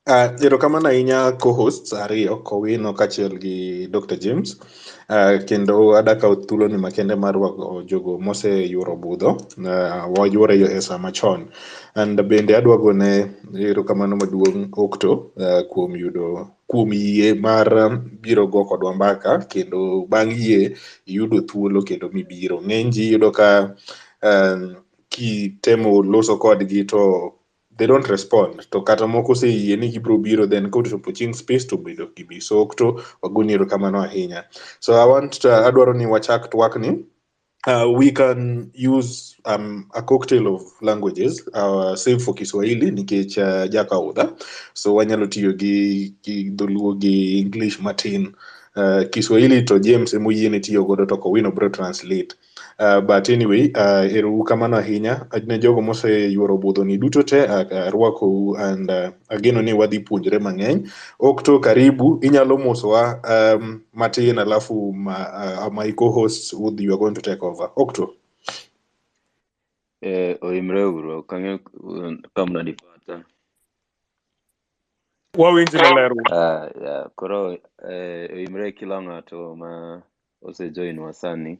Erokamano ahinya co-hosts ariyo, Kowino kaachiel gi Dr. James. Kendo adakawo thuoloni makende mar rwako jogo moseyuoro budho. Wayuoro e sa machon. And bende adwa gone erokamano maduong' Okto kuom yie mar biro go kodwa mbaka, kendo bang' yie iyudo thuolo kendo mibiro. Ng'eny ji iyudo ka kitemo loso kodgi to they don't respond, to kata moko oseyie ni gibiro biro, then kochopo chieng' space to bedo gibi. So Okto, wagoni erokamano ahinya. So adwaro ni wachak twakni. We can use a cocktail of languages, save for Kiswahili nikech jakaudha. So wanyalo tiyo gi dholuo gi English matin. Kiswahili to James emoyiene tiyo godo, to Kowino bro translate. But anyway, erokamano ahinya ne jogo moseyuoro budho ni duto te, rwakou, and ageno ni wadhi puonjre mang'eny. Okto, karibu, inyalo mosowa matin, alafu my co-hosts you are going to take over. Okto. Oimre uro, kang'e kamna dipata. Wawinjre leru. Koro oimre kila ng'ato ma osejoin wasani.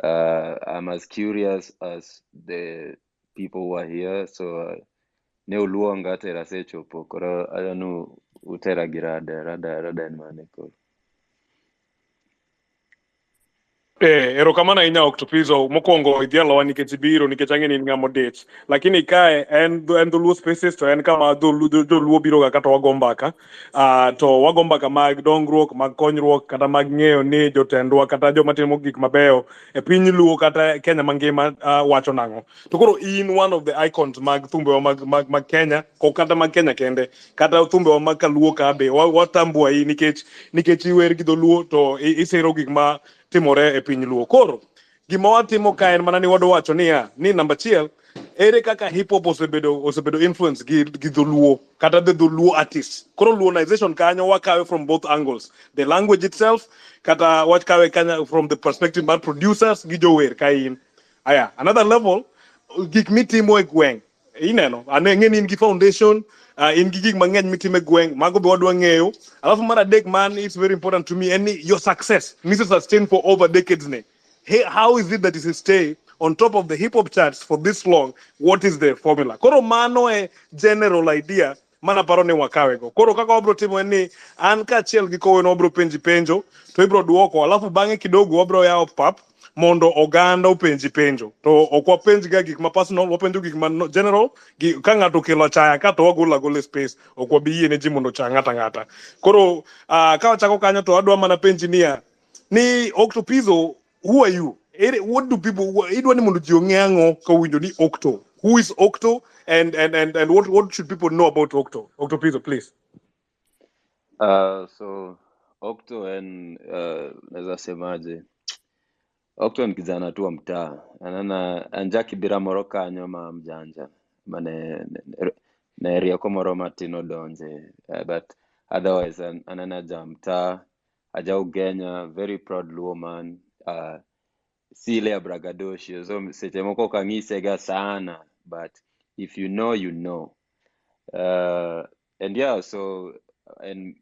I'm as curious as the people who are here, so ne uluonga tera sechopo, koro adanu utera rada en mane koro. Erokamano ahinya Octopizzo. Mokwongo idhialowa nikech ibiro, nikech ang'e ni in ng'ama odich. Lakini kae en dholuo spaces, to en kama joluo biro ga kata wago mbaka. To wago mbaka mag dongruok, mag konyruok, kata mag ng'eyo ni jotendwa kata joma timo gik mabeyo e piny luo kata Kenya mangima wacho nang'o. To koro in one of the icons mag thumbewa mag Kenya, kata mag Kenya kende, kata thumbewa mag kaluo kabe. Watambua hii nikech iwer gi dholuo to isero gik ma timore e piny luo. Koro gima watimo ka en mana ni wadwa wacho ni namba achiel, ere kaka hip hop osebedo influence gi dholuo kata the dholuo artists. Koro luonization kanyo wakawe from both angles, the language itself kata wakawe kanyo from the perspective mar producers gi jower kain. Aya, another level, gik mitimo e gweng' ineno, ng'e ni in gi foundation, in gi gik mang'eny mitimo e gweng', mago be wadwa ng'eyo. Alafu mar adek, man, it's very important to me, and your success needs to sustain for over decades. Hey, how is it that you stay on top of the hip hop charts for this long? What is the formula? Koro mano e general idea mana paro ni wakawe go. Koro kaka wabro timo ni an kaachiel gi Kowino wabro penji penjo, to ibro duoko, alafu bang'e kidogo wabro yawo pap mondo oganda openji penjo. To ok wapenj ga gik ma personal, wapenjo gik ma general. Ka ng'ato okelo chaya ka to wagola gola space, ok wabi yiene ji mondo cha ng'ata. Koro ka wachako kanyo to adwa mana penji ni Octopizzo, who are you? What do people idwa ni mondo ji ong'e ang'o ka winjo ni Octo? Who is Octo, and what should people know about Octo? Octopizzo, please. So Octo en naweza semaje, Octo ni kijana tu wa mtaa, anja Kibera moro kanyo ma mjanja mane ne rieko moro matino donje, but otherwise anana ja mtaa, aja Ugenya, very proud Luo man, si ile ya bragadoshi, so seche moko kang'isega sana, but if you know, you know. And yeah, so, and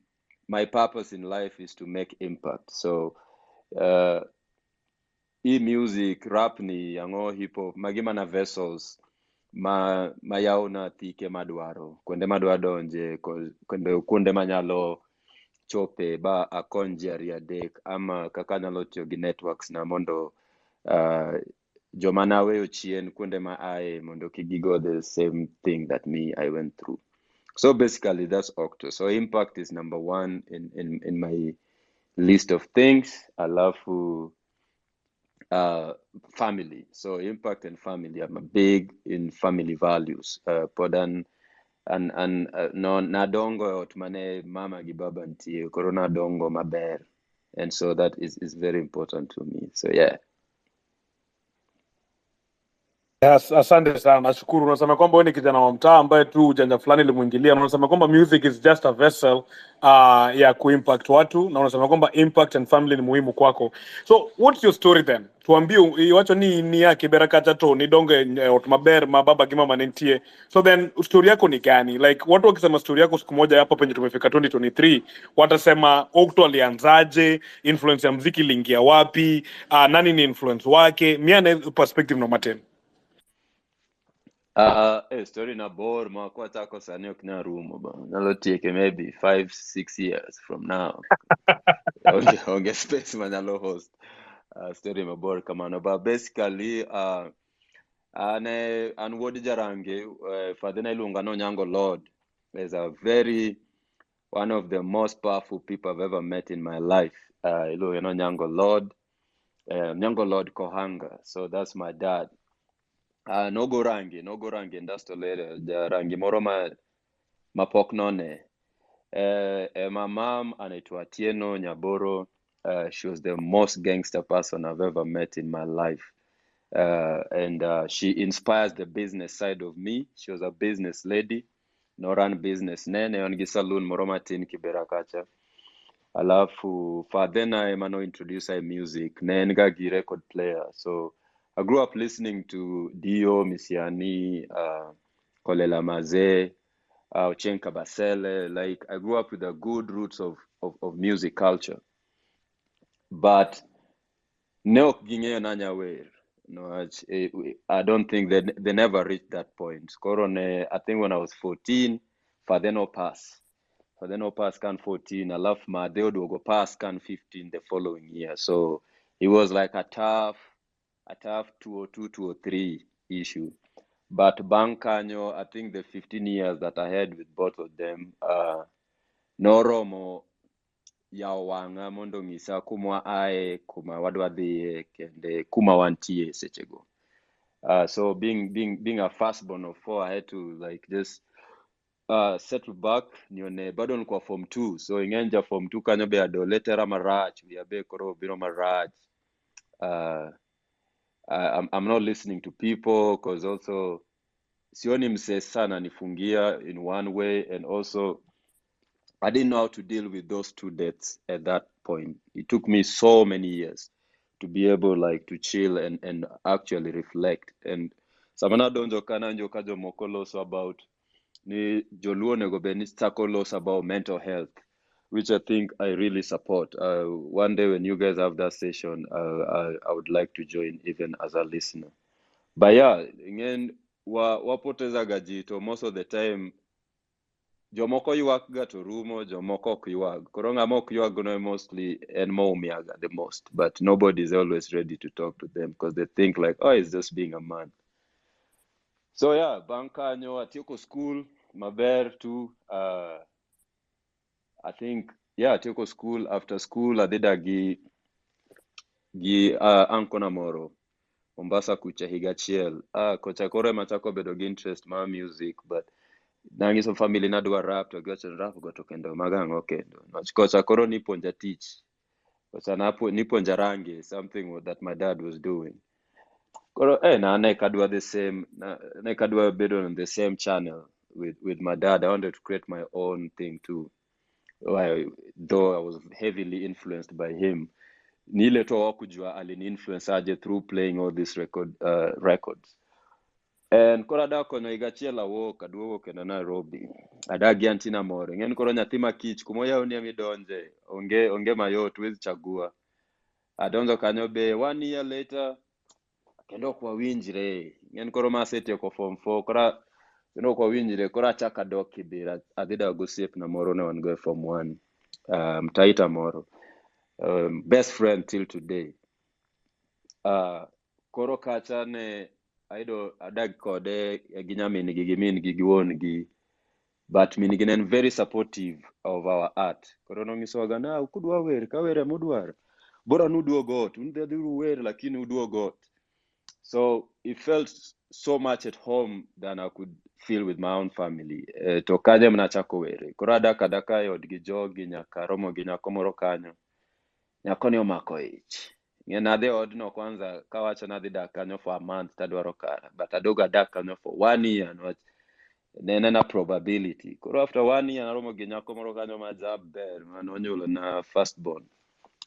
my purpose in life is to make impact. So music, rap ni yango hip hop, magima na vessels mayaw na thike madwaro, kuonde madwa donje, kuonde manyalo chope ba akonji ariadek, ama kaka nyalo tiyo gi networks na mondo joma naweyo chien kuonde ma ae mondo kigigo the same thing that I went through. So basically that's Octo. So impact is number one in my list of things. Alafu family. So impact and family. I'm big in family values. Podan and no nadongo otmane mama gi baba ntie, corona dongo maber. And so that is very important to me. So yeah. Yes, asante sana, nashukuru. Unasema kwamba wewe ni kijana wa mtaa ambaye tu ujanja fulani limuingilia, na unasema kwamba music is just a vessel ya kuimpact watu, na unasema kwamba impact and family ni muhimu kwako. So what's your story then? Tuambie iwacho ni ya Kibera kacha to ni donge otmaber mababa gima manentie. So then story yako ni gani? Like watu wakisema story yako siku moja hapa penye tumefika 2023, watasema Octo alianzaje, influence ya muziki iliingia wapi, nani ni influence wake, miane perspective no maten. Story na bor ma kwa tako sani ok na rumo ba. Nalo tieke maybe 5-6 years from now. Onge space ma nalo host. Story ma bor kamano. But basically, an wodi jarange, fadhina ilunga no Nyango Lord is one of the most powerful people I've ever met in my life. Ilu, Nyango Lord Kohanga. So that's my dad. Nogo rangi industrial area rangi moro mapok none. My mom anaitwa Tieno Nyaboro. She was the most gangster person I've ever met in my life. And she inspires the business side of me. She was a business lady. No run business. Nene ongi saloon moro matin Kibera kacha. Alafu fadhena emano introduce music. Nenga gi record player. So I grew up listening to Dio, Misiani, Kolela Maze, Uchenka Basele. Like I grew up with the good roots of music culture. But Neok Ginge Nanya Wer. No, I don't think they never reached that point. Korone, I think when I was 14, Fadeno pass. Fadeno pass can 14. I love my Deodogo pass can 15 the following year. So it was like a tough 202, 203 issue. But Bankanyo, I think the 15 years that I had with both of them, Noromo Yawanga Mondo Ngisa Kumwa Ae, Kuma Wadwadhi, and Kuma Wantie Sechego. So being a firstborn of 4, I had to like just settle back nione bado nilikuwa form 2, so ingenja form 2 kanyo be adoletera marach be koro biro marach. I'm not listening to people because also sioni mse sana nifungia in one way, and also I didn't know how to deal with those two deaths at that point. It took me so many years to be able like to chill and actually reflect. And samana donjo kana njo kajo mokolo so about ni joluo nego beni tackle about mental health, which I think I really support. One day when you guys have that session, I would like to join even as a listener. But yeah, again, wapoteza gajito most of the time. Jomoko yuak ga to rumo, jomoko ok yuag. Koro ng'ama ok yuag no mostly and mo umiaga the most. But nobody is always ready to talk to them because they think like, oh, it's just being a man. So yeah, bankanyo atieko school, maber too. I think, yeah, atieko school. After school, adida gi ankona moro. Mombasa kucha higachiel. Kocha kore machako bedo gi interest ma music, but nangiso family nadwa rap to gocho rap goto kendo magango kendo. Kocha koro niponja teach. Kocha niponja rangi, something that my dad was doing. Koro na kadwa the same, na kadwa bedo on the same channel with my dad. I wanted to create my own thing too. Though I was heavily influenced by him. Nile to wakujua alini influence aje through playing all these records. And kora da kono igachiela wo kaduogo kendo Nairobi. Adagi antina more. Ngeni koro nyathi makich kumoya unia midonje. Onge mayot wezi chagua. Adonjo kanyo be 1 year later kendo kwa winjire. Ngeni koro masete ko form 4 kora kendo kwa winjire kora chaka dok Kibera. Adida gosiep na moro ne wango form 1. Taita moro. Best friend till today. Koro kacha ne aido adag kode ginyamin gi giwon gi, but min ginen very supportive of our art. Koro nongisoga na ukudwa wer ka wer mudwar bora nuduogot undedhiru wer lakini uduogot. So it felt so much at home than I could feel with my own family. To kanye mnachako were koro adaka yod gi jogi nyaka romo gi nyako moro kanyo nyako ni omako ich Nadhi odno kwanza kawacho nadhi dak kanyo for a month tadwaro kara, but adoga dak kanyo for 1 year nwach nenena probability. Koro after 1 year naromo gi nyako moro kanyo ma jaber manonyuolo na first born.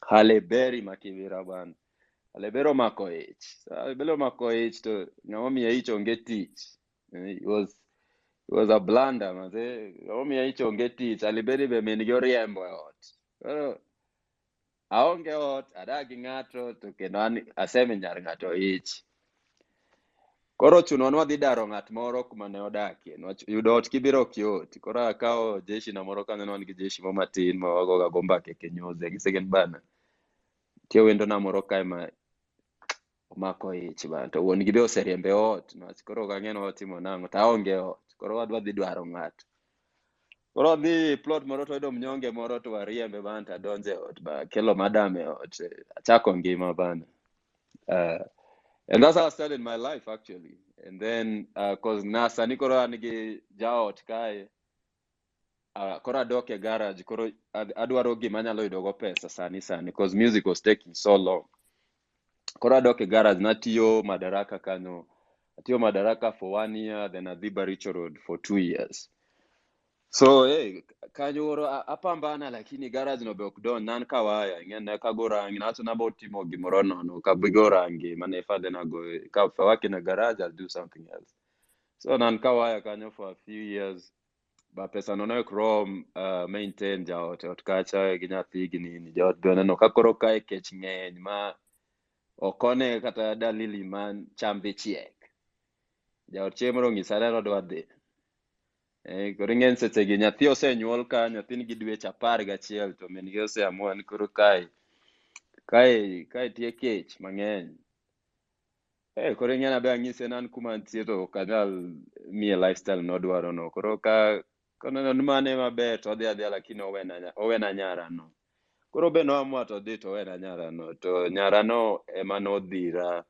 Hale beri makibira bwana. Hale bero mako ich. Hale bero mako ich to ng'amomiya ich onge tich. It was a blunder manze. Ng'amomiya ich onge tich. Hale beri be min gi oriembo e ot. Koro aonge ot, adagi ng'ato to kendo an asemi nyar ng'ato ich. Koro chuno nwadhi daro ng'at moro kuma ne odakie. Yudo ot Kibera ok yot. Koro akawo jeshi na moro kanyo wan gi jeshi mo matin ma wagoga go mbake kenyoze gisegen bana. Tie wendo na moro kae ma omako ich bana. To wuon gi be oseriembe ot. Koro kang'eno watimo nang'o to aonge ot. Koro wadwa dhi dwaro ng'ato. Koro dhi plot moro to yudo mnyonge moro to wariembe bana to adonje ot ba kelo madam e ot. Achako ngima bana. And that's how I started my life actually. And then cause nasa ni koro anigi jaot kae koro adok e garage koro adwaro gima anyalo yudo go pesa sani cause music was taking so long. Koro adok e garage natiyo Madaraka kanyo. Atiyo Madaraka for 1 year, then adhi Baricho Road for 2 years. So hey, kanyo oro apambana lakini garage no be ok don nan kawaya ngene kago rangi nacho nabo timo gimoro nono kabigo rangi mane father na go ka work in a garage I'll do something else. So nan kawaya kanyo for a few years ba pesa nono krom maintain jaot kacha ginyathi gini jaot bene no kakoro kae kech ngeny ma okone kata dalili man chambe chiek jaot chemro ngisare ro dwadhi koro ng'eny seche gi nyathi osenyuol ka nyathini gi dweche 11 to min gi oseamua ni koro kae tie kech mang'eny. Koro ng'eny be ang'ise nan kuma nitie to ok anyal miye lifestyle nodwaro no. Koro ka koneno ni mane maber to odhi adhiya lakini owena nyara no. Koro be noamua to dhi to owena nyara no. To nyara no ema nodhira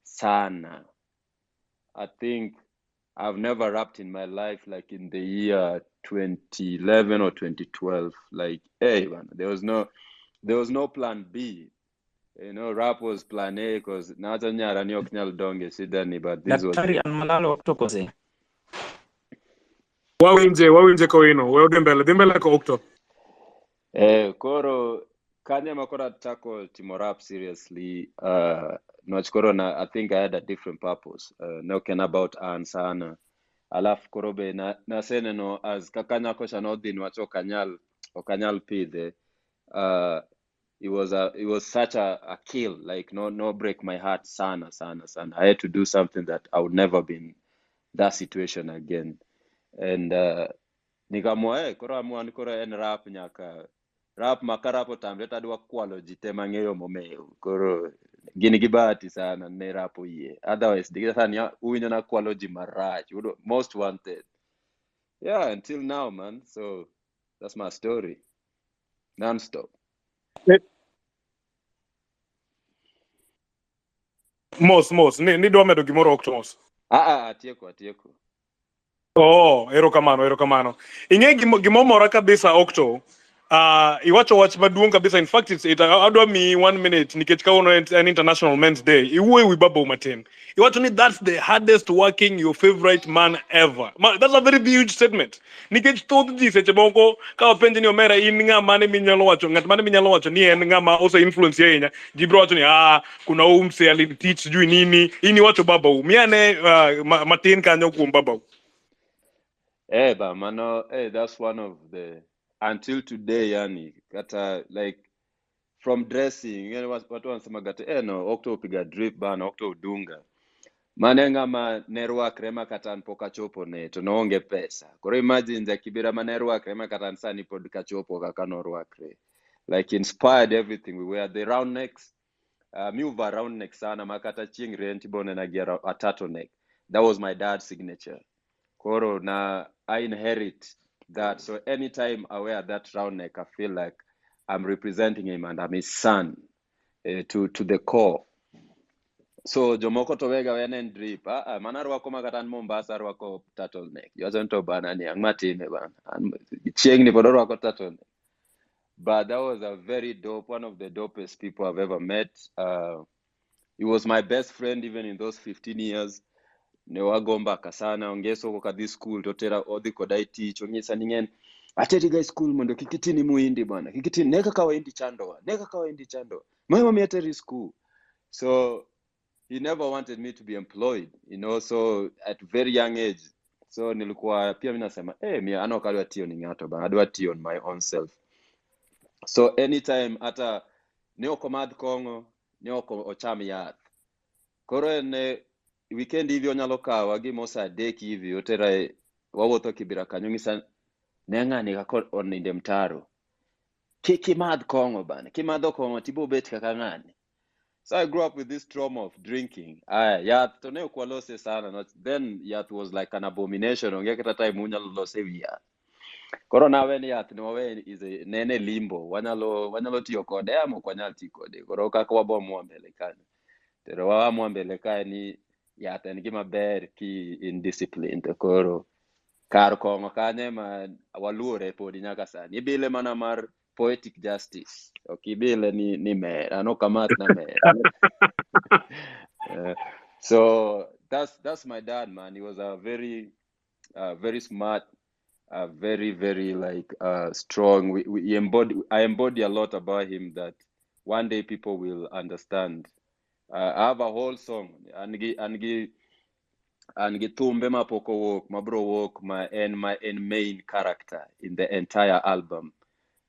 sana. I think I've never rapped in my life like in the year 2011 or 2012. Like, hey, man, there was no plan B. You know, rap was plan A because Naza Nyara ni oknyal donge sidani, but this was Daktari an malalo Octopizzo. Wawinje koino, dhi mbele ko Octo. Koro kanya makora tako timo rap seriously. Noch koro I think I had a different purpose. No ken about ansana. Alaf korobe na sene no as kakanya kosha no din wacho okanyal pidhe. It was such a kill, like no break my heart sana. I had to do something that I would never be in that situation again. And nikamwa koro amua ni koro en rap nyaka rap makarapo tamre tadwa kwalo jite mang'eyo momeo. Koro gini gibati sana ne rapo yie. Otherwise digitani uwinjo na kwalo ji marach. Most wanted. Yeah, until now, man. So that's my story. Non-stop. Mos ni dwa medo gimoro Octo mos. Atieko. Erokamano. Ing'e gimomora kabisa Octo. Iwacho wach maduong' kabisa. In fact, adwa mi 1 minute nikech kauno an International Men's Day. Iwuoyo wi Baba Matin. Iwacho ni that's the hardest working your favorite man ever. That's a very huge statement. Nikech thoth ji seche moko ka openje ni omera in ng'a mane minyalo wacho ng'at mane minyalo wacho ni en ng'ama ose influence ahinya. Ji bro wacho ni kuna umse alinitich sijui nini. Ini wacho Baba. Miane Matin kanyo kuom Baba. Ba mano, that's one of the until today yani kata like from dressing yani watu wanasema gata no Octo piga drip bana Octo dunga mane ng'ama ne rwakre makata an pok achopo ne to noonge pesa. Koro imagine ja Kibera mane rwakre makata sani pod kachopo kaka no rwakre, like inspired everything. We were the round necks. Mi uva round neck sana makata chieng rent bone na gera a turtleneck. That was my dad's signature. Koro na I inherit that. So anytime I wear that round neck, I feel like I'm representing him and I'm his son to the core. So jomoko to wega wenen drip. Mana rwako makatan Mombasa rwako turtleneck. Yosan to bana ni ang matime bana. Chieng ni podo rwako turtleneck. But that was a very dope, one of the dopest people I've ever met. He was my best friend even in those 15 years. Ne wagomba kasana ongeso ko kadhi school totera odhi kodai teach ongisa ningen ateti guys school mondo kikitini muindi bana kikitini neka kawaindi chando my mom ateri school. So he never wanted me to be employed, you know, so at very young age. So nilikuwa pia mimi nasema mimi anokaliwa tio ni ngato bana, I do tio on my own self. So anytime ata neoko mad kongo neoko ocham yath koro ne weekend hivi onyalo kawa gi mosa adek hivi otera wawuotho Kibera kanyo ngisa neng'ani kako oninde mtaro kimad kongo bana kimadho kongo tibo bet kaka ng'ani. So I grew up with this trauma of drinking. Yath to ne okwalose sana, not then yath was like an abomination onge kata time unyalo lose wi yath. Koro nawe ni yath no we is a nene limbo wanyalo tiyo kode amo kwanyal tiyo kode. Koro kaka wabo mbele kanyo. Tero wa mbele kae ni yath en gima ber ki indiscipline to koro kar kongo kanye ma waluore podi nyaka sani. Ibile mana mar poetic justice. Okibile ni mer, ano kamat na mer. So that's my dad, man. He was a very smart, very like strong. I embody a lot about him that one day people will understand. I have a whole song and tumbe mapoko wok mabro wok my main character in the entire album.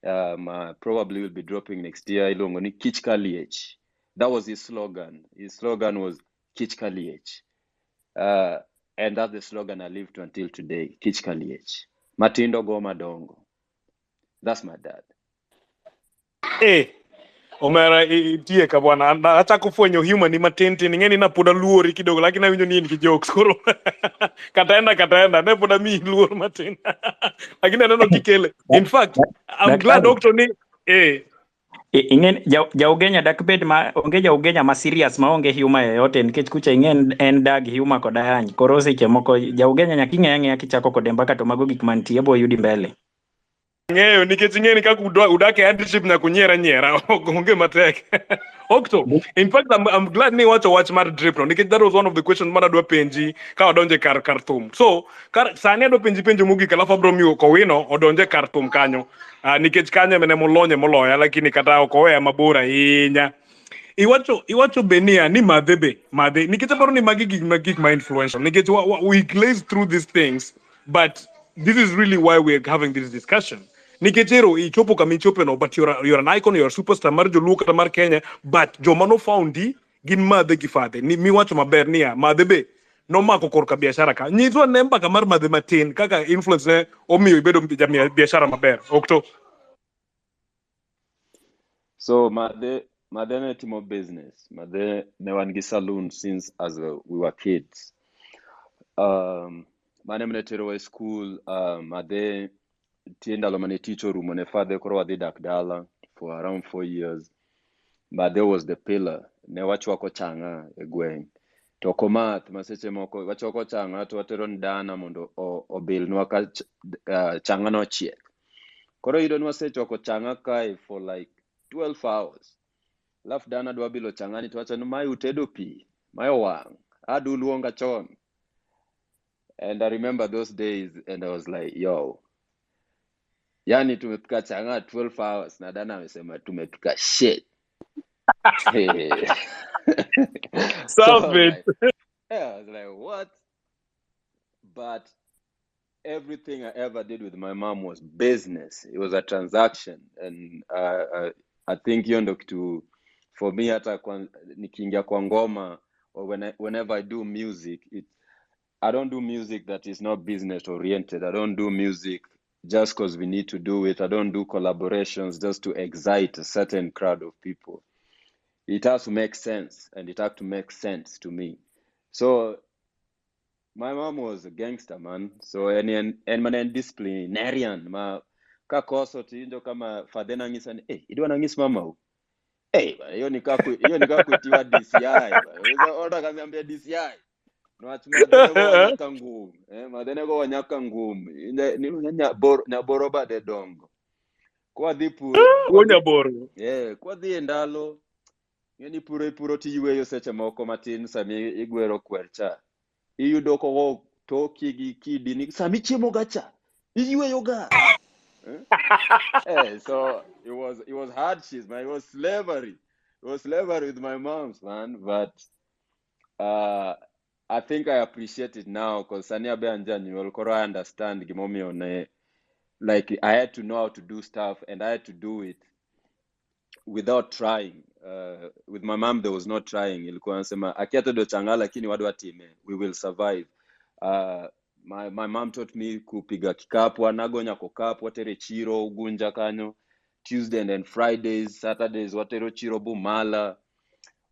Probably will be dropping next year. Ilongo ni Kich Kaliech. That was his slogan. His slogan was Kich Kaliech. And that's the slogan I live to until today. Kich Kaliech. Matindo go madongo. That's my dad. Omera itie ka bwana acha kufwenyo human ni matenti ngeni na poda luori kidogo lakini nawinjo ni ki jokes koro kataenda ne poda mi luor matin lakini neno kikele. In fact I'm glad doctor ni ingen jaugenya dakbed ma onge jaugenya ma serious ma onge humor yote nikech kucha ingen en dag humor koda hany koro seche moko jaugenya nyaki ng'eng'e kichako kode mbaka to mago gik mantie bo yudi mbele ng'eyo nikech ng'eni kaka udake hardship na kunyera onge matek. Octo, in fact I'm glad ni watch mar drip no nikech that was one of the questions mana dwa penji ka odonje kar thum. So sani adwa penjo mogik alafu abro miyo Kowino odonje kar thum kanyo. Nikech kanyo mene molonye moloya lakini kata okoweya mabor ahinya. Iwacho benia ni madhe nikech aparo ni magi gik ma influential nikech we glaze through these things, but this is really why we're having this discussion. Nikechero ichopo kama ichopo no, but you're an icon, you're a superstar mar joluo kata mar Kenya, but joma no foundi gin madhe gi fathe. Ni miwacho maber niya madhe be no mako korka biashara ka nyizwa nemba kamar madhe matin kaka influence ne omiyo ibedo biashara maber. Okto. So madhe ne timo business. Madhe ne wan gi saloon since as we were kids. Mane mne tero school madhe tienda lo mane teacher room ne father koro wadhi dak dala for around 4 years. But there was the pillar. Ne wachwako changa e gweng. To komath maseche moko wachwako changa to watero ndana mondo obil nwa ka changa no chiek. Koro yudo nwa sechwako changa kai for like 12 hours. Laf dana dwa bilo changa ni to wacha no mai utedo pi. Mai owang. Adu luonga chon. And I remember those days and I was like, yo, yani tumepika changa 12 hours na dana amesema tumepika shit. Savage. I was like, what? But everything I ever did with my mom was business. It was a transaction. And I think hiyo ndo kitu for me hata nikiingia kwa ngoma or whenever I do music, I don't do music that is not business oriented. I don't do music just because we need to do it. I don't do collaborations just to excite a certain crowd of people. It has to make sense, and it has to make sense to me. So my mom was a gangster, man. So and man disciplinarian ma ka koso tinjo kama fadena ngisa ni idwa nangis mama u hiyo ni kuitiwa DCI ba order kaniambia DCI no madene go wanyaka ngum ni nya boroba de dongo. kwa dhi pur Wonya boro. kwa dhi e ndalo ng'eni puro tiyweyo seche moko matin sami igwero kwer cha iyudo ko toki gi kidi ni sami chiemo gacha iyweyo ga so it was hardships, man. It was slavery with my moms, man. But I think I appreciate it now because Sania Beanjani will I understand Gimomi like I had to know how to do stuff and I had to do it without trying. With my mom, there was no trying. Ilikuwa nasema akiato do changa lakini wadu watime, we will survive. My mom taught me kupiga kikapu, anagonya kokapu, watere chiro, ugunja kanyo, Tuesday and then Fridays, Saturdays, watero chiro bumala.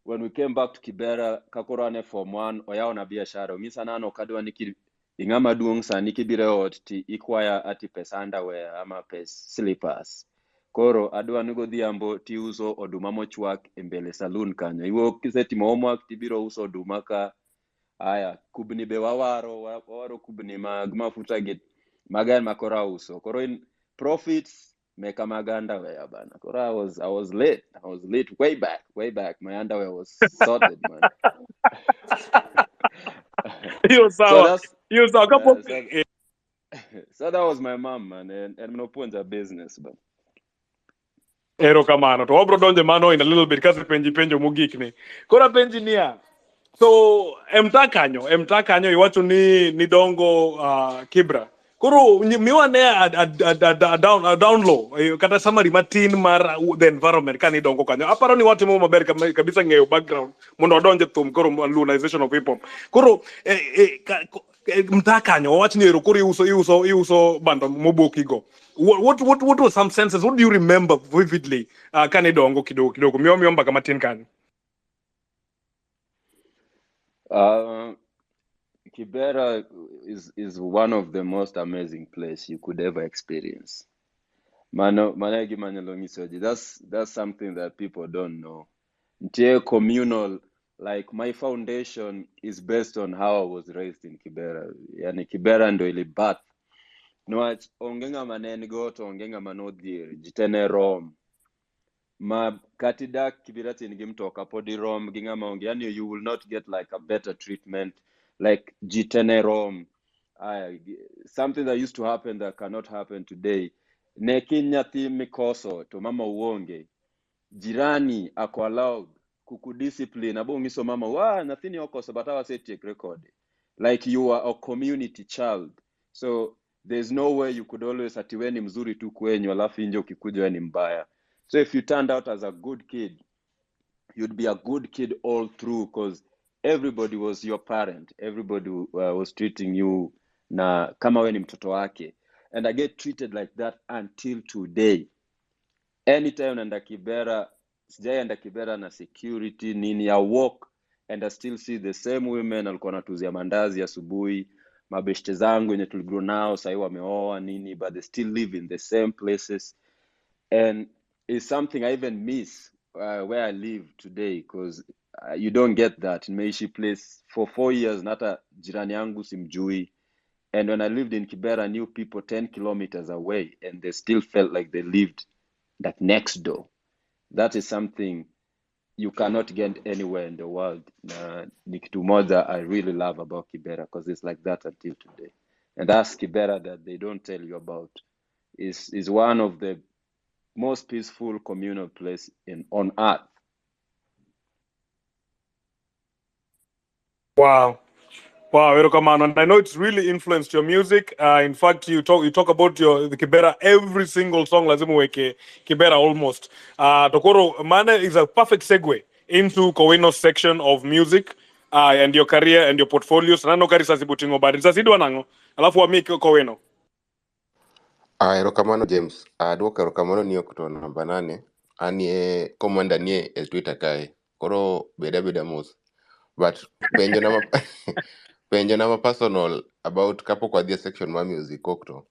When we came back to Kibera, kakorane form 1, oyao na biashara. Umisa nano kadwa niki ingama duong sa niki bireot ti ikwaya ati pesa underwear ama pes slippers. Koro adwa nugo dhiambo ti uso oduma mochwak e mbele saloon kanyo. Iwo kisetimo homework ti biro uso oduma ka aya kubni be wawaro kubni mag mafuta gi magan makora uso. Koro in profits make maganda we bana. Koro I was late way back. My underwear was sorted, man. Hiyo sawa. So that was my mom, man, and no point business, but ero kamano to wabro donje mano in a little bit kasi penjo mogik ni kora penji niya so emta kanyo iwacho ni dongo Kibra koro miwane a down low kata summary matin mar the environment kani dongo kanyo aparo ni watimo maber kabisa ng'eyo background mondo odonje thum koro lunaization of hip hop koro mta kanyo wach ni ero koro iuso bando mobokigo. What were some senses? What do you remember vividly? Kani dongo kidogo. Mio mbaka matin kani. Kibera is one of the most amazing place you could ever experience. That's something that people don't know. Ntie communal, like my foundation is based on how I was raised in Kibera. Yani Kibera ndo ili bath. No, ongenga maneni goto, ongenga manodhir, jitene rom. Ma katida Kibirati ngimtoka podi rom, ginga maonge, yani you will not get like a better treatment, like jitene rom. Something that used to happen that cannot happen today. Nekinyati mikoso, to mama uonge. Jirani ako allowed kukudiscipline, abo ngiso mama, nothing yokoso, but I say take record. Like you are a community child. So there's no way you could always atiweni mzuri tu kwenyu alafu nje ukikuja wewe ni mbaya. So if you turned out as a good kid, you'd be a good kid all through because everybody was your parent. Everybody was treating you na kama wewe ni mtoto wake. And I get treated like that until today. Anytime naenda Kibera, sijaenda Kibera na security nini, I walk and I still see the same women walikuwa natuzia mandazi asubuhi, mabeshte zangu wenye tuligrow nao sasa wameoa nini, but they still live in the same places. And it's something I even miss where I live today because you don't get that. Nimeishi place for 4 years na hata jirani yangu simjui. And when I lived in Kibera, I knew people 10 kilometers away and they still felt like they lived like next door. That is something you cannot get anywhere in the world. Ni kitu moja I really love about Kibera because it's like that until today. And that's Kibera that they don't tell you about. Is one of the most peaceful communal place on earth. Wow, Erokamano. And I know it's really influenced your music. In fact, you talk about the Kibera, every single song lazima weke Kibera almost. Tokoro, Mane is a perfect segue into Koweno's section of music and your career and your portfolio. Sanano kari sasibutingo bari. Sasidwa nango. Alafu wa miki Koweno. Erokamano James. Duoka erokamano niyo kuto namba 8. Anie komanda nie e Twitter kae. Koro beda mos. But penjo nama personal about kapo kwa dia section ma music okto.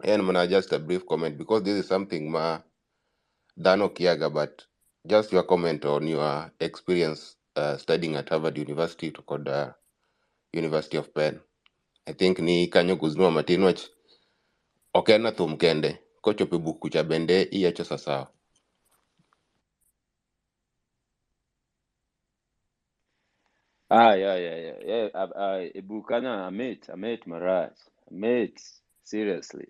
And mana just a brief comment because this is something ma dano kiaga, but just your comment on your experience studying at Harvard University to called University of Penn. I think ni kanyo kuzunua matinwach okena thum kende kochope buku cha bende iyacho sasawa. Yeah. Bukana, I met Maraj. Seriously.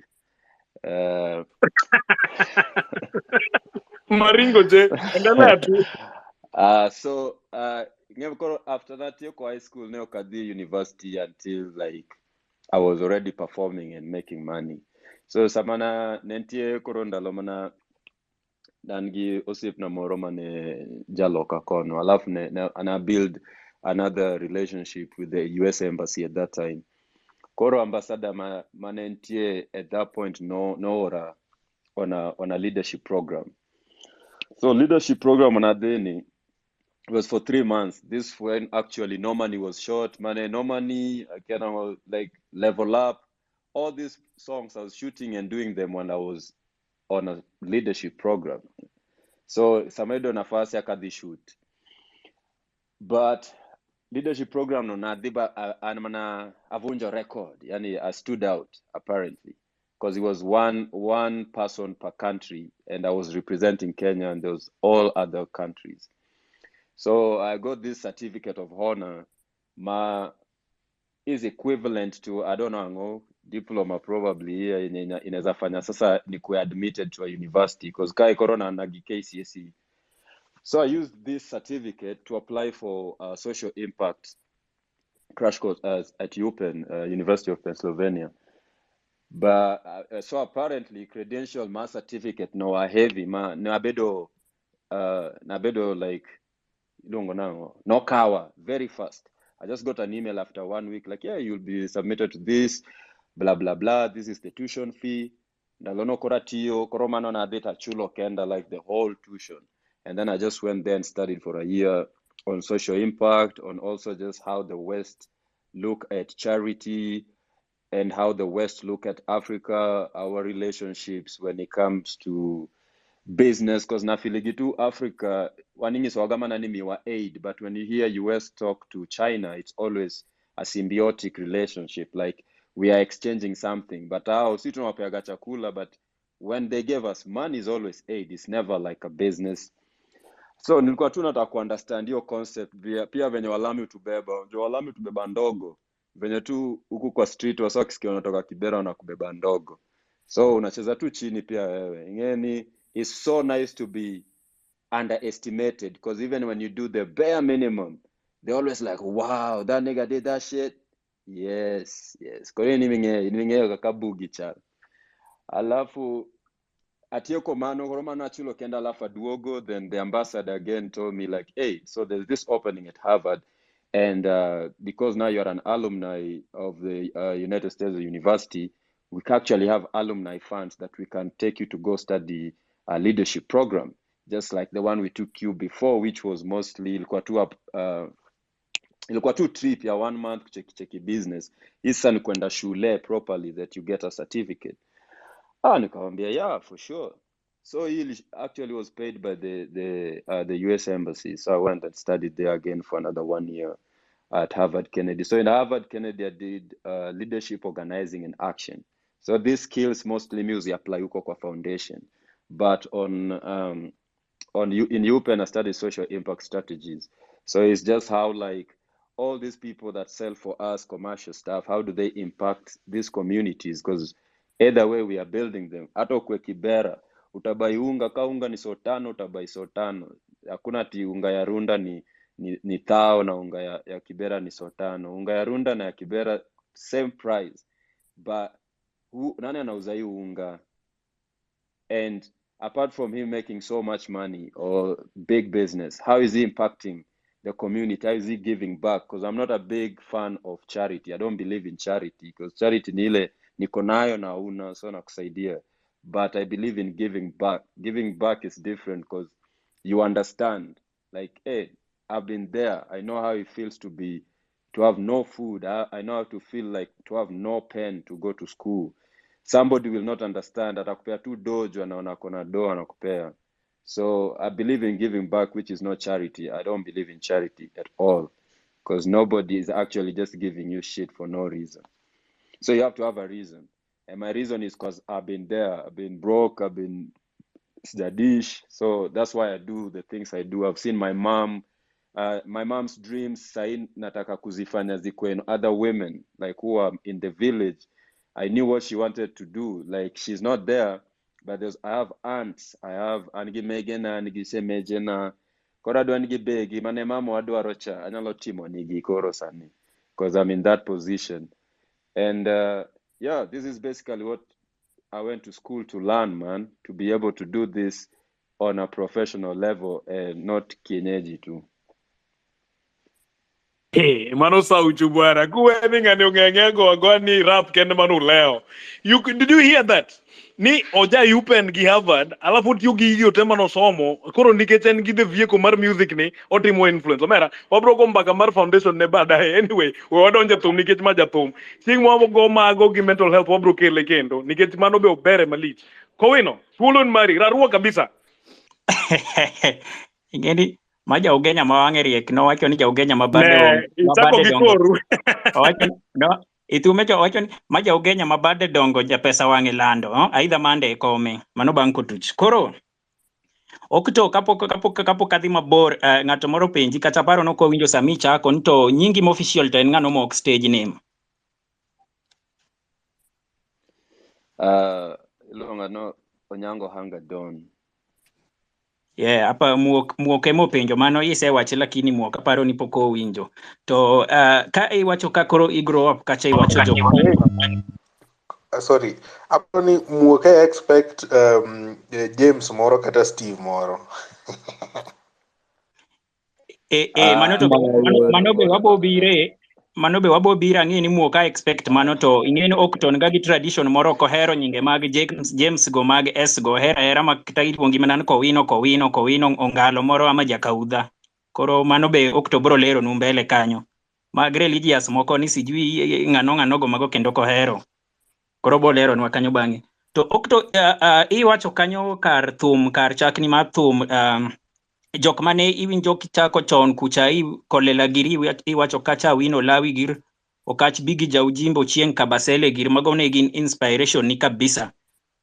Maringo je, endelea tu. So after that, yoko high school, neo kadi university until like I was already performing and making money. So samana nentie koronda lomana dangi osip na moro mane jaloka kono. Alafu and I build another relationship with the US embassy at that time. Koro ambassador manentie at that point no ora on a leadership program. So leadership program on Adeni was for 3 months. This when actually no money was short. No money, I can like level up. All these songs I was shooting and doing them when I was on a leadership program. So Samedo nafasi akadi shoot. But leadership program no nadiba anamana avunja record. Yani I stood out apparently. Because it was one person per country and I was representing Kenya and there was all other countries. So I got this certificate of honor. Is equivalent to, I don't know, diploma probably here inaweza fanya sasa ni admitted to a university because kai corona nagi KCSE. So I used this certificate to apply for social impact crash course at UPenn, University of Pennsylvania. But so apparently credential mass certificate no are heavy nabedo like no kawa very fast. I just got an email after 1 week like, yeah, you'll be submitted to this, blah blah blah, this is the tuition fee. Nalono koratio koromano na data chulo kenda like the whole tuition. And then I just went there and studied for a year on social impact, on also just how the West look at charity and how the West look at Africa, our relationships when it comes to business, because nafiligitu Africa waningi swagamana nimi wa aid, but when you hear US talk to China, it's always a symbiotic relationship, like we are exchanging something. But si tunawapeaga chakula, but when they gave us money is always aid, it's never like a business. So nilikuwa tu nataka kuunderstand hiyo concept pia venye walami utubeba ndogo venye tu huku kwa street wasa wakisikia unatoka Kibera wanakubeba ndogo, so unacheza tu chini pia wewe ingeni. It's so nice to be underestimated because even when you do the bare minimum, they're always like, wow, that nigga did that shit. Yes. Kwa hiyo niminge kakabugi cha. Alafu atioko mano achulo kenda alafu duogo, then the ambassador again told me like, hey, so there's this opening at Harvard, and because now you're an alumni of the United States University, we actually have alumni funds that we can take you to go study a leadership program, just like the one we took you before, which was mostly ilikuwa tu trip ya 1 month kucheki business. Isa ni kwenda shule properly that you get a certificate. Nikamwambia, yeah, for sure. So he actually was paid by the US embassy. So I went and studied there again for another 1 year at Harvard Kennedy. So in Harvard Kennedy, I did leadership, organizing, and action. So these skills mostly music apply huko kwa foundation, but in UPenn I studied social impact strategies. So it's just how like all these people that sell for us commercial stuff, how do they impact these communities? Because either way we are building them. Hata kwa Kibera utabai unga, ka unga ni sotano, utabai sotano. Hakuna ati unga ya Runda ni tao na unga ya Kibera ni sotano. Unga ya Runda na ya Kibera same price, but nani anauza hii unga? And apart from him making so much money or big business, how is he impacting the community? How is he giving back? Because I'm not a big fan of charity. I don't believe in charity because charity ni ile niko nayo na una so nakusaidia. But I believe in giving back. Giving back is different because you understand. Like, hey, I've been there. I know how it feels to have no food. I know how to feel like to have no pen to go to school. Somebody will not understand. Atakupea tu dojo anaona kona do anakupea. So I believe in giving back, which is not charity. I don't believe in charity at all because nobody is actually just giving you shit for no reason. So you have to have a reason. And my reason is because I've been there. I've been broke. I've been dish. So that's why I do the things I do. I've seen my mom's dreams sahi nataka kuzifanya zikwe other women like who are in the village. I knew what she wanted to do. Like she's not there, but I have aunts. I have anigi megena anigi semejena kora do anigi begi mane mama wadwaro cha anyalo timo nigi koro sani because I'm in that position. And yeah, this is basically what I went to school to learn, man, to be able to do this on a professional level and not kienyeji too. Hey, mano sauchu bwana. Kuweni ngani ungengego agwani rap kende manu leo. Did you hear that? Ni oja yupen gi Harvard, alafu tiyo gi hiyo tema no somo, koro nikechen gi the vehicle mar music ni, otimo influence. Omera, wabro go mbaka mar foundation ne badaye. Anyway, wadonja thum nikech maja thum. Sing mo go mago gi mental health wabro kele kendo, nikech mano be obere malich. Kowino, fulun mari, rarua kabisa. Ingeni maja ugenya mawange riek no wacho ni ja ugenya Ne, mabade itako dongo. gikoru. Wacho no itumecho wacho ni maja ugenya mabade dongo ja pesa wange lando, aidha mande kome mano bang kutuch. Koro okto kapo kadhi mabor ng'ato moro penji kata paro no ko winjo sami chako nto nyingi mo official to en ng'ano mok stage name. Ilonga no Onyango Hanga Don. Yeah, apa muok emo penjo mano ise wache lakini muok aparo ni poko winjo. To ka iwacho ka koro i grow up kacha iwacho jo. Sorry, apo ni muoke expect James moro kata Steve moro. Mano be wabo bire ng'e ni muoka expect mano to ing'eni Okton ga gi tradition moro kohero nyinge mag James go mag S go hera ma kita iluongi mana Kowino ongalo moro ama jakaudha. Koro mano be Okto bro lero nu mbele kanyo. Mag religious moko ni sijui ng'ano go mago kendo kohero. Koro bo lero nwa kanyo bang'e. To Okto iwacho kanyo kar thum kar chakni mar thum jok mane iwinjo kichako chon kucha kolela giri iwacho kacha wino lawi gir okach bigi jaujimbo chieng kabasele gir mago ne gin inspiration ni kabisa.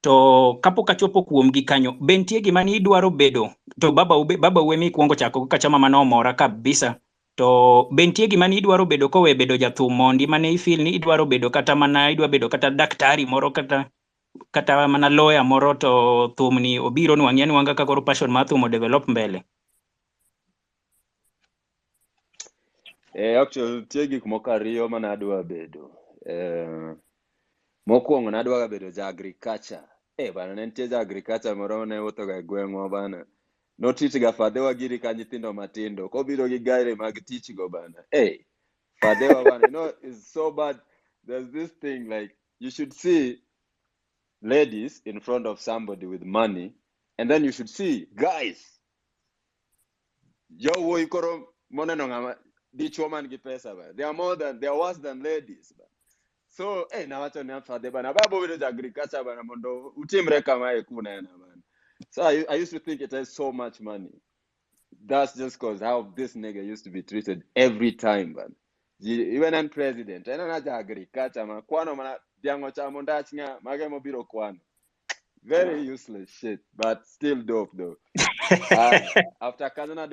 To kapok achopo kuom gi kanyo bentie gima ni idwaro bedo to baba we mi kuongo chako kacha mama no mora kabisa. To bentie gima ni idwaro bedo kowe bedo jathum mondi mane ifeel ni idwaro bedo kata mana idwa bedo kata daktari moro kata mana lawyer moro to thum ni obiro nwang'ia ni wanga ka koro passion ma thum develop mbele. Actually, tie gik moko ariyo mane adwa bedo. Mokwongo nadwa bedo ja agriculture. Bana ne nitie ja agriculture moro ne wuotho ga gweng'wa bana. Notich ga fadewa giri ka nyithindo matindo. Kobiro gi gari mag tich go bana. Fadewa bana, you know, it's so bad. There's this thing like you should see ladies in front of somebody with money, and then you should see guys. Yo wo ikoro moneno ngama dichwo man gi pesa ba. They are worse than ladies ba. So na wacho ni afade bana babo video ja agriculture bana mondo utimre kama kunena man. So I used to think it has so much money. That's just cause how this nigga used to be treated every time man. Even an president ena na ja agriculture man kwano mana diango cha mondach nga mage mobiro kwano. Very useless shit, but still dope though. After Kazana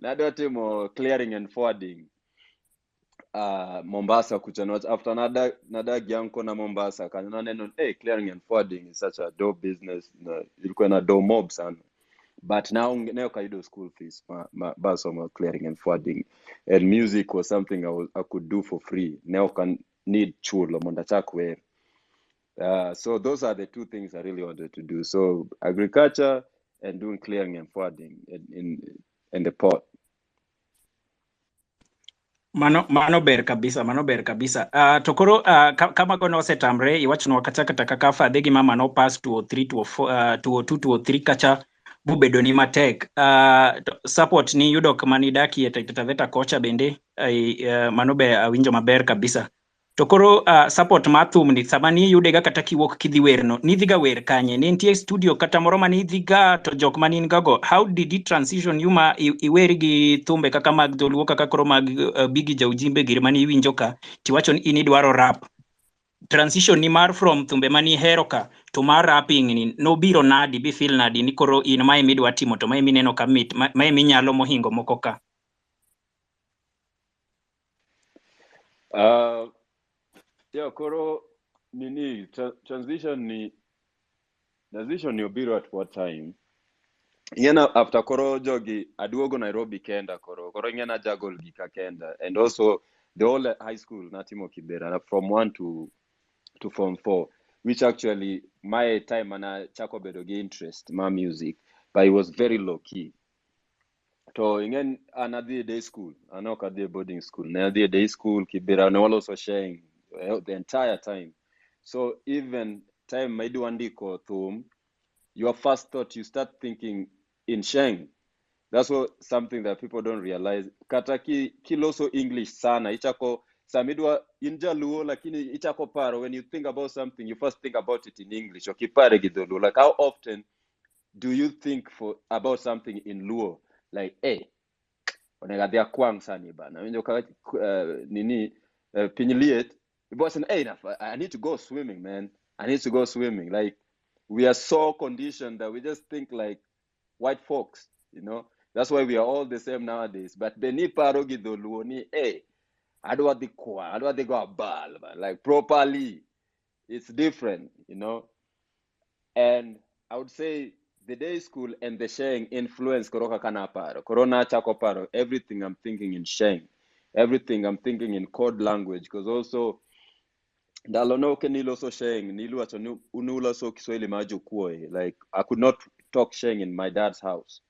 nadwa timo clearing and forwarding Mombasa kuchanot. After nada gianko na Mombasa kanana neno clearing and forwarding is such a dope business. Ilikuwa na do mob sana. But now kaido school fees baso clearing and forwarding, and music was something I could do for free. Now can need chulo mondachakwe. So those are the two things I really wanted to do. So agriculture and doing clearing and forwarding in the port. Mano ber kabisa. To koro kama gono setamre iwachno kacha kata kaka fadhe gi mama no pass 203 203 kacha bubedo ni matek. Support ni yudo kama ni daki Taveta kocha bende mano be awinjo maber kabisa. To koro support mathum ni samani yudega kata kiwok kidhi werno nidhiga wer kanye ne nitie studio kata moro mani dhiga to jok manin gago. How did it transition yuma iwer gi thumbe kaka mag dholuo kaka koro mag bigi jaujimbe gir mani iwinjo ka tiwacho ni idwaro rap transition ni mar from thumbe mani heroka to mar rapping ni nobiro nadi bi feel nadi ni koro in mae midwa timo to mae mineno ka mit mae minyalo mohingo moko ka. Yeah, koro nini transition ni obiro at what time? Ingena after koro jogi aduogo Nairobi kenda koro ingena jagol gika kenda, and also the whole high school natimo Kibera from 1 to form 4, which actually my time ana chako bedo gi interest my music, but it was very low key. To ingen another day school, anoka day boarding school, another day school Kibera no also sharing the entire time. So even time maidu andiko thum, your first thought you start thinking in Sheng. That's something that people don't realize. Kataki kiloso English sana ichako samidwa inja luo lakini ichako paro. When you think about something, you first think about it in English. Okipare gidolu. Like how often do you think about something in Luo? Like, hey, onegadia kwang sani bana. Nini pinyiliet. The boy said, hey, I need to go swimming, man. I need to go swimming. Like we are so conditioned that we just think like white folks, you know. That's why we are all the same nowadays. But Beni Parogi Doluoni, hey, I don't want to go a ball, like properly. It's different, you know. And I would say the day school and the Sheng influence Koroka Kana Paro. Corona Chako Paro. Everything I'm thinking in Sheng. Everything I'm thinking in code language. Because also Dalonoke Nilo so Sheng, Nilu Atonu Unula so Kiswahili Maju Kue. Like I could not talk Sheng in my dad's house.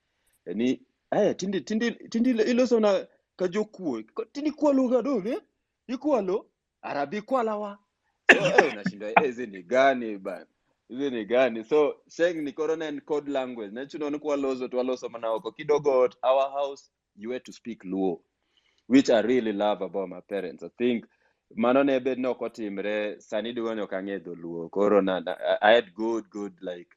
And he tindi ilo so na kajokuo. Tindi kwa lugha doge. Ikualo Arabi kwa lawa. So unashinda hizi ni gani bana? Hizi ni gani? So Sheng ni corona and code language. Na chuno nikuwa lozo tuwaloso manawako kidogo at our house you had to speak Luo, which I really love about my parents. I think manone bed no kwa timre sanidi wanyo kangedo Luo. Corona I had good like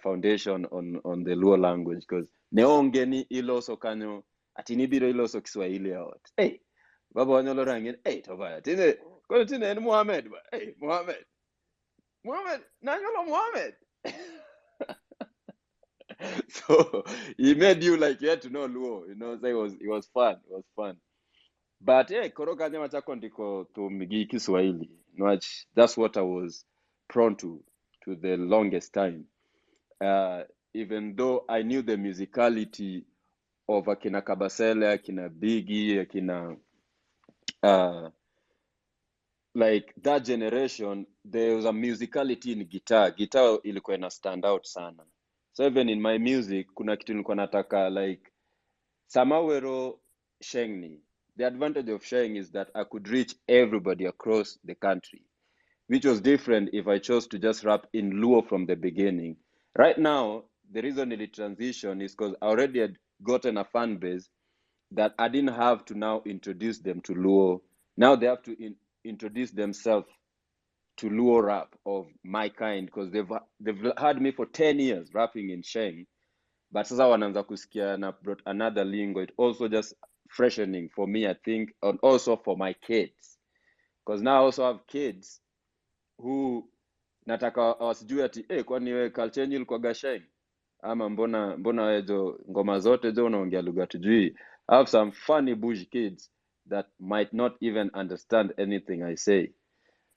foundation on the Luo language because neongeni iloso kanyo atinibiro iloso Kiswahili out. Hey, baba wanyolo rangin. Hey, tobaya. Tine en Muhammad ba. Hey, Muhammad, nanyolo Muhammad. So he made you like you had to know Luo, you know. So it was fun. It was fun. But yeah, koroka nyama chako ndiko to migi Kiswahili. That's what I was prone to the longest time. Even though I knew the musicality of Akina Kabasele, Akina Biggie, Akina like that generation, there was a musicality in guitar. Guitar ilikuwa ina stand out sana. So even in my music, kuna kitu nilikuwa nataka like Samawero Shengni. The advantage of Sheng is that I could reach everybody across the country, which was different if I chose to just rap in Luo from the beginning. Right now, the reason it transition is because I already had gotten a fan base that I didn't have to now introduce them to Luo. Now they have to introduce themselves to Luo rap of my kind because they've had me for 10 years rapping in Sheng. But sasa wanaanza kusikia na brought another lingo. It also just freshening for me, I think, and also for my kids. Because now I also have kids who nataka wasijue ati kwani wewe culture yenu ilikuwa gasheng ama mbona wewe ngoma zote zo unaongea lugha tujui. I have some funny bush kids that might not even understand anything I say.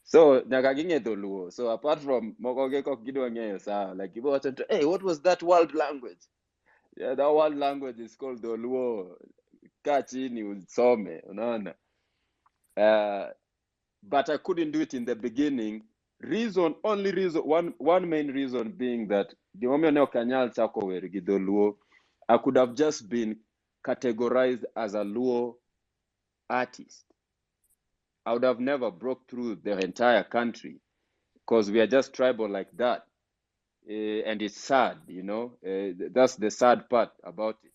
So nakaginge Luo. So apart from mokogeko kidogo ngeyo sawa, like you watch what was that world language? Yeah, that world language is called the Luo. Kachini usome, unaona. But I couldn't do it in the beginning. One main reason being that I could have just been categorized as a Luo artist. I would have never broke through the entire country because we are just tribal like that. And it's sad, you know. That's the sad part about it.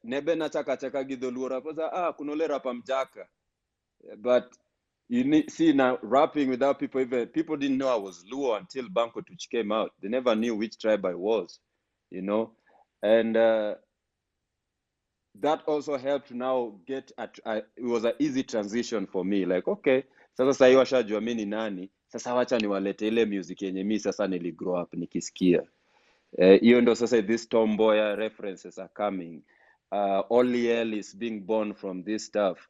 Nebe nataka chaka gidoluo raposa kunole rapa mjaka. But you see now rapping without people didn't know I was Luo until Banco Tuch came out. They never knew which tribe I was, you know. And that also helped now it was an easy transition for me. Like, okay, Sasa sasa hiyo washajua mimi ni nani, sasa wacha niwalete ile music yenye mimi sasa niligrow up nikisikia. Hiyo ndo sasa this tomboy references are coming. Oliel is being born from this stuff.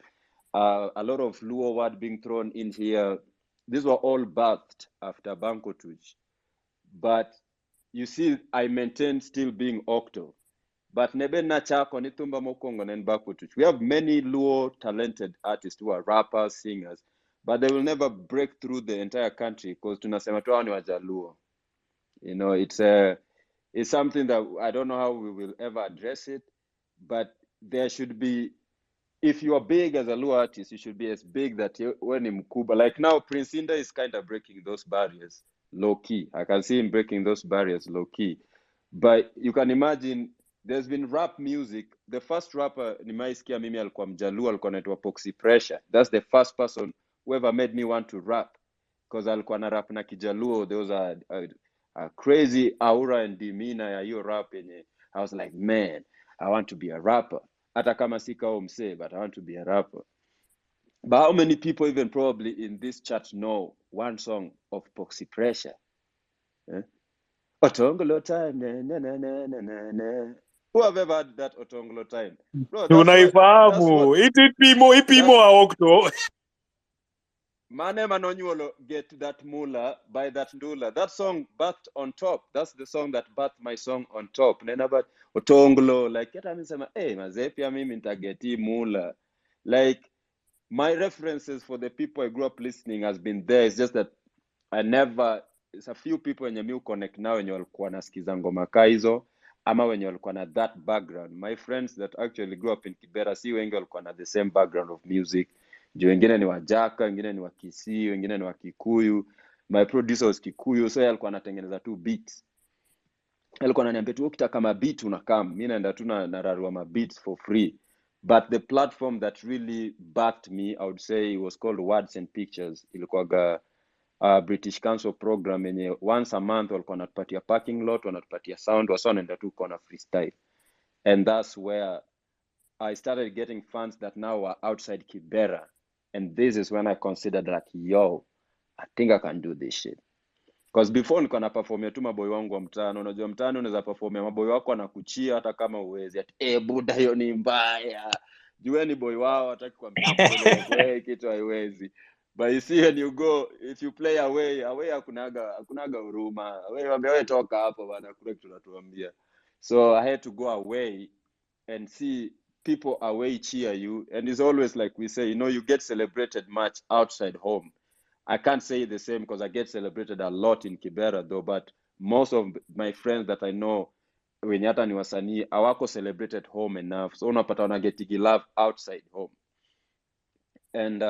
A lot of Luo word being thrown in here. These were all birthed after Banco Tuch. But you see, I maintain still being Octo. But nebe na chako ni tumba mokongo nen Banco Tuch. We have many Luo talented artists who are rappers, singers, but they will never break through the entire country because tunasema tu hao ni Wajaluo. You know, it's something that I don't know how we will ever address it, but there should be, if you are big as a Luo artist, you should be as big that when in Mkuba, like now, Prince Inda is kind of breaking those barriers low key. I can see him breaking those barriers low key. But you can imagine, there's been rap music. The first rapper nimeisikia mimi alikuwa Mjaluo, alikuwa anaitwa Poxy Pressure. That's the first person who ever made me want to rap, because alikuwa na rap na Kijaluo. There was a crazy aura and demeanor ya hiyo rap yenye I was like, man, I want to be a rapper. Hata kama si kao msee, but I want to be a rapper. But how many people even probably in this chat know one song of Poxy Pressure? Otongolo time, na na na na na na. Who have ever had that Otongolo time? Bro, Tunaifahamu. Ipimo a Octo. Mane manonyuolo get that mula by that ndula. That song birthed on top. That's the song that birthed my song on top. Nena but Otongolo, like yeta mimi sema, mazee pia mimi nitageti mula. Like my references for the people I grew up listening has been there. It's just that it's a few people wenye mi connect now wenye walikuwa nasikiza ngoma kaizo ama wenye walikuwa na that background. My friends that actually grew up in Kibera, si wengi walikuwa na the same background of music. Juu wengine ni Wajaka, wengine ni Wakisii, wengine ni Wakikuyu. My producer was Kikuyu, so alikuwa anatengeneza tu beats. Alikuwa ananiambia tu ukitaka kama beat unakam, mimi naenda tu na rarua ma beats for free. But the platform that really backed me, I would say, was called Words and Pictures. Ilikuwa British Council program yenye once a month walikuwa wanatupatia parking lot, wanatupatia sound, wasa wanaenda tu kona freestyle. And that's where I started getting fans that now are outside Kibera. And this is when I considered like, yo, I think I can do this shit. Because before nilikuwa na performia tu maboy wangu wa mtaani. Unajua mtaani unaweza performia maboy wako anakuchia hata kama uwezi. Ati buda hiyo ni mbaya. Jueni boy wao hataki kuambia like kitu haiwezi. But you see when you go, if you play away hakunaga huruma. Away waambia wewe toka hapo bana, kule tunatuambia. So I had to go away and see people away cheer you. And it's always like we say, you get celebrated much outside home. I can't say the same because I get celebrated a lot in Kibera though, but most of my friends that I know wenye hata ni wasanii hawako celebrated home enough. So unapata wanagetigi love outside home. And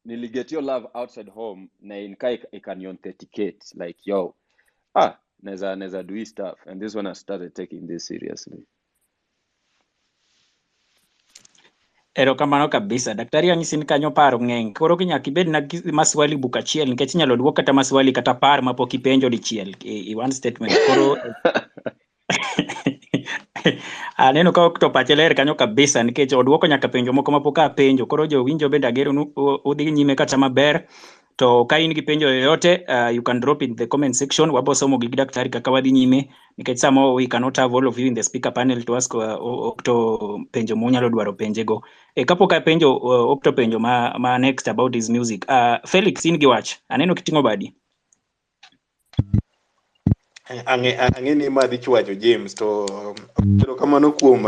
niliget your love outside home na inkai ikanionthecate like, yo, neza do stuff. And this is when I started taking this seriously. Erokamano kabisa. Daktari anyisi ni kanyo paro ng'eny. Koro kinyaka ibed na maswali buka achiel nikech inyalo duok kata maswali kata par mapok ipenjo dichiel i one statement. Koro aneno ka Octo pache ler kanyo kabisa nikech oduoko nyaka penjo moko mapok apenjo. Koro jowinjo bende agero udhi nyime kata maber. To ka in gi penjo yoyote, you can drop in the comment section. Wabosomo gi daktari kaka wadhi nyime nikech samo we cannot have all of you in the speaker panel to ask Octo penjo munyalo dwaro penje go. Kapok penjo Octo penjo ma next about his music. Felix in gi wach. Aneno kitingo badi. Ang'e ni madhi chwacho James to kamano kuom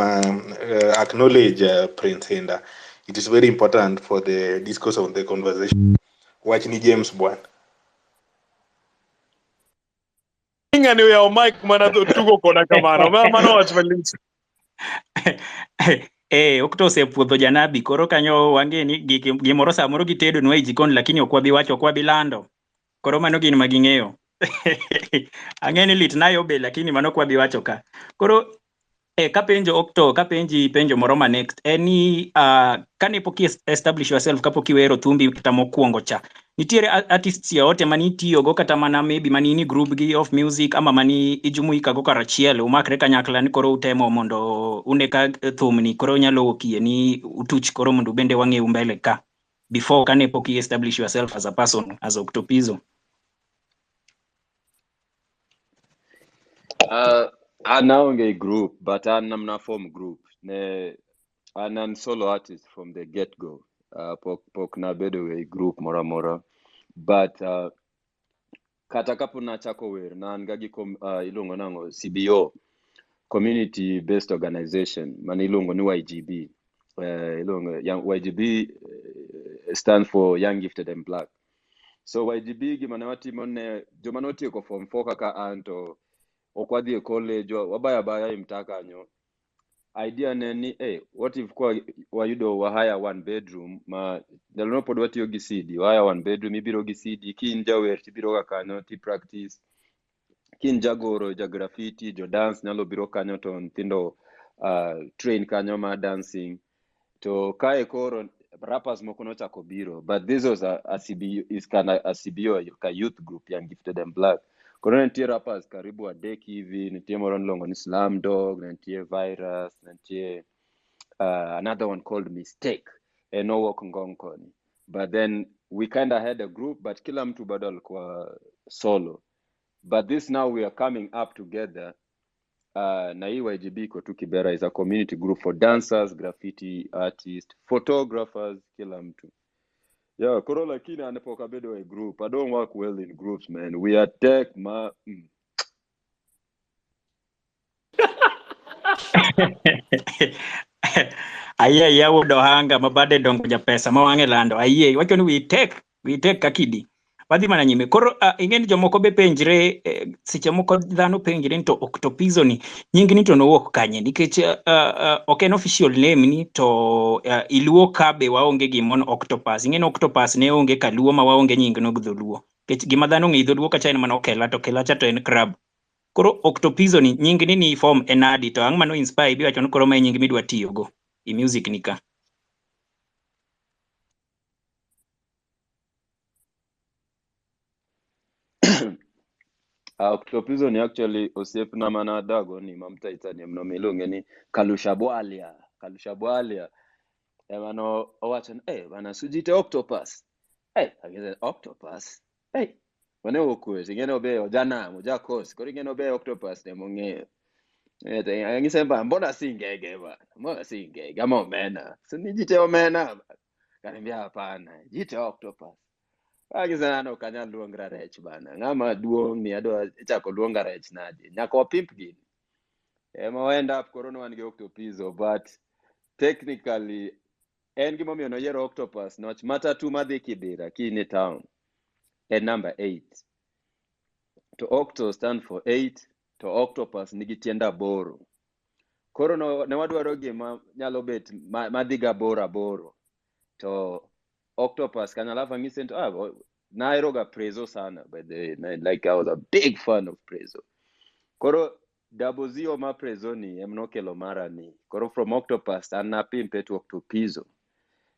acknowledge Prince Inda. It is very important for the discourse of the conversation. Watch ni James bwana. Ingani ya mic mana tugo kona kamano. Mano wach Felix. Octo osepuodho janabi koro kanyo wange ni gimoro samoro gitedo nwa jikon lakini okwabi wacho okwabi lando. Koro mano gin maging'eyo. Ang'eni lit nayo be lakini mano kwabi wacho ka. Koro kapenjo Octo, kapenji penjo moro ma next. Eni kane poki establish yourself kapoki wero thumbi kata mokuongo cha. Nitiere artists yote mani tiyo go kata mana maybe mani ni group gi of music ama mani ijumuika go karachiel umakre kanyakla ni koro utemo mondo uneka thumni koro nyalo okie ni utuch koro mondo bende wang'e mbele ka. before kane pok establish yourself as a person as Octopizzo? Anaonge group, but I'm form group. An solo artist from the get-go. Pok na bedo a group mora. But kata kapo na chako wer na ngagi ilongo nango CBO, community based organization, man ilongo ni YGB. YGB stands for Young Gifted and Black. So YGB gimanawati mone jomanoti ko form 4 kaka anto okwadhi college wabaya imtaka nyo idea neni what if kwa wayudo wahaya one bedroom ma dalono pod watiyo gi CD wahaya one bedroom ibiro gi CD kin jawer tibiro ga kanyo ti practice kin jagoro graffiti jo dance nyalo biro kanyo to nthindo train kanyo ma dancing to kae koro rappers moko nochako biro, but this was a CBO, is kind a CBO, a youth group, Young Gifted and Black. Koro nitie rappers karibu adek hivi, nitie moro nilongo ni Slam Dog, nitie Virus, nitie another one called Mistake, no work ngongkoni. But then we kind of had a group, but kila mtu bado alikuwa solo. But this now we are coming up together. Na hii YGB kwa tu Kibera is a community group for dancers, graffiti artists, photographers, kila mtu. Yeah, koro lakini anapoka bedo a group. I don't work well in groups, man. We are tech, Aye yawo dohanga mabade dongo ja pesa mawange lando aye wacho ni we take kakidi wadhi mana nyime koro ingeni jomoko be penjre seche moko dhano penjre to Octopizzo ni nying ni to nowuok kanye nikech ok en official name ni to iluo kabe waonge gimon Octopus ingeni Octopus ne onge kaluo ma waonge nying no dholuo kech gima dhano ngi dholuo kacha en mana okela to kelacha to en crab. Koro Octopizzo ni nying ni form enadi to ang mano inspire bi wacho ni koro ma nying midwa tiyo go i music nika. Octopizzo ni actually osiepna mana dago ni mamta itani mno milonge ni Kalushabwalia. Emano owacho bana sujite Octopus. Ageze Octopus. Wane okwe ngeno be ojana moja course kori ngeno be Octopus ne monge. Ngisemba mbona singege bana. Mbona singege ama omena. Sinijite omena. Kaniambia hapana. Jite Octopus. Ageze ano kanya luongra rech bana. Ngama duong ni adwa chako luonga rech nadi. Nyako pimp gini. Ema end up corona wan gi Octopizzo, but technically en gima miyo noyiero Octopus noch matatu madhi Kibera kine town en number 8 to Octo stand for 8 to Octopus nigi tienda boro koro ne wadwaro gima nyalo bet madhi ga boro to Octopus kanyalafa ngisen to naero ga Prezzo sana by the way, like I was a big fan of Prezzo koro double zero ma Prezzo ni emnokelo mara ni koro from Octopus anapimpe to Octopizzo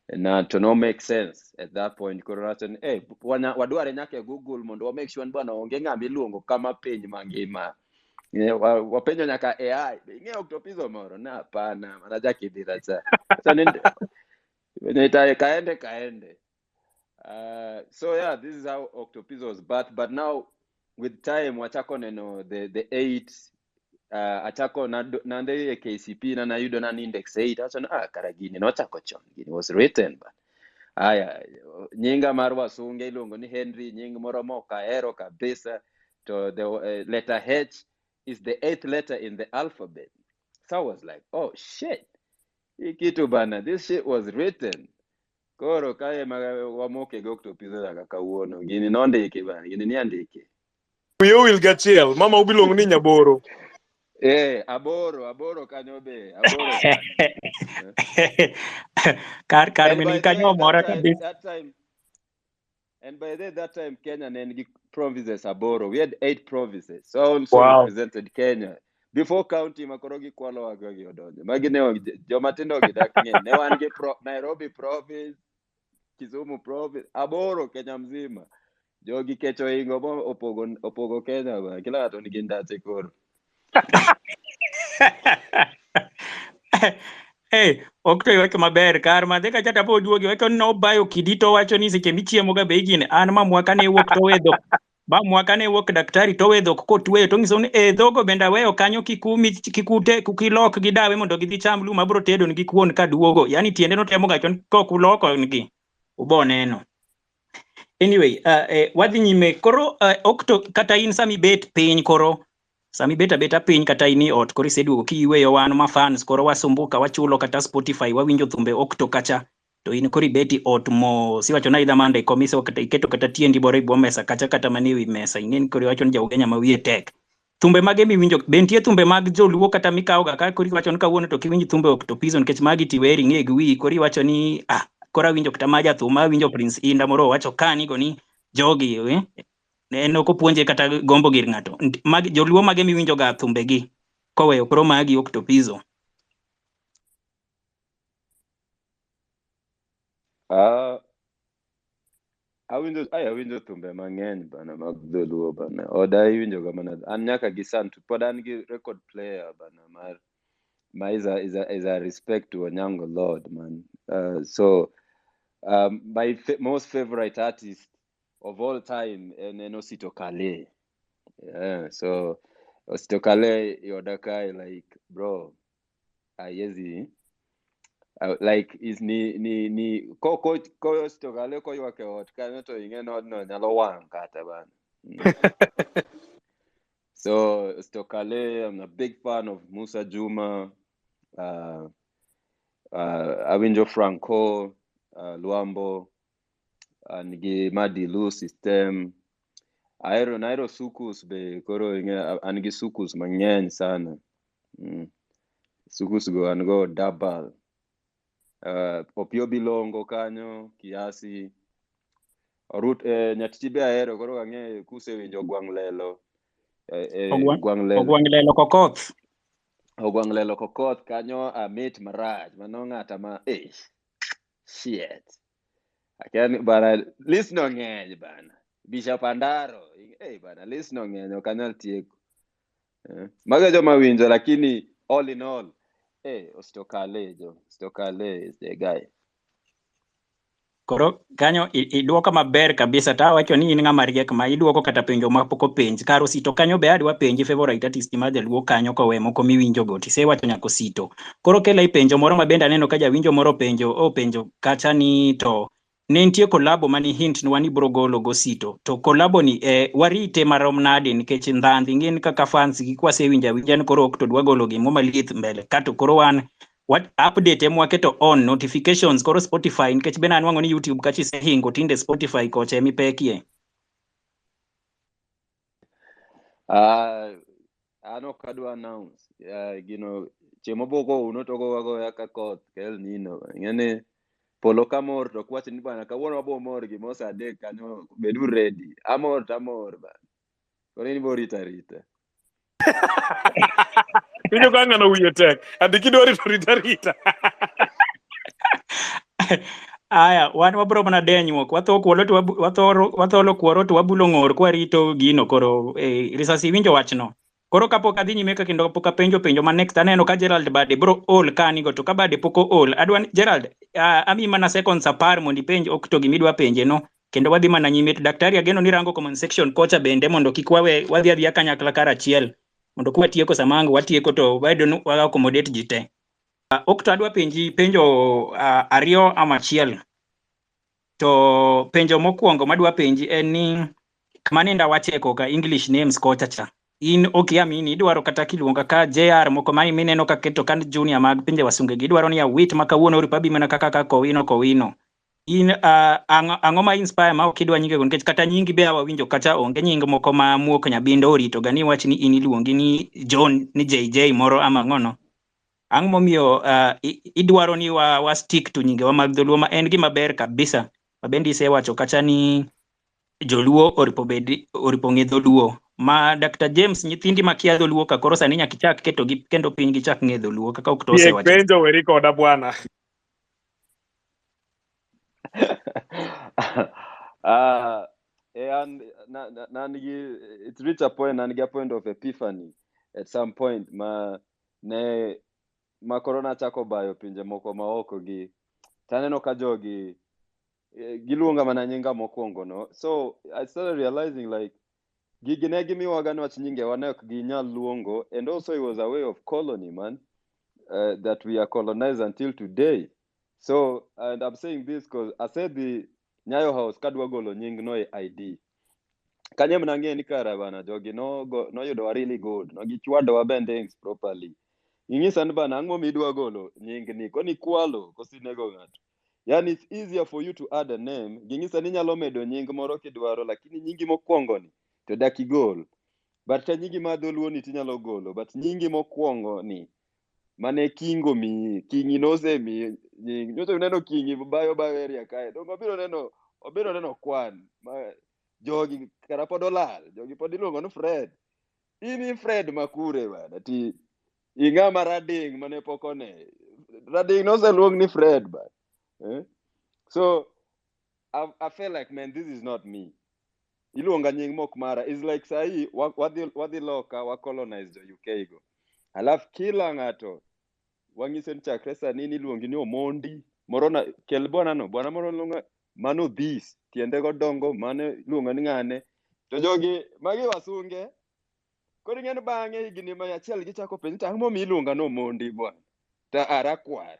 na to no make sense at that point koratan wadware nyake Google mondo wa make sure bwana onge ng'ama luongo kama penj mangima wapenjo nyaka AI inge Octopizzo moro na hapana mana jake dira cha nita kaende so yeah, this is how Octopizzo was but now with time wachako neno the 8 achako na ndeye KCP na yudo na index 8 acha karagini no chako chon gini was written but aya nyinga mar wasunge iluongo ni Henry nying moro moka ero kabisa to the letter H is the 8th letter in the alphabet so I was like oh shit ikitu bana this shit was written koro kae wamoke go Octopizzo daga kawuono gini nondike bana gini ni andike You will get chill. Mama ubilong ni nyaboro. Aboro kanyo be aboro kar mini kanyo mora kabisa that time and by that time Kenya and provinces aboro we had 8 provinces so also Wow. represented Kenya before county makorogi kwalo wagagi odonje magine jomatindo gidak ng'eny ne wan gi Nairobi province Kisumu province aboro Kenya mzima jogi kecho ingo opogo Kenya ba kila watu nigi ndache koro Okto iweke maber kar madhe ka chata po duogi wacho no bayo kidito wacho ni seche michiemo ga be gine an ma mwaka ne wuok to wedho ba mwaka ne wuok daktari to wedho ko tweyo to ngiso ni dhogo benda weyo kanyo kikumi kikute kukilok gidawe mondo gidhi cham lum abro tedo nigi kuon ka duogo yani tiende no temo ga chon ko kuloko nigi ubo neno anyway wadhi nyime koro Okto kata in sami bet piny koro sami beta beta piny kata ini ot koro iseduogo kiweyo wan ma fans koro wasumbuka wachulo kata Spotify wawinjo thumbe Okto kacha to in koro ibeti ot mo siwacho na idha mande komise kata iketo kata tiendi boro ibuo mesa kacha kata mani wi mesa ingen koro iwacho ni Jaugenya ma wiye tek thumbe mage miwinjo bentie thumbe mag joluo kata mikawo ga ka koro iwacho ni kawuono to kiwinj thumbe Octopizzo nikech magi tiweri ng'e gi wi koro iwacho ni koro awinjo kata ma jathum awinjo Prince Inda moro wacho kani go ni jogi ne ok opuonje kata gombo gir ng'ato mag joluo mage miwinjo ga thumbe gi koweyo koro magi Octopizzo. Awinjo thumbe mang'eny bana mag dholuo bana oda iwinjo ga mana an nyaka gi san pod an gi record player bana ma is a respect to Onyango Lord man. So my most favorite artist of all time en Osito Kale. So Osito Kale yodakai like bro ayezi like is ni ko Osito Kale ko ywake ot kanyo to ing'e odno nyalo wang' kata bana. So Osito Kale, I'm a big fan of Musa Juma, awinjo Franco, Luambo, nigi Madilu system. Nairo sukus be koro an gi sukus mang'eny sana. Sukus go an go double. Opio Bilongo kanyo kiasi. Orut nyatiti be ahero koro ang'e kusewinjo Gwang' Lelo. Ogwang' Lelo Kokoth. Ogwang' Lelo Kokoth kanyo amit maraj mano ng'ata ma shit. Akiani bana list no ng'eny bana. Bishop Andaro bana list no ng'eny ok anyal tieko. Maga joma winjo lakini all in all Osito Kale is the guy. Koro kanyo iduoko maber kabisa ta wacho ni in ng'ama riek ma iduoko kata penjo ma pok openj kar Osito kanyo be adwa penji favorite artist ma jaluo kanyo kowe moko miwinjo go tisewacho nyaka Osito koro kela ipenjo moro ma bende aneno ka jawinjo moro penjo kacha ni to ne nitie kolabo mani hint ni wani bro golo go Osito to kolabo ni warite marom nade nikech ndhandhi ngin kaka fans gi kwasewinja winja ni koro Okto dwa golo gimo malieth mbele kato koro wan what update mwaketo on notifications koro Spotify nikech bena anwang'o ni YouTube kachi sehingo tinde Spotify koche mipekie. Ano kadwa announce chiemo boko uno togo wago yaka koth kel nino ngene polo kamor to kwachi ni bana kawuono wabo mor gi mosa adek kanyo bedu ready amor bana koro ni borita rita Winjo ka ng'ano wiye tek adi kidwa rita Aya wan wabro mana denyruok watho kuolo to watholo kuoro to wabulo ng'or kwarito gino koro risasi winjo wachno koro kapok adhi nyime ka kendo pok apenjo ma next aneno ka Gerald bade bro all kanigo to ka bade poko all adwa Gerald ami mana seconds apar mondo ipenj Okto gimidwa penje no kendo wadhi mana nyime daktari ageno ni rango comment section kocha bende mondo kik wadhi adhiya kanyakla kar achiel mondo kwatieko samango watieko to wayudo wa accommodate ji te. Okto adwa penjo ariyo ama achiel to penjo mokwongo madwa penji en ni kamanenda wacheko ka English names kochacha in okiamini idwaro kata kiluonga ka JR moko mani mineno ka keto kan junior mag pinje wasunge gidwaro ni awit makawuono ripabi mana kaka Kowino in ang'o ma inspire ma okidwa nyinge nikech kata nyingi be awinjo kacha onge nying moko ma muok nyabindo orito ga ni wach ni in iluongi ni John ni JJ moro ama ng'ono ang' momiyo idwaro ni wa stick to nyinge wa mag dholuo ma en gima ber kabisa mabendi isewacho kacha ni joluo oripo ng'e dholuo ma Dr. James nyithindi makia dholuo ka koro sani nyaka ichak keto gi kendo piny gichak ng'e dholuo kaka Okto osewacho. penjo weri koda bwana. And it's reached a point and a point of epiphany at some point ma ne ma corona chako bayo pinje moko maoko gi taneno ka jogi giluonga mana nyinga mokwongo no. So I started realizing like gigi ne gimiwaga niwach nyinge wane ok ginyal luongo, and also it was a way of colony, man, that we are colonized until today. So, and I'm saying this because I said the Nyayo House kadwa golo nying no ID. Kanye mnang'e ni kara bana jogi no yudo really good. No gichwado wa bendings properly. Ingisa ni bana ang'o midwa golo nying ni koni kwalo kosinego ng'ato. Yani it's easier for you to add a name. Gingisa ni nyalo medo nying moro kidwaro, lakini nyingi mokwongo ni to dak igol. But ta nyingi ma dholuo ni tinyalo golo, but nyingi mokwongo ni mane kingo mi kingi nose mi nying nyoto neno kingi bayo area kae to obiro neno kwan ma jogi kara pod olal, jogi pod iluongo ni Fred. Ini Fred makure bana ti ing'ama rading mane pokone rading nose luong ni Fred ba so I feel like, man, this is not me. Iluonga nying mok mara is like sahi wadhi loka wa colonize the UK go, alafu kila ng'ato wang'ise ni chakre sani niluongi ni Omondi moro na kel bwana moro luonga mano this tiende go dongo mane luonga ni ng'ane to jogi magi wasunge kodi ng'en bang'e higni ma achiel gichako penj to ang'o miluonga no Omondi bwana ta arakwar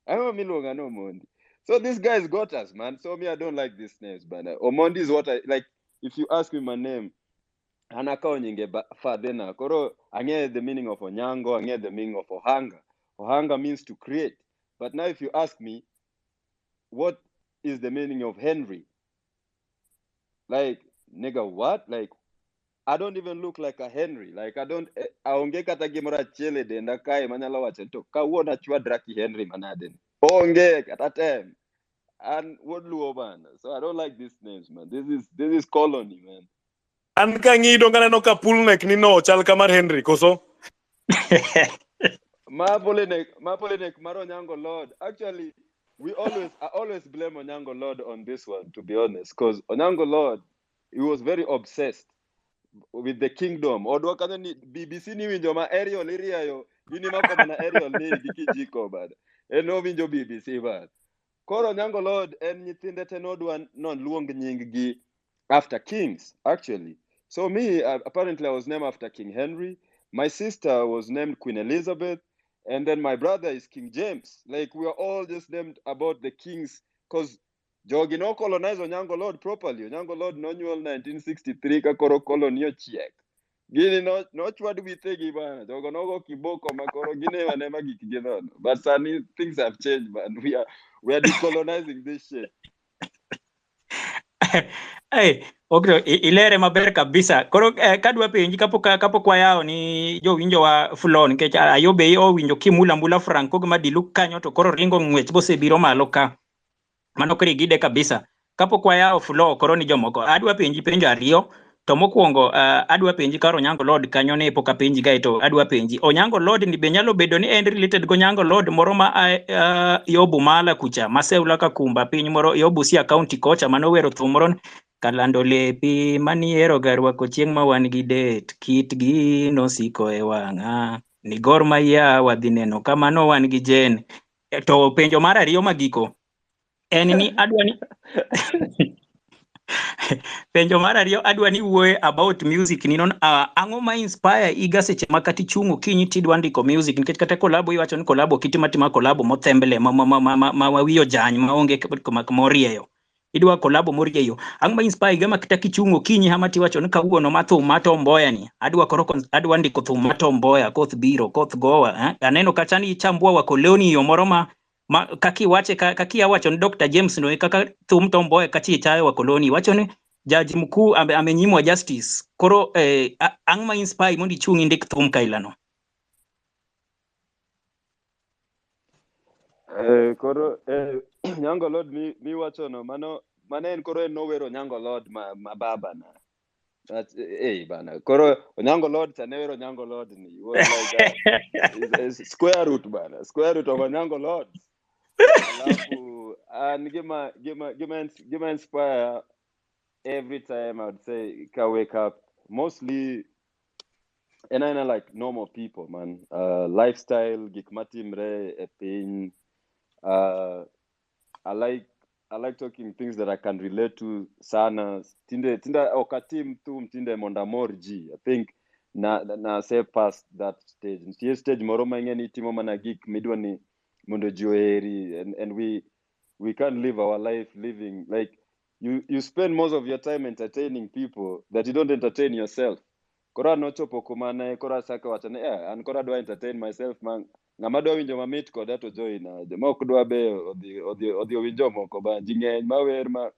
ang'o miluonga no Omondi. So these guys got us, man. So me, I don't like these names, but Omondi is what I like. If you ask me my name, Anaka Onyinge Fadena, Koro, I get the meaning of Onyango, I get the meaning of Ohanga. Ohanga means to create. But now if you ask me, what is the meaning of Henry? Like, nigga, what? Like, I don't even look like a Henry. Like, I don't, aonge kata gimora chele de ndakai manyala wache to kawuona chwa draki Henry manaden. Onge kata tem. And what Luoban. So I don't like these names, man. This is colony, man. An kang'ido kaneno ka pulnek ni no chal kamar Henry koso. Mapolinek Maro Nyango Lord. Actually, I always blame Onyango Lord on this one, to be honest, because Onyango Lord, he was very obsessed with the kingdom. Odwakane ni BBC ni winjo ma Ariel iriayo, ini makoma na Ariel ni gikijiko bad. Eno winjo BBC bad. Koro Onyango Lord en nyithinde te nodwa non luong nying gi after kings, actually. So me, apparently I was named after King Henry. My sister was named Queen Elizabeth. And then my brother is King James. Like, we are all just named about the kings. Because Jogi no colonize Onyango Lord properly. Onyango Lord no nyuol 1963 ka koro kolonio chiek. Gini no chwad witegi bana. Jogo no go kiboko makoro gine wanema gikigenono. But suddenly things have changed, man. We are decolonizing this shit. Hey, okay, ilere maber kabisa. Koro kadwa penji kapok wayao ni jo winjo wa Fulon nikech ayobe o winjo kimula mbula Franco ma dilu kanyo to koro ringo ng'wech bosebiro malo ka. Mano kri gide kabisa. Kapok wayao Fulo koro ni jomoko. Adwa penji penjo ariyo. To mokwongo adwa penji karo Onyango Lord kanyo ne poka penji gae to adwa penji. Onyango Lord ni be nyalo bedo ni en related go Onyango Lord moro ma yobu mala kucha. Maseula ka kumba piny moro yobu Sia County kocha manowero thum moro kalando lepi maniero garwako chieng' ma wan gi det kit gi nosiko e wang'a ni Gor Mahia wadhi neno kamano wan gi jen. To penjo mar ariyo magiko en ni adwa ni penjo mar ariyo adwa ni wuoye about music ni non ang'o ma inspire iga seche makati chungo kinyi tidwa ndiko music nikech kata kolabo iwacho ni kolabo kitimatima kolabo mothembele ma wiyo jany maonge morieyo idwa kolabo morieyo ang'o ma inspire iga makata kichungo kinyi hama tiwacho ni kawuono mathum matomboya ni adwa ndiko thum matomboya koth biro koth gowa aneno kacha ni chambua wa koloni yo moro ma kaki wacho ni Dr. James no kaka thum tomboya kachi chayo wa koloni wacho ni jaji mkuu amenyimwa justice koro ang' ma inspire mondi chungi ndik thum kailano Koro Nyango Lord mi wacho no mano en koro en nowero Nyango Lord ma baba na. That's bana. Koro Onyango Lord chanewero Nyango Lord ni was like a square root bana. Square root of Onyango Lord. Alafu and give me inspire every time I would say I wake up. Mostly and I like normal people, man. Lifestyle, gikmatimre, pain. I like talking things that I can relate to sana. Tinde okatim tu tinde mondamorji. I think na say past that stage. Ntie stage moroma ngeni timo mana geek midwani mondo joeri, and we can't live our life living like you spend most of your time entertaining people that you don't entertain yourself. Kora nochopo kumane kora saka wachane an kora do entertain myself man. Ng'ama dwa winjo mamit koda to join joma ok dwa be odhi owinjo moko ba ji ng'eny mawer ma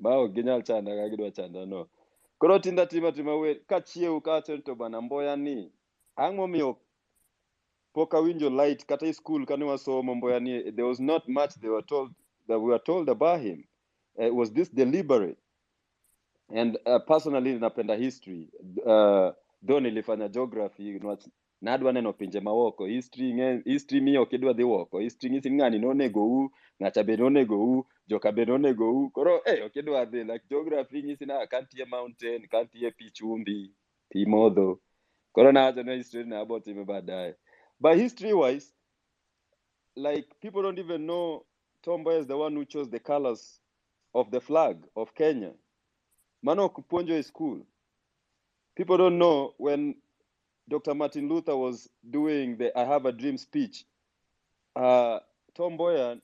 ok ginyal chanda ka gidwa chanda no. Koro tinda tima wer kachiew ka to bana mboya ni ang' momiyo pok awinjo light kata e school kane wasomo mboya ni there was not much we were told about him. Was this deliberate? And personally napenda history, though nilifanya geography nadwa neno pinje mawoko. History miyo kidwa dhi woko, history ng'isi ng'ani nonego u, ng'acha be nonego u, joka be nonego u. Koro okidwa dhi like geography ng'isi na kantie mountain, kantie pi chumbi, pi modho. Koro nawacho no history na abo time baadaye. But history wise, like people don't even know Tom Mboya is the one who chose the colors of the flag of Kenya. Mano kuponjo is school. People don't know when Dr. Martin Luther was doing the I Have a Dream speech. Tom Mboya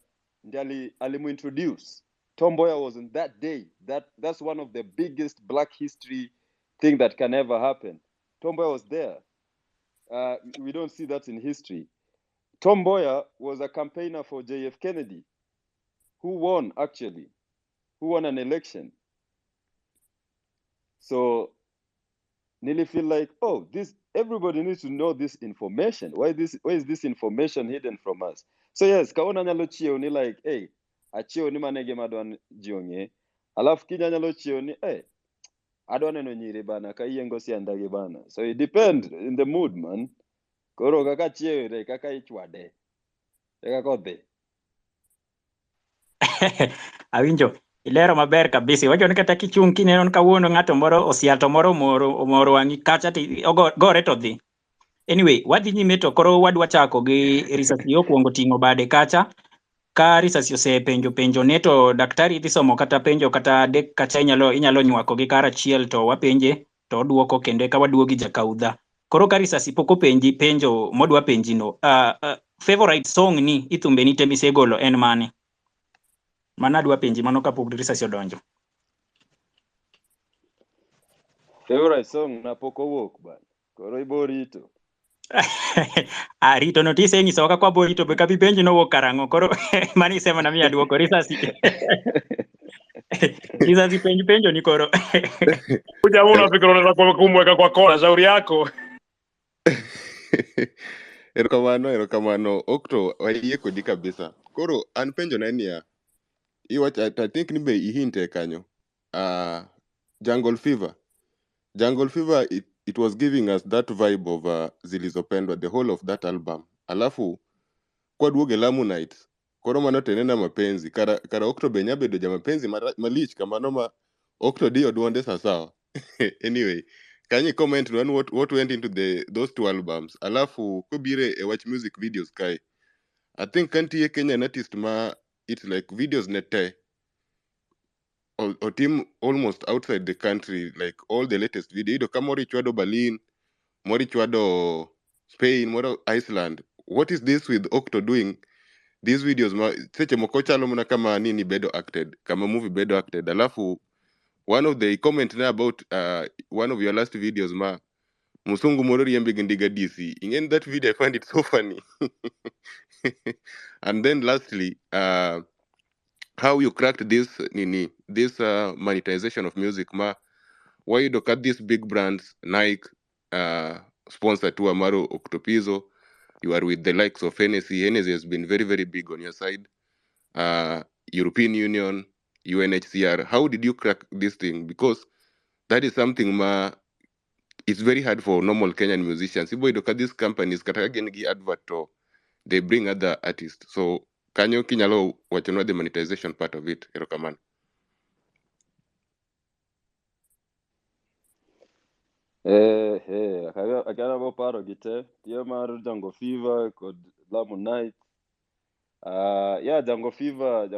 ndiye alimuintroduce. Tom Mboya was on that day. That's one of the biggest black history thing that can ever happen. Tom Mboya was there. We don't see that in history. Tom Mboya was a campaigner for JF Kennedy, who won an election. So nearly feel like, everybody needs to know this information. Why is this information hidden from us? So yes, kaona nyalo chiew ni like, hey, achiew ni manege madwan jionge. Alafu kinya nyalo chiew ni, hey, adwa neno nyiri bana, ka iyengo si andagi bana. So it depends in the mood, man. Koro kaka chiew re, kaka ichwade. Kaka kodhe. Awinjo ilero maber kabisa. Wacho ni kata kichung' kineno kawuono ng'ato moro osiato moro omoro wang'i kacha ti gore to dhi. Anyway, wadhi nyime to koro wadwa chako gi risasi okwongo ting'o bade kacha. Ka risasi osepenjo ne to daktari dhi somo kata penjo kata adek kacha inyalo nywako gi kar achiel to wapenje to oduoko kendo ka waduogo gi jakaudha. Koro ka risasi pok openji penjo modwa penji no, favorite song ni ithumbe ni te misegolo en mane? Mana adwa penji mano kapok risasi odonjo. Favorite song na pok owuok bana. Koro iborito. Rito no tise nyiso ka kwa borito be kabi penji no wuok karang'o. Koro mani sema na miya duoko risasi. Risasi penjo ni koro. Kuja unafikiri unaweza kumweka kwa kona, shauri yako. Erokamano Okto wayie kodi kabisa. Koro an penjo na niya, I think ni be ihinte kanyo. Jungle Fever, it was giving us that vibe of Zilizopendwa, the whole of that album. Alafu kwa duoge Lamu Nights, koro mano tenena mapenzi kara Okto be nyabedo ja mapenzi malich kamano ma Okto dio duonde sasawa. Anyway, can you comment on what went into those two albums? Alafu kubire watch music videos kai. I think kanti Kenyan artist ma it's like videos nete or team almost outside the country, like all the latest video. Ido kama mori chwado Berlin, mori chwado Spain, mori Iceland. What is this with Okto doing these videos? Seche moko chalo muna kama nini bedo acted, kama movie bedo acted. Alafu one of the comment na about one of your last videos ma musungu moro riembe gindiga DC. In that video I find it so funny. And then lastly, how you cracked this monetization of music ma, why you look at these big brands Nike sponsor to Amaro Octopizzo, you are with the likes of Hennessy has been very very big on your side, European Union, UNHCR. How did you crack this thing? Because that is something ma, it's very hard for normal Kenyan musicians. If we look at these companies katagagi advert to, they bring other artists. So can you kinyalo wachonwa the monetization part of it? Erokaman. Akana bo paro gite. Tiyo mar Jungle Fever kod Lamu Night. Yeah, Jungle Fever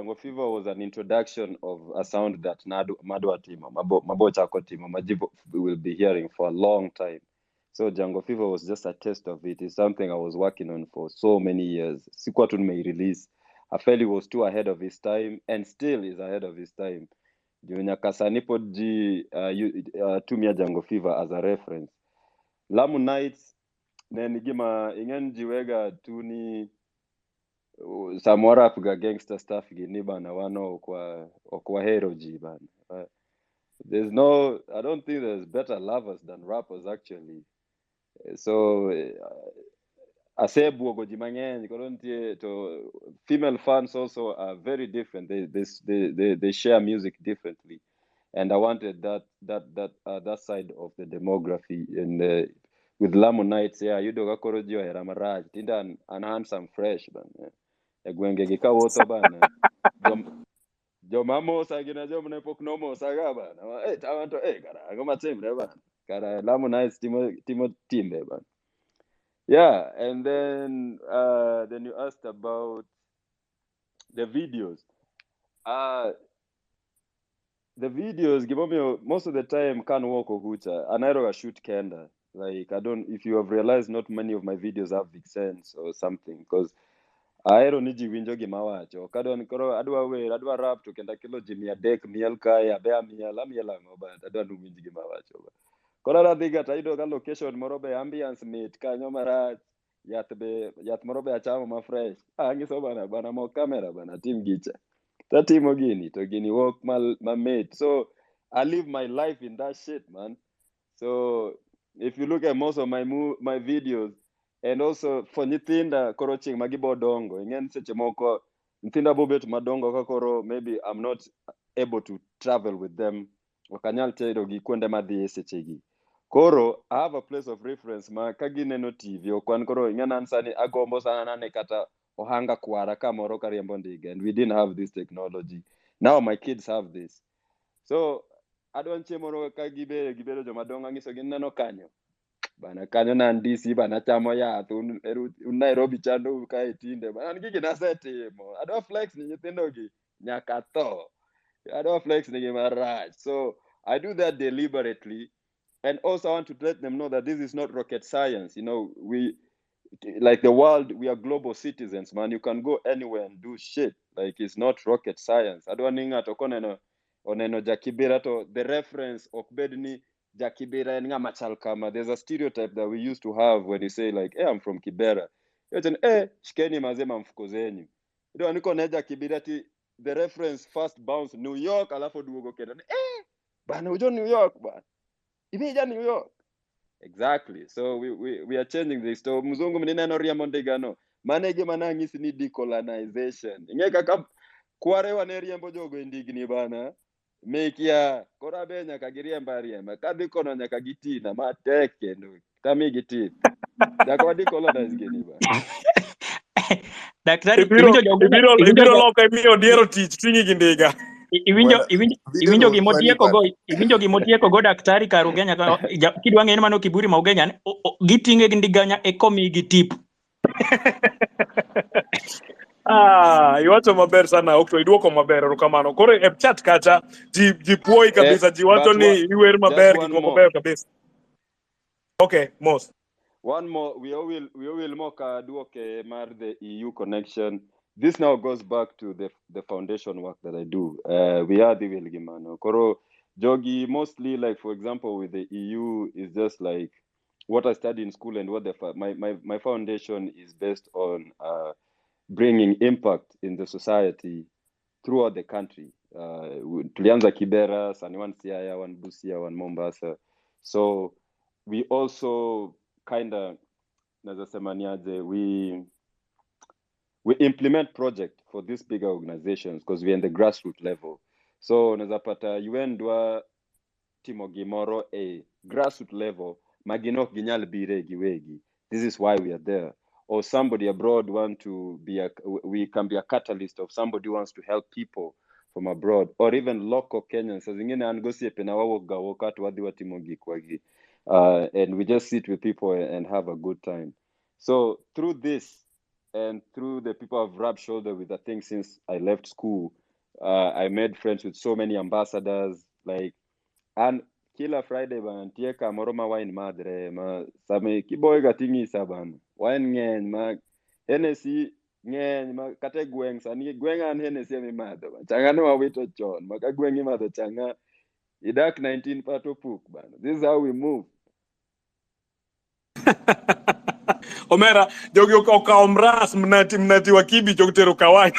was an introduction of a sound that Madwa Timo, Mabo Chako Timo, Majibo will be hearing for a long time. So Jungle Fever was just a test of it. It's something I was working on for so many years. Sikwatun may release. I felt he was too ahead of his time and still is ahead of his time. Nyakasanipo tumia Jungle Fever as a reference. Lamu Nights, gima ingen jiwega tuni samora apuga gangster stuff gini bana wano okwa hero ji bana. I don't think there's better lovers than rappers actually. So asebuogo ji mang'eny koro nitie to female fans also are very different. They share music differently, and I wanted that side of the demography. And with Lamu Nights, yeah, you do gakoro ji ohera marach tinda an handsome fresh bana egwenge gi kawuotho bana joma mosa gina jomne pok nomosa ga bana tawanto kara ang'o matimre bana kara Lamu Nights timo timbe bana. Yeah, and then you asked about the videos. The videos, Gibomio, most of the time can't walk Ogucha. And I don't shoot Kenda. Like, if you have realized, not many of my videos have Vixens or something, because I don't need you winjo gimawacho. Kadon koro adwa rap to Kenda kilo jimia dek miel kaya bea miel ngo but I don't winjo gimawacho. Koro adhiga tayudo ka location moro be ambience mit kanyo marach yath moro be achamo ma fresh. Ngiso bana mo camera bana tim gicha. Tatimo gini to gini work mamit. So I live my life in that shit, man. So if you look at most of my videos, and also for nyithinda koro ching magibo dongo, ingen seche moko nyithinda bobet madongo ka koro maybe I'm not able to travel with them. Wakanyal tero gi kuonde madhi seche gi. Koro I have a place of reference ma kagineno TV okwan koro ingana ansani agombo sana ne kata ohanga kwara kamoro kariembo ndiga, and we didn't have this technology. Now my kids have this. So adwan chemoro ka gibedo jomadongo ngiso gineno kanyo bana kanyo na ndisi bana chamo yath un Nairobi chando ka etinde bana gigi nasetimo adwa flex ni nyithindo gi nyaka tho adwa flex ni marach. So I do that deliberately, and also I want to let them know that this is not rocket science. You know, like the world, we are global citizens, man. You can go anywhere and do shit. Like, it's not rocket science. I don't ninga to oneno Kibera to the reference of bedni Kibera and machal kama. There's a stereotype that we used to have when you say like, hey, I'm from Kibera. Shikeni mazema mfukozeni. Ndio niko na Kibera ti the reference first bounce New York alafu duogo kenda. Bana ujo New York bana. Imija New York. Exactly. So we are changing this. So mzungu mneno riamonde gano. Manege manangisi ni decolonization. Ingeka kap kware wane riambo jogo indigni bana. Mekia korabe nyaka giriemba riemba. Kadhi kono nyaka gitina mateke ndo. Tami giti. Dako decolonize gini bana. Daktari, iwinjo loka imiyo diero tich tingi gi ndiga. Iwinjo gimotieko go daktari kar Ugenya kidwa ng'eni mano kiburi ma Ugenya giting'e gi ndiganya ekomi gi tip. Iwacho maber sana Okto, iduoko maber erokamano. Koro e chat kacha ji puoi kabisa, ji wacho ni iwer maber gik moko beyo kabisa. Okay, most. One more, we will moka duoke mar the EU connection. This now goes back to the foundation work that I do. We are the Wilgimano. Koro Jogi, mostly like, for example, with the EU is just like what I studied in school, and what my foundation is based on bringing impact in the society throughout the country. Tulianza Kibera, Saniwan Siaya, one Busia, one Mombasa. So we also kind of, we implement project for these bigger organizations because we're in the grassroots level. So nazapata UN dwa timo gimoro a grassroots level, maginok ginyal bire giwegi. This is why we are there. Or somebody abroad we can be a catalyst of somebody who wants to help people. from abroad or even local Kenyans. Sa zingine an gosiepe na wawoga wakati wadhi watimo gik wagi. And we just sit with people and have a good time. So through this and through the people I've rubbed shoulder with, I think since I left school, I made friends with so many ambassadors. Like, and kila Friday ban tieka moroma wine madre ma same kiboy gatingi saban wine ngeny ma Hennessy ngeny ma kate gweng sani gweng an Hennessy mi madho changa no wawito chon ma ka gweng imadho changa idak 19 pato puk ban. This is how we move. Omera jogi okawo mras mnati wa kibi jogtero kawany.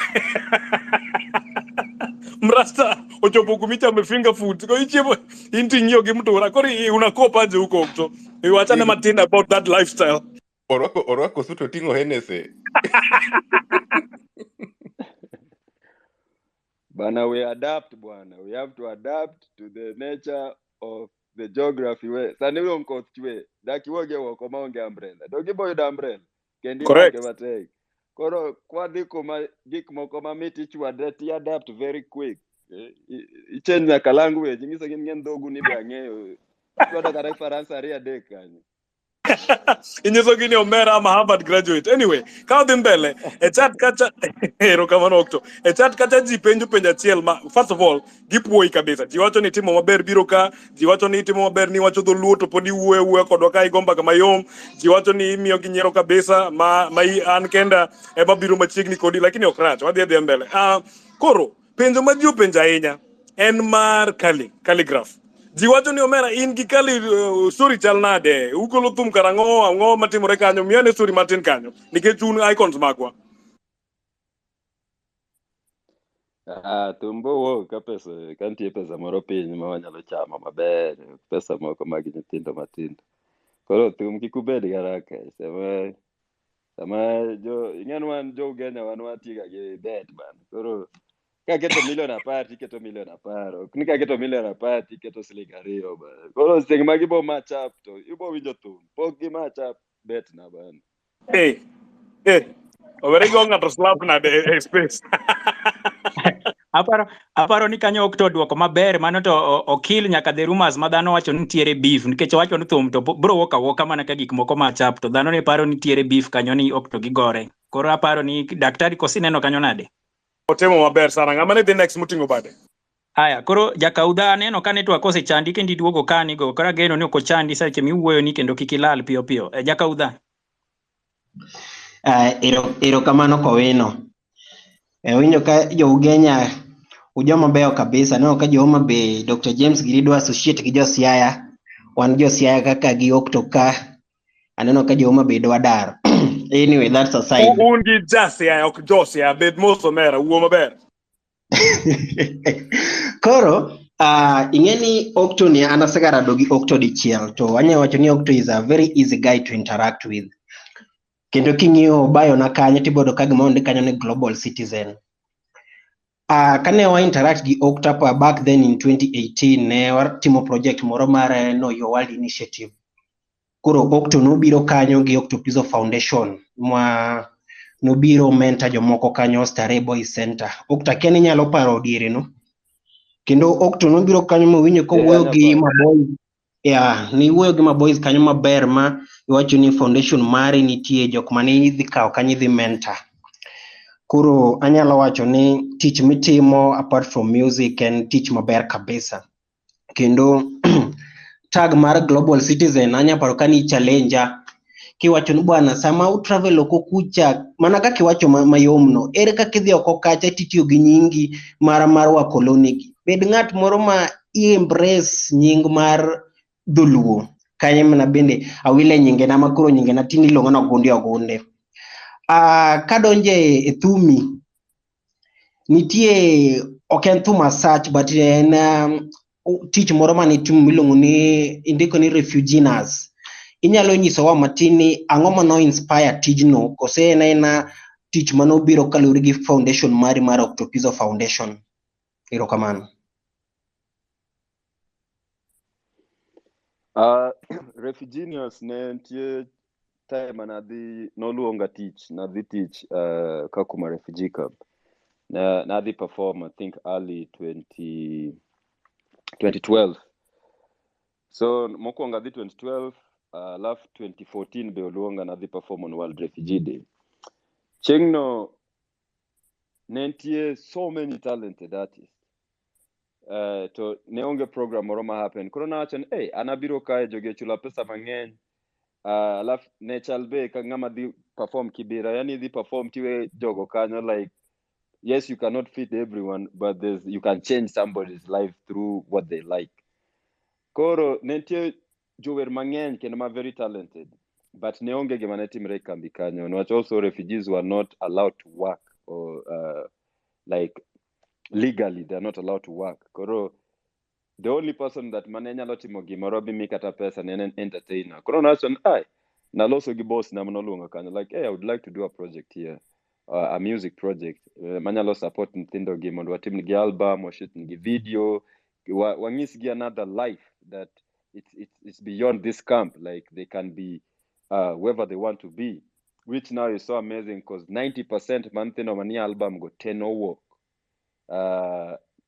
Mrasta ochopo kumicha finger food ko ichiemo inti ng'iyo gi mtura koro unakopa je huko Okto. Iwachane matin about that lifestyle. Orwako suto tingo Hennessy. Bana, we adapt bwana. We have to adapt to the nature of the geography we. Sani we unko chwe. Daki woge wako maonge umbrella. Dogi boy da umbrella. Kendi Correct. make bateg. Koro kwa diko ma gik moko ma miti chwa deti adapt very quick. I change na language. Ngisa ngen dogu ni be angeyo. Chwa da kare Faransa ria dek kanyo. Inyeso gini Omera ama Harvard graduate. Anyway, kao dhi mbele. E chat kacha ero kamano Okto. E chat kacha ji penja chiel ma first of all gipuoi kabisa. Ji wacho ni timo maber biro ka, ji wacho ni timo maber ni wacho dholuo to podi wuoyo kodwa ka igomba kama yom. Ji wacho ni imiyo gi nyiero kabisa ma an kenda ema biro machiegni kodi lakini ok rach. Wadhi mbele. Koro penjo ma ji openja ahinya en mar calligraph. Ji wacho ni Omera in gi kali story chal nade ugolo thum karang'o ang'o matimore kanyo miyane story matin kanyo nikech un icons magwa. Tumbo wo ka pesa kantie pesa moro piny ma wanyalo chamo maber, pesa moko mag nyithindo matindo. Koro thum kik ubed garaka sama ing'en wan jo Ugenya wan watiga gi bet ban. Koro ka keto milion 10 tiketo milion 10, ok ni ka keto milion 10 tiketo siling 2 ban. Koro sing ma gibo match up to ibo winjo thum pok gi match up bet na ban. Omera go ng'ato slap nade space. Aparo ni kanyo Okto duoko maber mano to okil nyaka the rumors ma dhano wacho ni nitiere beef nikech wacho ni thum to bro woka mana ka gik moko machap to dhano ne paro ni nitiere beef kanyo ni Okto gigore. Koro aparo ni daktari kosi neno kanyo nade. Otemo maber sana ng'ama ne the next mutingo bade. Aya, koro jakaudha aneno ka network osechandi kendi duogo kani go. Koro ageno ni ok ochandi seche miwuoyo ni kendo kik ilal piyo piyo. Jakaudha. Ero kamano kowino. Winjo ka jo Ugenya ujoma beyo kabisa. Neno ka jo Homa Bay Dr. James Giridwa associate gi jo Siaya. Wan jo Siaya kaka gi Okto ka. Aneno ka jo Homa Bay dwa dar. Anyway, that's aside. Un gi Jasia ok Josia bed mos Omera wuo maber. Koro ingeni Okto ni anasegara dogi Okto dichiel to anya wacho ni Okto is a very easy guy to interact with. Kendo king'iyo bio na kanyo tibodo ka gima onde kanyo ni global citizen. Kane wa interact gi Okto back then in 2018 ne watimo project moro mar Know Your World Initiative. Koro Okto nobiro kanyo gi Octopizzo Foundation nobiro mentor jomoko kanyo Starehe Boys Center. Okto kia ni nyalo paro diere no. Kendo Okto nobiro kanyo mowinjo kowuoyo gi maboys. Ni wuoyo gi maboys kanyo maber ma iwacho ni foundation mari nitie jok mane idhi kawo kanyo idhi mentor. Koro anyalo wacho ni tich mitimo apart from music and tich maber kabisa. Kendo tag mar global citizen anya paro kani challenge kiwacho ni bwana sama u travel oko kucha mana kaka kiwacho mayomno ere kaka idhi oko kacha titiyo gi nyingi mar wa koloni bed ng'at moro ma embrace nying mar dholuo kanye mana bende awile nyinge na makuro nyinge na tini longo na ogunde kadonje e thumi nitie oken thuma search but en teach moro mani miluongo ni indiko ni refugees. Inyalo nyiso wa matini ang'o mano inspire tijno kose ena teach mano biro kalure gi foundation mari mar Octopizzo Foundation. Erokamano. Refugees ne ntie time noluonga tich nadhi tich kakuma refugee camp na dhi perform I think early 2012. So mokwongo adhi 2012, alafu 2014 be oluonga nadhi perform on World Refugee Day. Chieng'no ne nitie so many talented artists. To ne onge program moro ma happen. Koro nawacho ni, an abiro kae jogi chula pesa mang'eny. Alafu ne chal be ka ng'ama dhi perform Kibera, yani dhi perform tiwe jogo kanyo, like, yes, you cannot fit everyone, but you can change somebody's life through what they like. Koro ne nitie jower mang'eny kendo ma very talented, but ne onge gima ne timre kambi kanyo. Niwach also refugees were not allowed to work or like legally they're not allowed to work. Koro the only person that mane nyalo timo gimoro bi mi kata pesa ne en entertainer. Koro nawacho ni naloso gi boss na manoluonga kanyo, like, I would like to do a project here, a music project, manyalo support nyithindo gi mondo watim nigi album, washoot nigi video, wang'is gi another life that it's beyond this camp, like they can be whoever they want to be, which now is so amazing because 90% ma nyithindo manie album go 10 owuok.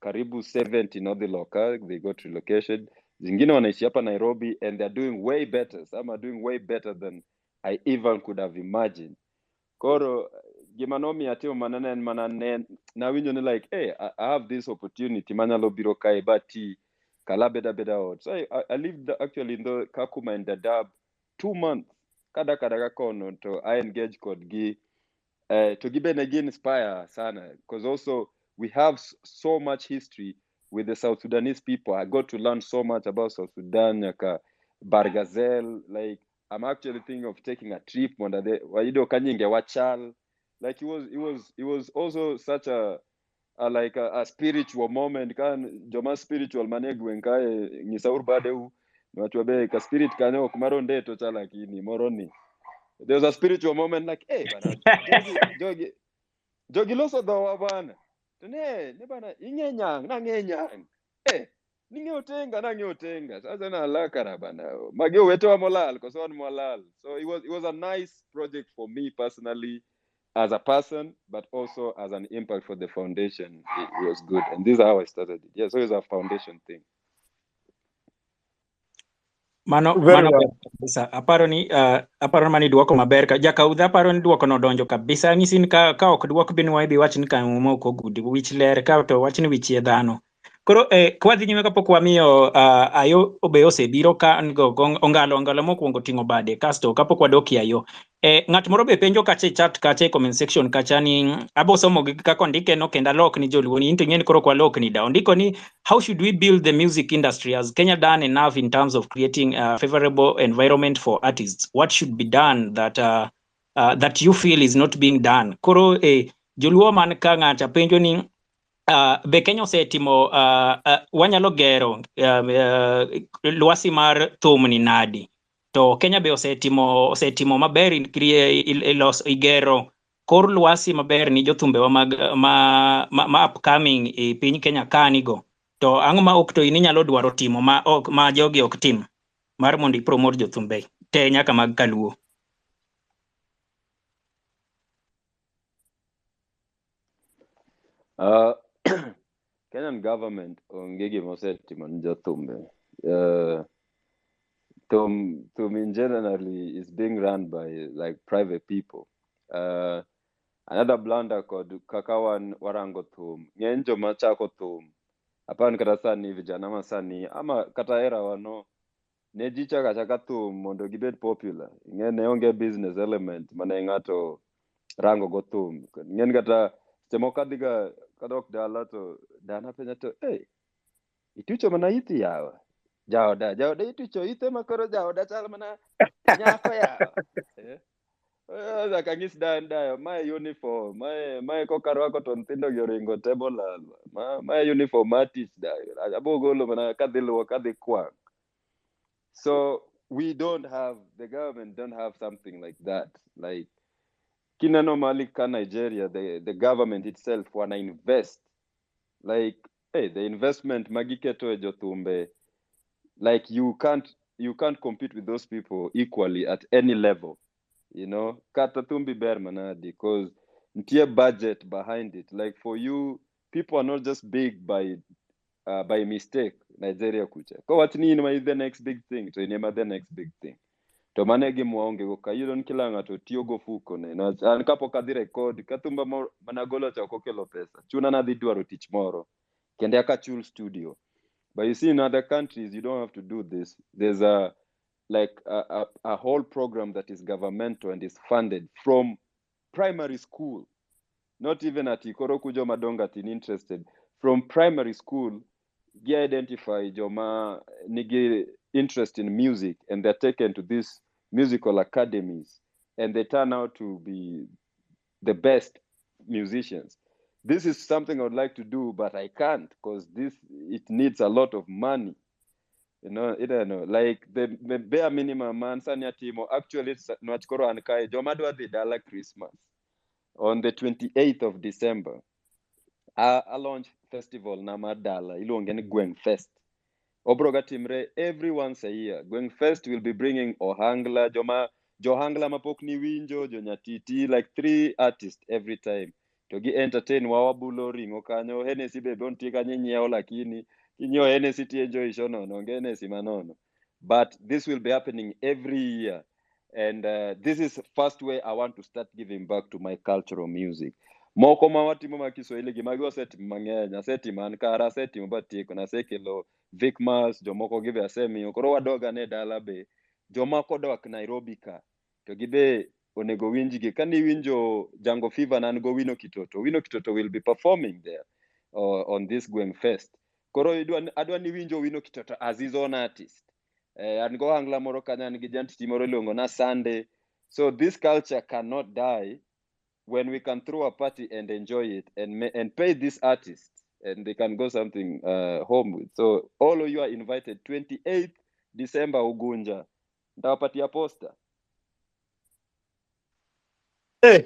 Karibu 70 no the local, they got relocated. Zingine wanaishi hapa Nairobi and they're doing way better. Some are doing way better than I even could have imagined. Koro gimanomi atimo manane na winjo ni like, I have this opportunity manyalo biro kae bati kala beda out. So I lived actually in the Kakuma and Dadaab 2 months. Kada kono to I engage kod gi to give again inspire sana, because also we have so much history with the South Sudanese people. I got to learn so much about South Sudan, Yaka, Bargazel. Like, I'm actually thinking of taking a trip. Waido kanyinge wachal. Like, it was also such a spiritual moment. Kan joma spiritual manegwen kae ngisaur badeu. Nwachwabe ka spirit kanyo kumaronde to chala kini moroni. There was a spiritual moment like, bana, jogi loso dhowa bana. To ne bana, ing'enyang, nang'enyang. Ning'eyo tenga. Sasa na lakara bana. Magi wetewa molal, koso wan molal. So it was a nice project for me personally, as a person, but also as an impact for the foundation. It was good. And this is how I started it. Yeah, so it's a foundation thing. Mano Very ber well. kabisa. Aparo ni mani duoko maber ka jakaudha aparo ni duoko no donjo kabisa. Ng'isi ni ka ok duok bin wa ibi wach ni ka moko gudi wich ler ka to wach ni wichie dhano. Koro kwadhi nyime kapok wamiyo ayo obe osebiro ka an go ongalo mokwongo ting'o bade kasto kapok wadok ayo. Ng'at moro be penjo kache chat kache comment section kacha ni abo somo gi kaka ondike no kenda lok ni joluo ni into ng'eni koro kwa lok ni da ondiko ni how should we build the music industry? Has Kenya done enough in terms of creating a favorable environment for artists? What should be done that you feel is not being done? Koro joluo man ka ng'ata penjo ni be Kenya osetimo wanyalo gero lwasi mar thum ni nadi, to Kenya be osetimo maber igero kor lwasi maber ni jothumbewa ma upcoming e piny Kenya kanigo, to ang'o ma ok to ini nyalo dwaro timo ma jogi ok tim mar mondo ipromote jothumbe te nyaka mag kaluo? Kenyan government onge gima osetimo ni jothumbe. Thum in generally is being run by like private people. Another blunder kod kaka warango thum. Ng'eny joma chako thum, apani kata sani vijana ma sani ama kata era wano, ne ji chaka thum mondo gibed popular. Ne onge business element mane ng'ato rango go thum. Ng'eny kata semo kadhiga kadok dala to dana penya to itucho mana iti yawa. Jaoda itucho ite makoro jaoda chal mana nyako yawa. Kang'is dayo, my uniform, my kokarwako to nthindo gi oringo table my uniform artist dayo. Abogolo mana kadhi luwo kadhi kwang. So the government don't have something like that. Like, kineno mali ka Nigeria, the government itself wanna invest. Like, the investment magiketo e jothumbe, like you can't compete with those people equally at any level, you know. Kata thumbi ber manadi, because Ntie budget behind it. Like for you, people are not just big by mistake. Nigeria kucha. Ko what ni is the next big thing. So inema the next big thing. To manegi mwaonge go kayudon kila ngato tiyo go fuko ne. Na an kapo kadhi record katumba managolo cha kokelo pesa. Chuna na dhi dwaro tich moro. Kende aka chul studio. But you see in other countries you don't have to do this. There's a whole program that is governmental and is funded from primary school. Not even at Ikoro Kujo Madonga tin interested. From primary school, they identify Joma Nigi interest in music, and they're taken to these musical academies, and they turn out to be the best musicians. This is something I would like to do, but I can't because it needs a lot of money. You know, I don't know. Like the bare minimum man sanya timo actually nwachkoro ankai Jomadwa the Dala Christmas on the 28th of December. I launch festival na madala ilongeni Gweng Fest. Obroga timre every once a year. Gweng Fest will be bringing Ohangla, Johangla mapokni winjo, Jonyatiti, like 3 artists every time. To gi entertain wawabulo ringo kanyo, Hennessy bebe onti kanye nyeo lakini, kinyo Hennessy ti enjoy shono, nonge Hennessy manono. But this will be happening every year. And this is the first way I want to start giving back to my cultural music. Moko mawatimo makiswahili gimago setimo mang'eny, asetimo an kara, asetimo batieko, nasekelo Vicmas, jomoko give asemi, okoro wadoga ne dala be, jomoko dok Nairobi ka, to gibe onego winjgi, kani winjo Jango Fever nan go Wino Kitoto will be performing there on this Gweng Fest. Koro adwa ni winjo Wino Kitoto as his own artist. And go angla moro kanyan gijanti timoro longo na Sunday. So this culture cannot die when we can throw a party and enjoy it and pay these artists and they can go something home with. So all of you are invited 28th December Ugunja. Ndawapatia poster. Hey,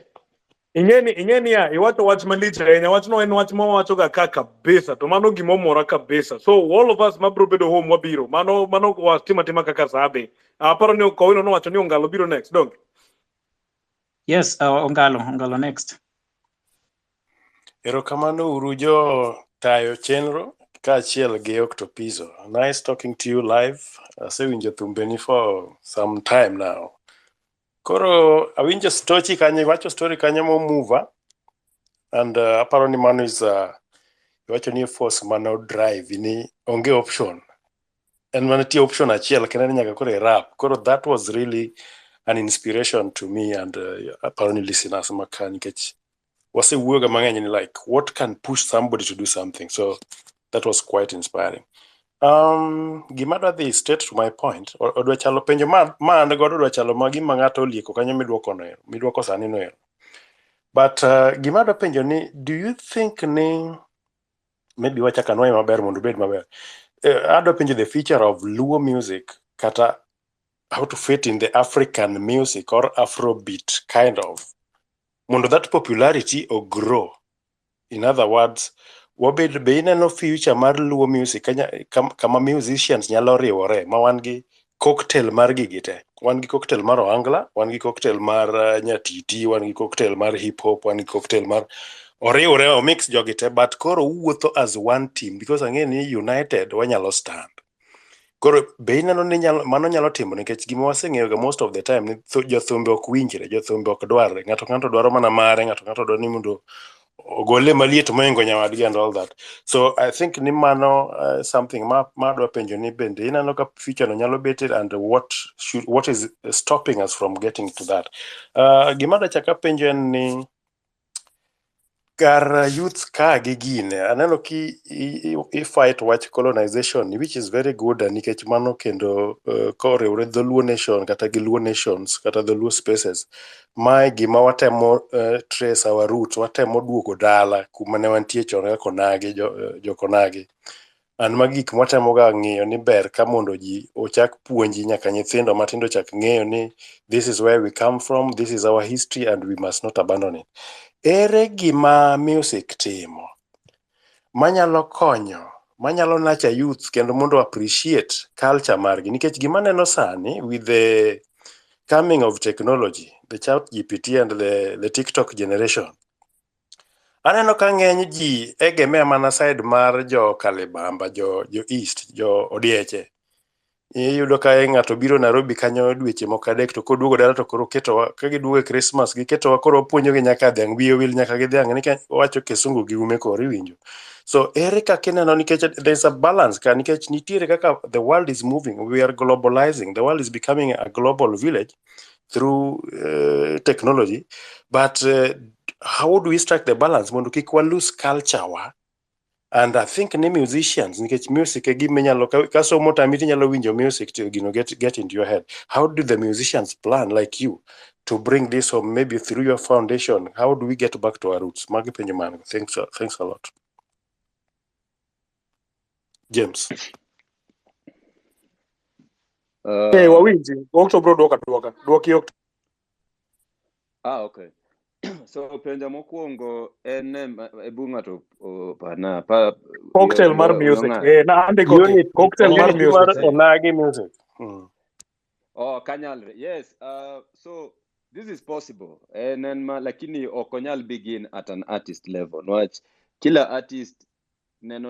ingeni ya iwacho wach malicha enya wach no en wach mo wacho ga kaka kabisa to mano gimomora kabisa. So all of us mabro bedo home wabiro. Mano wastima kaka sabe. Aparo ni ko no wacho ni ongalo biro next dong. Yes, ongalo next. Erokamano uru jo tayo chenro kaachiel gi Octopizzo. Nice talking to you live. Asewinjo thumbeni for some time now. Koro awinjo story kanyo momuva and aparo ni mano is iwacho ni force mano drive ni onge option. And manitie option achiel kendo nyaka koro rap. Koro that was really an inspiration to me and aparo ni listeners maka nikech wase wuoga mang'eny ni like what can push somebody to do something. So that was quite inspiring. Gima dwa dhi straight to my point, odwa chalo penjo ma an godo odwa chalo ma gima ng'ato olieko kanyo midwoko sani no ero. But gima dwa penjo ni, do you think ni maybe wachaka nwaye maber mondo bed maber. Adwa penjo the feature of Luo music kata how to fit in the African music or Afrobeat kind of mondo that popularity or grow. In other words, wabed be ineno future mar Luo music kama musicians nyalo riwore ma wan gi cocktail mar gigi te. Wan gi cocktail mar Ohangla, wan gi cocktail mar Nyatiti, wan gi cocktail mar hip hop, wan gi cocktail mar oriwore o mix jogi te, but koro wuotho as one team because ang'e ni united wanyalo stand. Koro be ineno ni mano nyalo timo nikech gima waseng'eyo ga most of the time ni jothumbe ok winjre, jothumbe ok dwarre, ng'ato dwaro mana mare, ng'ato dwaro ni mondo ogole maliet moingo nyawadgi and all that. So I think ni mano something ma dwa penjo ni bende ineno ka future no nyalo betet and what is stopping us from getting to that. Gima da chaka penjo en ni kar youth ka gi gine aneno ki I fight watch colonization which is very good nikech mano kendo koriwre the Luo nation kata gi Luo nations kata the Luo spaces mai gima watemo trace our roots, watemo duogo dala kuma ne wantie chon kaka Konagi jo Konagi and magik watemo ga ng'iyo ni ber ka mondo ji ochak puonji nyaka nyithindo matindo chak ng'eyo ni this is where we come from, this is our history and we must not abandon it. Ere gima music timo manyalo konyo, manyalo nacha youth kendo mondo appreciate culture margi nikech gima neno sani with the coming of technology, the chat GPT and the TikTok generation, Aneno ka ng'eny ji egemea mana side mar jo Kalibamba, jo East, jo Odieche. Iyudo ka ng'ato biro Nairobi kanyo dweche moko adek to koduogo dala to koro ketowa ka giduogo e Christmas giketowa koro puonjogi nyaka dhiang' wiye wil nyaka gi dhiang' nikech wacho kisungu gi ume koro iwinjo. So ere kaka ineno nikech there's a balance ka nikech nitiere kaka the world is moving, we are globalizing, the world is becoming a global village through technology, but how do we strike the balance mondo kik wa lose culture wa? And I think ni musicians, nikech music e gima inyalo ka somo tami tinyalo winjo music to get into your head. How do the musicians plan like you to bring this home, maybe through your foundation? How do we get back to our roots? Magi penjo man. Thanks a lot. James. Wawinji, Okto bro duoki Okto. Okay. So penja mokwongo en ebunga to pana Cocktail mar music. Na ande Unit cocktail mar music. onagi music. Oh, kanyalre. Yes. So this is possible. And then lakini okonyal begin at an artist level. Watch. Kila artist neno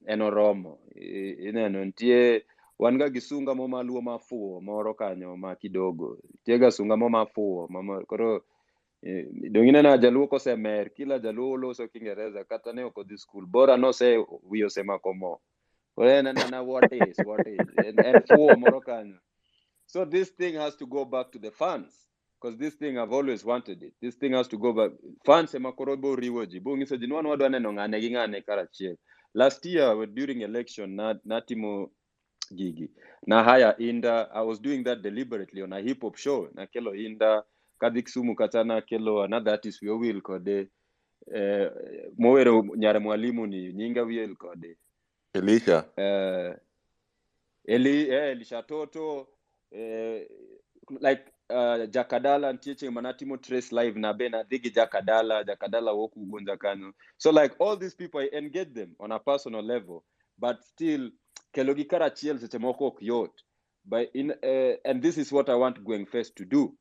oromo. Ineno ntie wanga gisunga mo maluo mafuo moro kanyo ma kidogo. Tiega sunga mo mafuo koro dongine na jaluo kosemer kila jaluo loso Kiingereza kata ne oko dhi school bora no se wiyo sema komo. Na what is and fuo moro kanyo. So this thing has to go back to the fans because this thing I've always wanted it. This thing has to go back. Fans emakorobo riwoji. Bungiso jinwano wadwa neno ngane gi ngane karachiel. Last year during election natimo gigi. Na haya Inda, I was doing that deliberately on a hip hop show. Na kelo Inda, Kadik Sumu katana kelo another artist we will kode. Mowero nyare mwalimu ni nyinga will kode. Elisha. Elisha Toto. Like Jakadala and teaching manatimo trace live na bena digi Jakadala woku gunja kanu. So like all these people I engage them on a personal level, but still kelogi karachiel setemoko kyot. But and this is what I want Going Fest to do.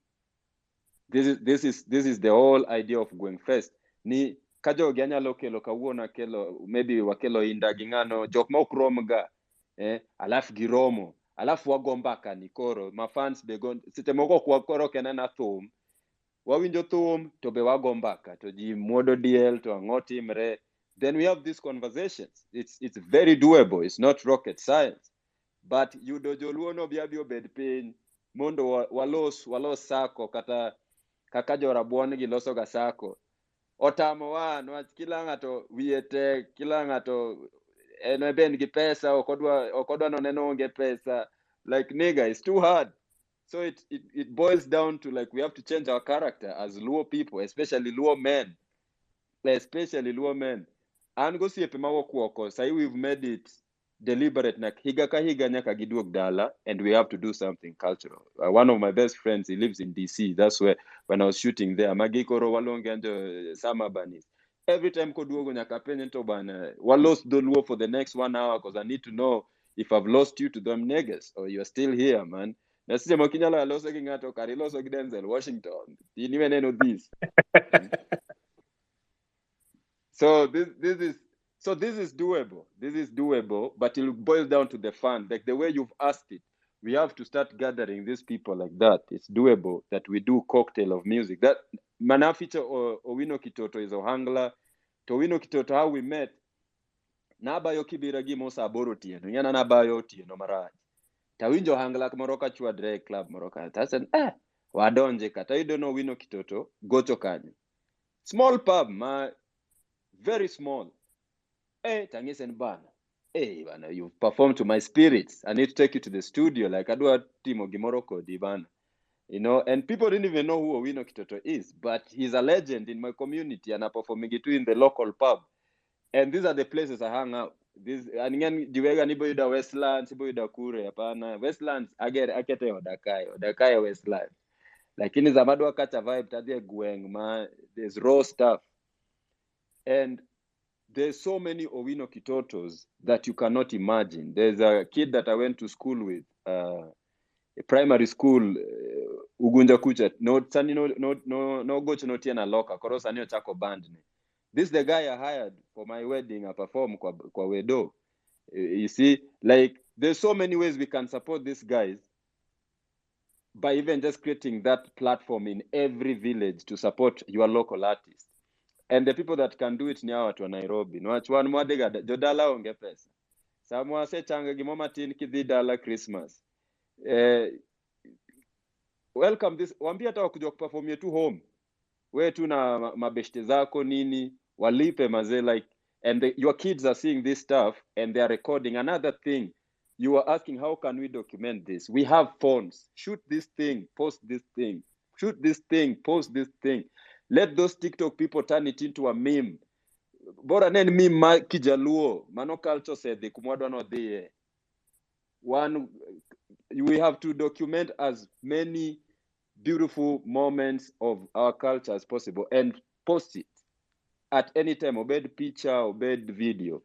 This is the whole idea of Going Fest. Ni kajo ganya lokelo kawona kelo maybe wakelo Inda gingano jok ma okromga alaf giromo alafu wagombaka ni koro mafans begon sitemoko kwa koro kenana thum wawinjo thum to be wagombaka to ji modo diel to angotimre. Then we have these conversations. It's very doable. It's not rocket science. But you do joluono biabio bed pin mondo walos sako kata kaka jorabuon gi loso ga sako otamo wan kila ngato wiete kila ngato eno ben gi pesa okodwa no neno onge pesa like nigga it's too hard. So it boils down to like we have to change our character as Luo people, especially Luo men. And go see mawokwoko say we've made it deliberate na higa ka higa nyaka giduog dala and we have to do something cultural. One of my best friends, he lives in DC. That's where when I was shooting there magikoro walonge summer banis. Every time koduogo nyaka penye to bana we lost the Luo for the next 1 hour because I need to know if I've lost you to them niggas or you're still here, man. Na sisi mokinyala loso gi ngato kari loso gi Denzel Washington. Ni know this. So this is doable. This is doable, but it boils down to the fun. Like the way you've asked it, we have to start gathering these people like that. It's doable that we do cocktail of music. That Manaficha or Owino Kitoto is Ohangla. To Owino Kitoto, how we met. Nabayo Kibiragi Mosa Boroti, and Yana Nabayo no Maraj. Tawinjo Hangla Moroka Chua Dre Club Moroka. That's an Wadonje Kata. You don't know Owino Kitoto, Gocho Kanyi. Small pub, very small. Tangisen bana. Bana, you've performed to my spirits. I need to take you to the studio. Like Adwa Timo Gimoroko Divana. You know, and people didn't even know who Owino Kitoto is, but he's a legend in my community and I'm performing it in the local pub. And these are the places I hang out. This and again Diwega Niboida Westlands, Niboida Kure, Apana. Westlands, akete Odakai Westlands. Like in Zamadwa catch a vibe, Tadia Gueng, there's raw stuff. And there's so many Owino Kitotos that you cannot imagine. There's a kid that I went to school with, a primary school, Ugunja Kucha. No gocho no tiena loka. Koro sanio chako band ne. This is the guy I hired for my wedding. I perform kwa wedo. You see, like there's so many ways we can support these guys by even just creating that platform in every village to support your local artists. And the people that can do it ni watu wa Nairobi. No achwan mwadega jodala onge pesa. Samwa se changa gimoma tin kidhi dala Christmas. Welcome this. Wambia hata wakuja kuperform yetu home. We tu na mabeshte zako nini walipe maze like, and your kids are seeing this stuff and they are recording. Another thing, you are asking, how can we document this? We have phones. Shoot this thing, post this thing. Shoot this thing, post this thing. Let those TikTok people turn it into a meme. Bora nen meme ma kijaluo. Mano culture said the kumwadwa no de. One, we have to document as many beautiful moments of our culture as possible and post it at any time, obed picture, obed video.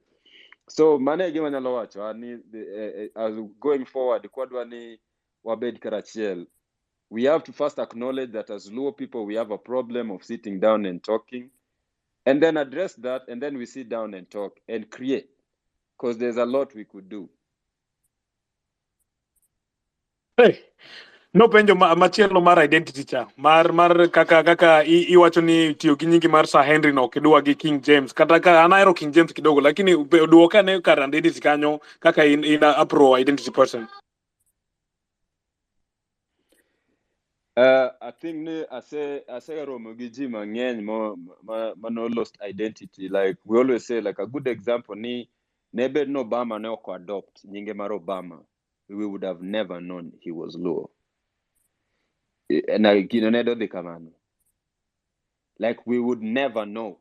So manege wanyalo wacho ani as going forward kwadwani wabed karachiel. We have to first acknowledge that as Luo people we have a problem of sitting down and talking, and then address that, and then we sit down and talk and create, because there's a lot we could do. Hey. No penjo machielo mar identity cha mar kaka iwacho ni tiyo gi nyingi mar Sir Henry no kidwa gi King James kata ka anaero King James kidogo lakini duoka ne kar identity kanyo kaka in a pro identity person. I think ne ase romo gi ji mang'eny no lost identity. Like we always say, like a good example ni nebe no Obama ne oko adopt nyinge mar Obama, we would have never known he was Luo. Na kino ne do de kamano. Like we would never know,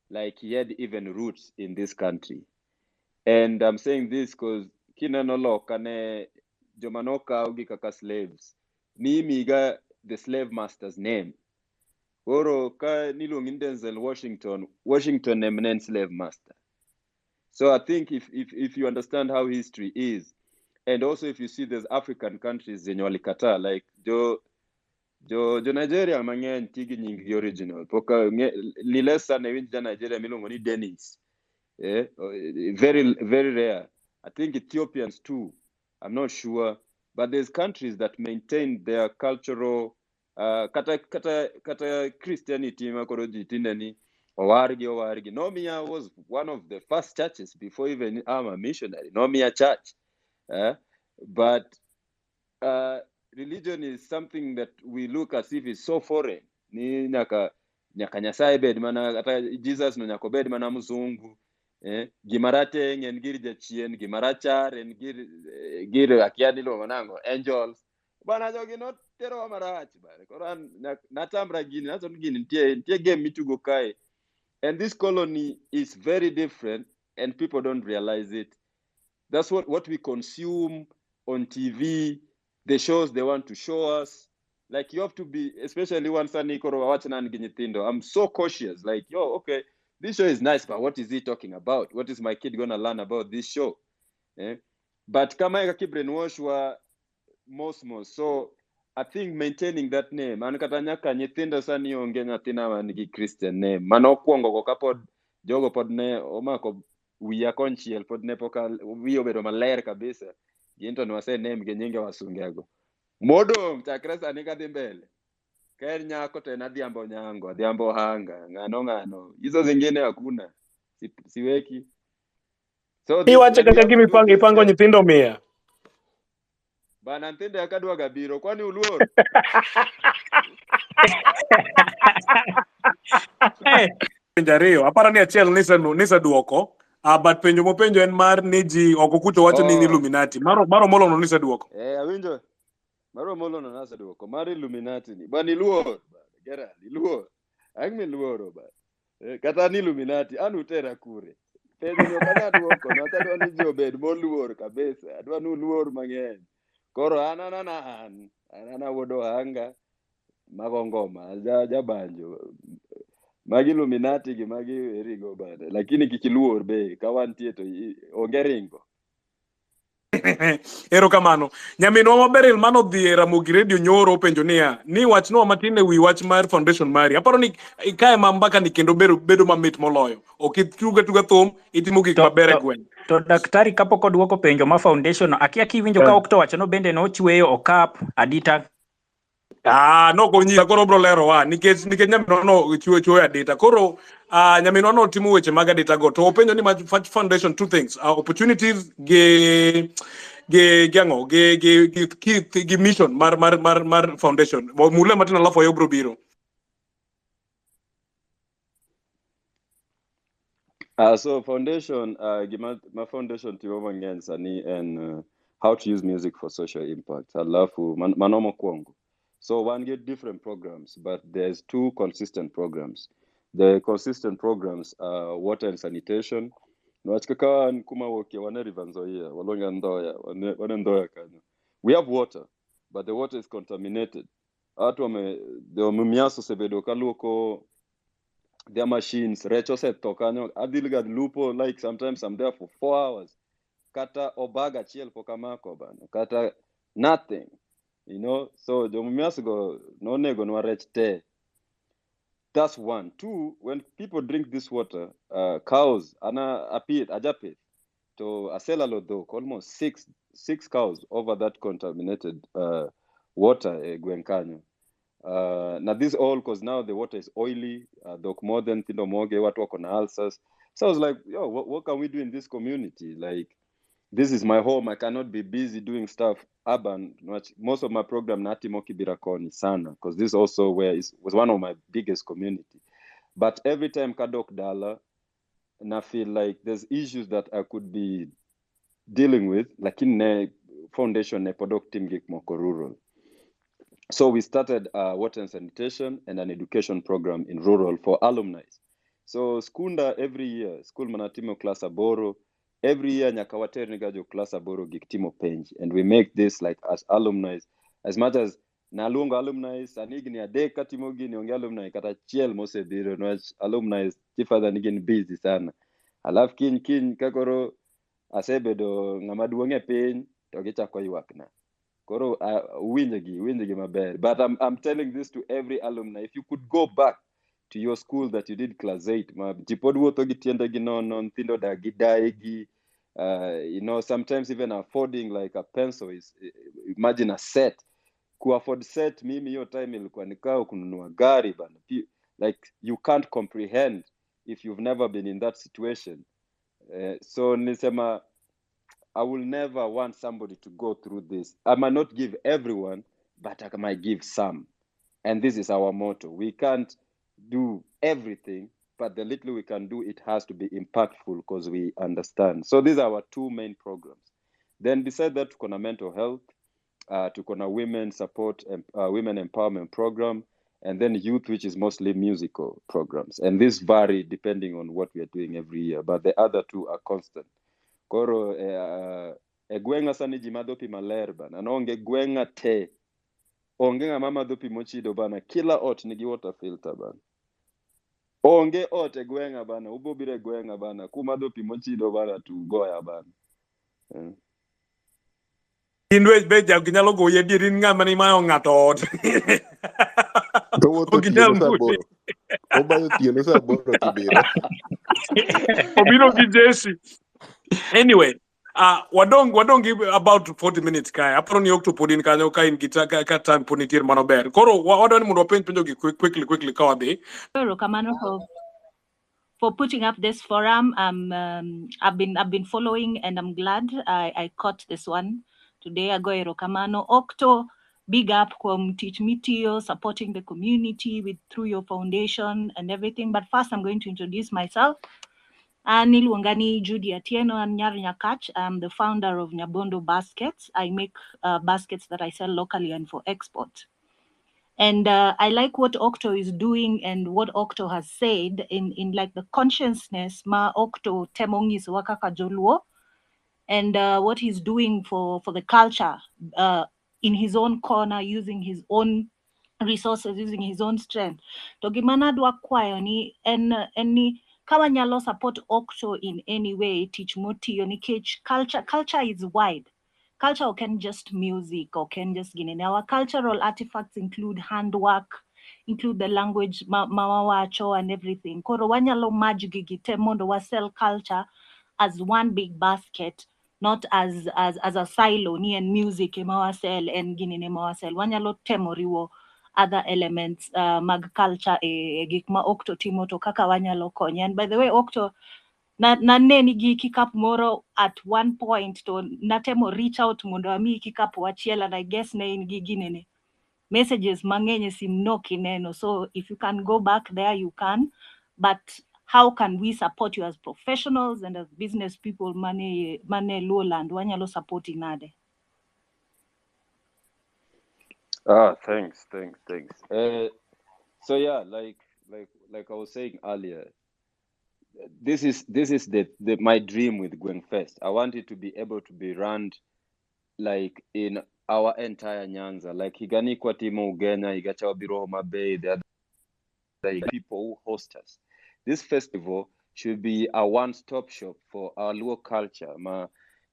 like he had even roots in this country. And I'm saying this because kina no loka ne jomanoka ugi kaka slaves. Ni miga the slave master's name. Oro ka nilung Denzel Washington eminent slave master. So I think if you understand how history is, and also if you see there's African countries zenye walikata, like jo Nigeria mang'eny tigi nyingi original. Poka lilesa ne winja Nigeria milongo ni Dennis. Very, very rare. I think Ethiopians too. I'm not sure. But there's countries that maintain their cultural kata Christianity makoroji tindani owargi. Nomia was one of the first churches before even I'm a missionary. Nomia church. But religion is something that we look as if it's so foreign. Ni nyaka nyasaye bed mana ata Jesus no nyako bed mana mzungu. Gimarate ngen gir jachien, gimarachar en gir akiani lo manango angels. Bana jogi not tero marach bare. Koran natambra gini naton gini ntie game mitugo kai. And this colony is very different and people don't realize it. That's what we consume on TV, the shows they want to show us. Like you have to be, especially one Sunday I'm so cautious. Like, yo, okay, this show is nice, but what is he talking about? What is my kid gonna learn about this show? But kama yaki brainwash wa most. So I think maintaining that name, anakatanyaka nyithindo sani onge nyathina manigi Christian name. Mano kuongo ko kapod jogo pod ne omako wiya konchiel pod ne poka wiyo bedo maler kabisa. Ginto no wase name ge nyinge wasungego. Modong chakre sani kadhi mbele. Kaer nyako to en adhiambo nyango, adhiambo hanga, ng'ano. Hizo zingine hakuna. Siweki. So Iwache kaka ipango nyithindo mia. Bana ntende akadwa gabiro kwani uluor. Penjario, apara ni achiel nisa duoko. But penjo mopenjo en mar ni ji oko kucho wacho ni Illuminati. Maro molo no nisa duoko. Awinjo. Maro molo no nisa duoko. Mar Illuminati ni. Bani luor. Gera, luor. Angme luoro ba. Kata ni Illuminati anu tera kure. Penjo no kana duoko no tadwa ni jobed moluor kabisa. Adwa nu luor mang'eny. Koro anana wodo hanga magongoma jabanjo magi Illuminati gi magi erigo bade lakini kikiluor be kawantie to onge ringo. Erokamano. Nyaminwa maber mano dhi Ramogi Radio nyoro penjo niya, ni wachno matin wi wach mar foundation mari. Aparo ni kae mambaka ni kendo bedo mamit moloyo. Ok ituga thum, itimo gik maber e gweng'. To daktari kapok oduoko penjo ma foundation akia kiwinjo ka Okto wacho no bende no chweyo okap adita. No konyisa koro bro lero wa nikech nyaminwa no chweyo adita. Koro nyaminwa no timo weche mag adita go. To openjo ni foundation two things, opportunities ge mission mar foundation. Mule matin alafu ayo bro biro. So foundation, my foundation timo mang'eny sani and how to use music for social impact. Alafu manomo kwangu. So one get different programs, but there's two consistent programs. The consistent programs are water and sanitation. Nwachkaka kuma woke wane rivanzoia, walonga ndoya, wane ndoya kanya. We have water, but the water is contaminated. Atu wame miaso sebedo kaluoko their machines, recho set tokanyo, adilgad lupo, like sometimes I'm there for 4 hours. Kata obaga chiel pokamako bana, kata nothing, you know. So the mumiasgo no nego no rech te. That's one. Two, when people drink this water, cows, ajapit, to asela lodo, almost six cows over that contaminated water, Gwenkanyo. Now this all because now the water is oily, more than moge, what work on ulcers. So I was like, yo, what can we do in this community? Like, this is my home. I cannot be busy doing stuff urban. Most of my program natimo Kibera sana, because this also was one of my biggest community. But every time kadok dala, and I feel like there's issues that I could be dealing with, like in the foundation ne podok team gik moko rural. So we started water and sanitation and an education program in rural for alumni. So skunda every year, school manatimo class aboro, every year nyakawater nigajo class aboro giktimo penj. And we make this like as alumni, as much as nalungo alumni, sanigni adeka timogi ni onge alumni, kata chiel mose biro, no alumni, tifada nigini busy sana. Alaf kin kakoro asebedo ngamaduonge penj, togicha kwa yuakna. Koro winjigi maber. But I'm telling this to every alumni. If you could go back to your school that you did class 8, jipod wuotho gi tiendegi nono, nthindo da gidaegi, you know, sometimes even affording like a pencil is, imagine a set. Ku afford set, mimi hiyo time ilikuwa nikao kununua gari bana. Like you can't comprehend if you've never been in that situation. So nisema, I will never want somebody to go through this. I might not give everyone, but I might give some. And this is our motto. We can't do everything, but the little we can do, it has to be impactful because we understand. So these are our two main programs. Then beside that, tukona mental health, tukona women support, women empowerment program, and then youth, which is mostly musical programs. And this vary depending on what we are doing every year, but the other two are constant. Koro gwenga sani jimado pi maler bana, onge gwenga te, onge nga mama do pi mochido bana, kila ot nigi water filter bana. Onge ot gwenga bana, ubobire gwenga bana, kuma do pi mochido bana tu goya bana. Inwe beja ginyalo goye dirin ng'ama ni mayo ng'ato ot. To wuotho tieno saboro. Obayo tieno saboro Kibera. Obiro gi Jesse. Anyway, wadong give about 40 minutes kai. Aparo ni ok to podin kanyo kai in kita ka time ponitir mano ber. Koro wadon mundo penjo gi quickly kawadi. Kamano for putting up this forum. I've been following and I'm glad I caught this one today. Agoero Kamano Octo, big up kwam teach mitio, supporting the community through your foundation and everything. But first I'm going to introduce myself. Nilwangani Judy Atieno and Nyar Nyakach. I'm the founder of Nyabondo Baskets. I make baskets that I sell locally and for export. And I like what Octo is doing and what Octo has said in like the consciousness ma Octo temongis wakaka joluo, and what he's doing for the culture in his own corner, using his own resources, using his own strength. Togimana dwa kwayo ni any kama nyalo support Octo in any way, teach moti nikech culture is wide. culture can just music or can just ginene. Our cultural artifacts include handwork, include the language mawawacho and everything. Koro wanyalo merge gigite mondo wa sell culture as one big basket, not as a silo. Ni and music ema sell and ginene ma sell. Wanyalo temo riwo other elements mag culture gik ma Octo timo to kaka wanyalo konyo. And by the way, Octo na nigi kikapu moro at one point to natemo reach out mondo ami kikapu achiel, and I guess ne in gi ginene messages mang'eny sim no kineno. So if you can go back there, you can. But how can we support you as professionals and as business people? Mane Lowland wanyalo support inade. Thanks. So yeah, like I was saying earlier, this is my dream with Going Fest. I want it to be able to be run like in our entire Nyanza, like Higani Kwatimo Ugenya, Higachawa Biro Homa Bay, the other people who host us. This festival should be a one-stop shop for our Luo culture.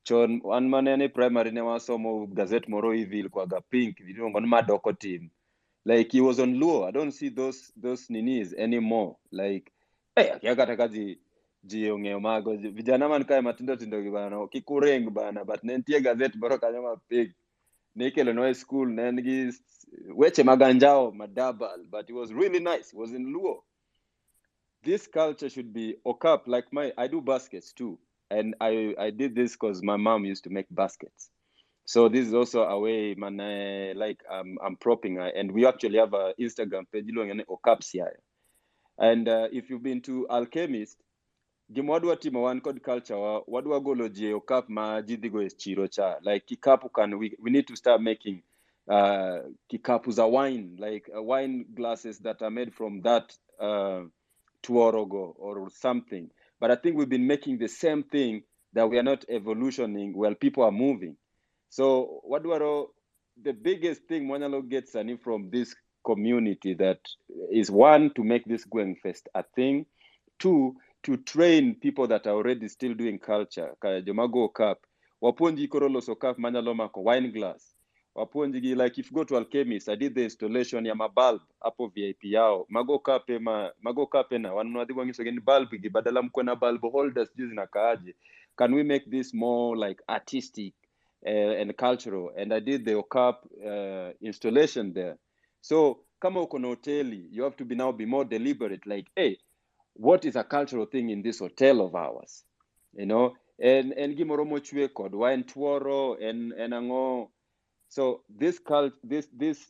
Chon one manene primary ne wasomo gazette moro hivi ilikuwa ga pink vidongo madoko team. Like he was on Luo. I don't see those ninis anymore. Like yakata kazi jiongeo mago vijana man kai matindo tindo bana kikureng bana but nentie gazette moro kanyama pink. Nikelo no school nengi weche maganjao madabal, but it was really nice. It was in Luo. This culture should be okap. Like I do baskets too, and I did this because my mom used to make baskets. So this is also a way, man. Like I'm propping her, and we actually have an Instagram page, okapsia. And if you've been to Alchemist, gimwadwa timo one code culture, wadwa golo je okap ma jidigo is chirocha. Like kikapu we need to start making kikapu za wine, like wine glasses that are made from that tuorogo or something. But I think we've been making the same thing that we are not evolutioning while people are moving. So the biggest thing Mwanyalo gets from this community that is, one, to make this Going Fest a thing, two, to train people that are already still doing culture. Jomago cup, waponji korolo so cup Manyalo mako wine glass. Waponji, like if you go to Alchemist, I did the installation ya bulb hapo VIP yao. Mago kape na wanunadi wangi so gani bulb badala mko na bulb holders juzi na kaaje. Can we make this more like artistic and cultural? And I did the Okap installation there. So kama uko na hoteli, you have to be more deliberate. Like, hey, what is a cultural thing in this hotel of ours? You know, and gimoromo chwe kod wine tuoro and ango. So this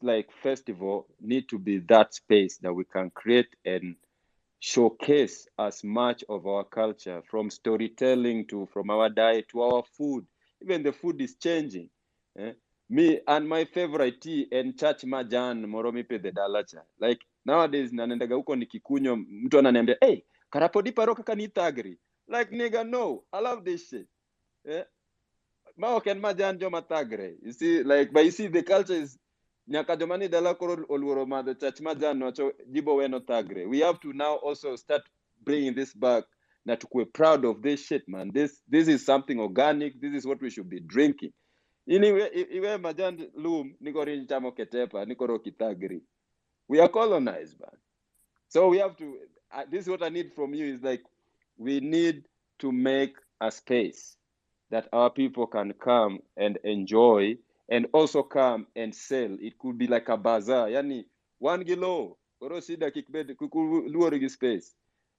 like festival need to be that space that we can create and showcase as much of our culture, from storytelling to from our diet to our food. Even the food is changing. Me and my favorite tea and church majan moromi pe the dalacha. Like nowadays nanendaga huko nikikunywa mtu ananiambia, hey, karapodi paroka kanitagri. Like nigga, no, I love this shit. Can majan jo matagre. You see, like, but you see the culture is nyakajomani dala koro olworo the church majan nocho jibo weno tagre. We have to now also start bringing this back. Na tukwe proud of this shit, man. This is something organic. This is what we should be drinking. Anyway, iwe majan loom nikori chamo ketepa nikoro kitagri. We are colonized, man. So we have to. This is what I need from you is like, we need to make a space that our people can come and enjoy and also come and sell. It could be like a bazaar. Yani 1 kilo. Koro sida kikbed kukuluorigi space.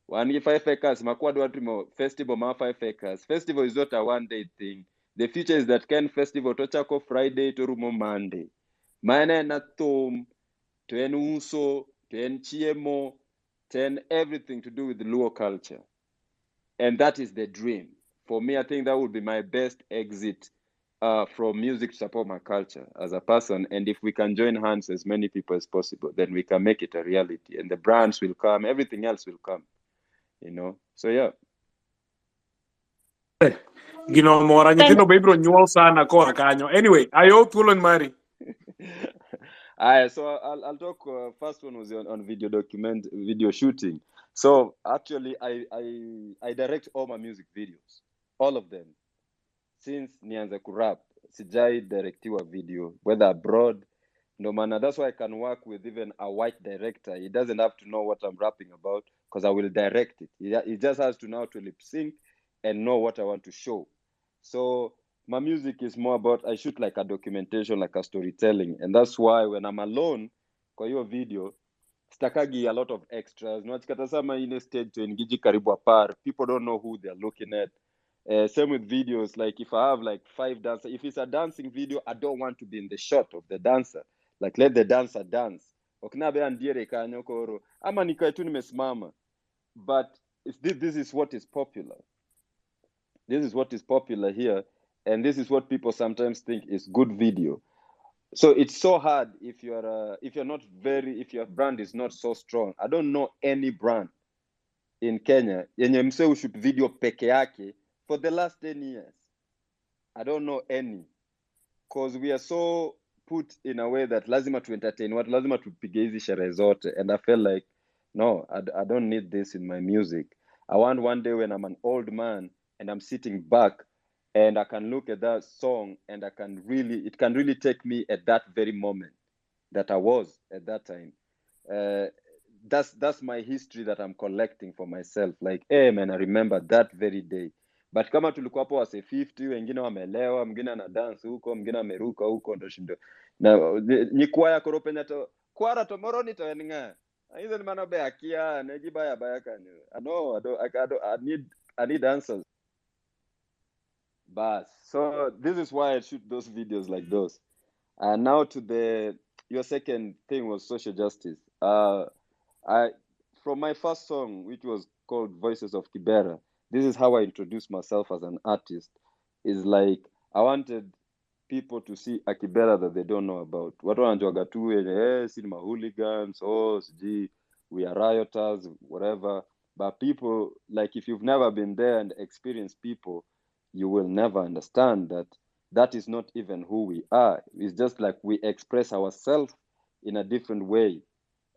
5 acres. Makwado watimo festival ma 5 acres. Festival is not a one-day thing. The future is that Ken festival tochako Friday to rumo Monday. Mana na tom, to en uso, to en chiemo, to en everything to do with the Luo culture. And that is the dream. For me, I think that would be my best exit from music to support my culture as a person. And if we can join hands as many people as possible, then we can make it a reality. And the brands will come, everything else will come. You know? So yeah. Gino mora nyithindo be ibro nyuol sana koa kanyo. Anyway, ayo thuolo ni mari. So I'll talk. First one was on video shooting. So actually, I direct all my music videos, all of them, since Nyanza Kurap. sijai directiwa video whether abroad. No man, that's why I can work with even a white director. He doesn't have to know what I'm rapping about because I will direct it. He just has to know how to lip sync and know what I want to show. So my music is more about, I shoot like a documentation, like a storytelling. And that's why when I'm alone, kwa hiyo video, stakagi a lot of extras. Nwachikata sama ine stage to engiji karibu apar. People don't know who they're looking at. Same with videos, like if I have like 5 dancers, if it's a dancing video, I don't want to be in the shot of the dancer. Like let the dancer dance. Okinabe andiere kanyokoro. Ama nikae tu nimesimama. But this is what is popular. This is what is popular here. And this is what people sometimes think is good video. So it's so hard if your brand is not so strong. I don't know any brand in Kenya yenye mse ushoot video peke yake for the last 10 years. I don't know any, because we are so put in a way that lazima to entertain, what lazima tupige hizi sherehe zote, and I felt like no, I don't need this in my music. I want one day when I'm an old man and I'm sitting back and I can look at that song and it can really take me at that very moment that I was at that time. That's my history that I'm collecting for myself. Like, hey man, I remember that very day. But kama tulikuwa hapo wase 50, wengine wamelewa, mwingine ana dance huko, mwingine ameruka huko, ndo shindo. Na nyikwaya koropenya to kwara to moroni to eninga. Hizo ni manobe akia, nejibaya bayaka. I need answers. But so this is why I shoot those videos like those. And now to your second thing was social justice. From my first song, which was called Voices of Kibera, this is how I introduced myself as an artist. Is like I wanted people to see a Kibera that they don't know about. Watu wanajuaga tu cinema hooligans, we are rioters, whatever. But people, like if you've never been there and experienced people, you will never understand that is not even who we are. It's just like we express ourselves in a different way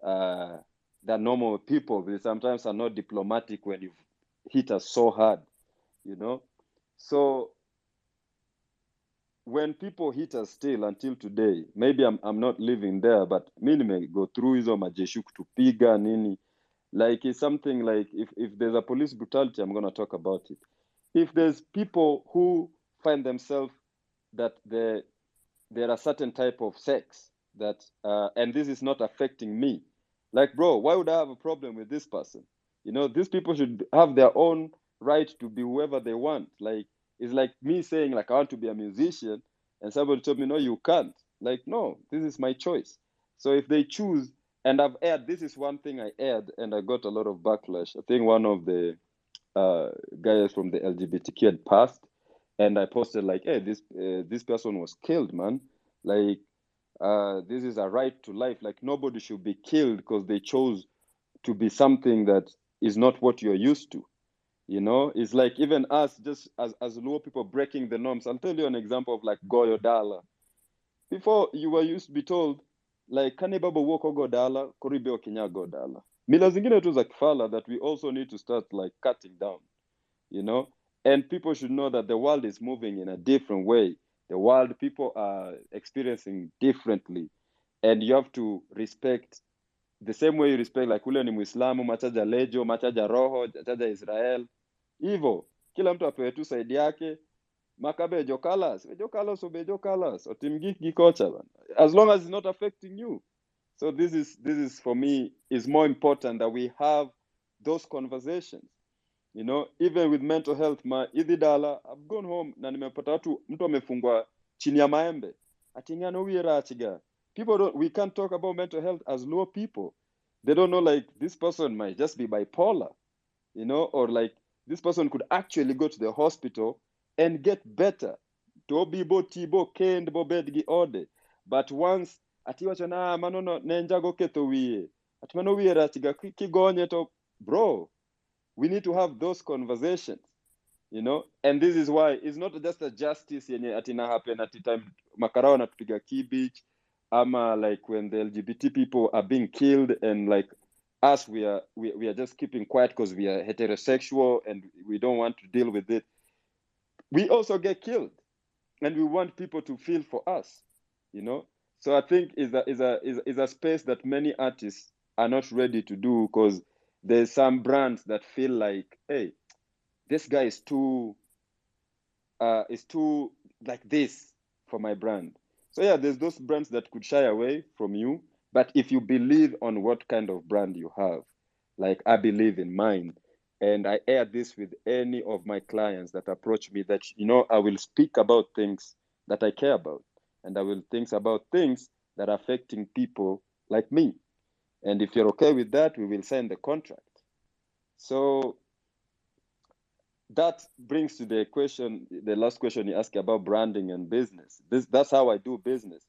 than normal people. We sometimes are not diplomatic when you've hit us so hard, you know? So when people hit us still until today, maybe I'm not living there, but mimi may go through hizo majeshi kutupiga nini. Like it's something like if there's a police brutality, I'm going to talk about it. If there's people who find themselves that there are certain type of sex that and this is not affecting me, like bro, why would I have a problem with this person? You know, these people should have their own right to be whoever they want. Like it's like me saying like I want to be a musician and somebody told me no, you can't. Like no, this is my choice. So if they choose, and I've aired, this is one thing I aired and I got a lot of backlash. I think one of the guys from the LGBTQ had passed, and I posted like, hey, this person was killed, man. Like this is a right to life. Like nobody should be killed because they chose to be something that is not what you're used to. You know, it's like even us, just as Luo people breaking the norms. I'll tell you an example of like Goyo Dala. Before you were used to be told like kane baba woko Godala, koribeo Kenya Godala. Mila zingine tu za kifala that we also need to start like cutting down, you know? And people should know that the world is moving in a different way. The world, people are experiencing differently. And you have to respect the same way you respect like ule ni Muislamu, machaja lejo, machaja roho, machaja Israel. Hivyo, kila mtu apewe tu side yake. Makabe jokalas, obejokalas, otimgi gikocha. As long as it's not affecting you. So this is for me is more important that we have those conversations. You know, even with mental health, ididala, I've gone home na nimepata watu mtu amefungwa chini ya maembe. Atingano wira achiga. We can't talk about mental health as Luo people. They don't know like this person might just be bipolar, you know, or like this person could actually go to the hospital and get better. Tobi bo tibo kend bo bedgi ode. But once atiwacho na manono nenjago keto wiye. Atimano wiye rachiga kigonye to bro. We need to have those conversations, you know, and this is why it's not just a justice yenye atina happen at the time makarao na tupiga kibich ama like when the LGBT people are being killed and like us we are just keeping quiet because we are heterosexual and we don't want to deal with it. We also get killed. and we want people to feel for us, you know. So I think is a space that many artists are not ready to do, because there's some brands that feel like, hey, this guy is too like this for my brand. So yeah, there's those brands that could shy away from you, but if you believe on what kind of brand you have, like I believe in mine, and I air this with any of my clients that approach me, that, you know, I will speak about things that I care about, and I will think about things that are affecting people like me. And if you're okay with that, we will sign the contract. So that brings to the question, the last question you asked about branding and business. That's how I do business.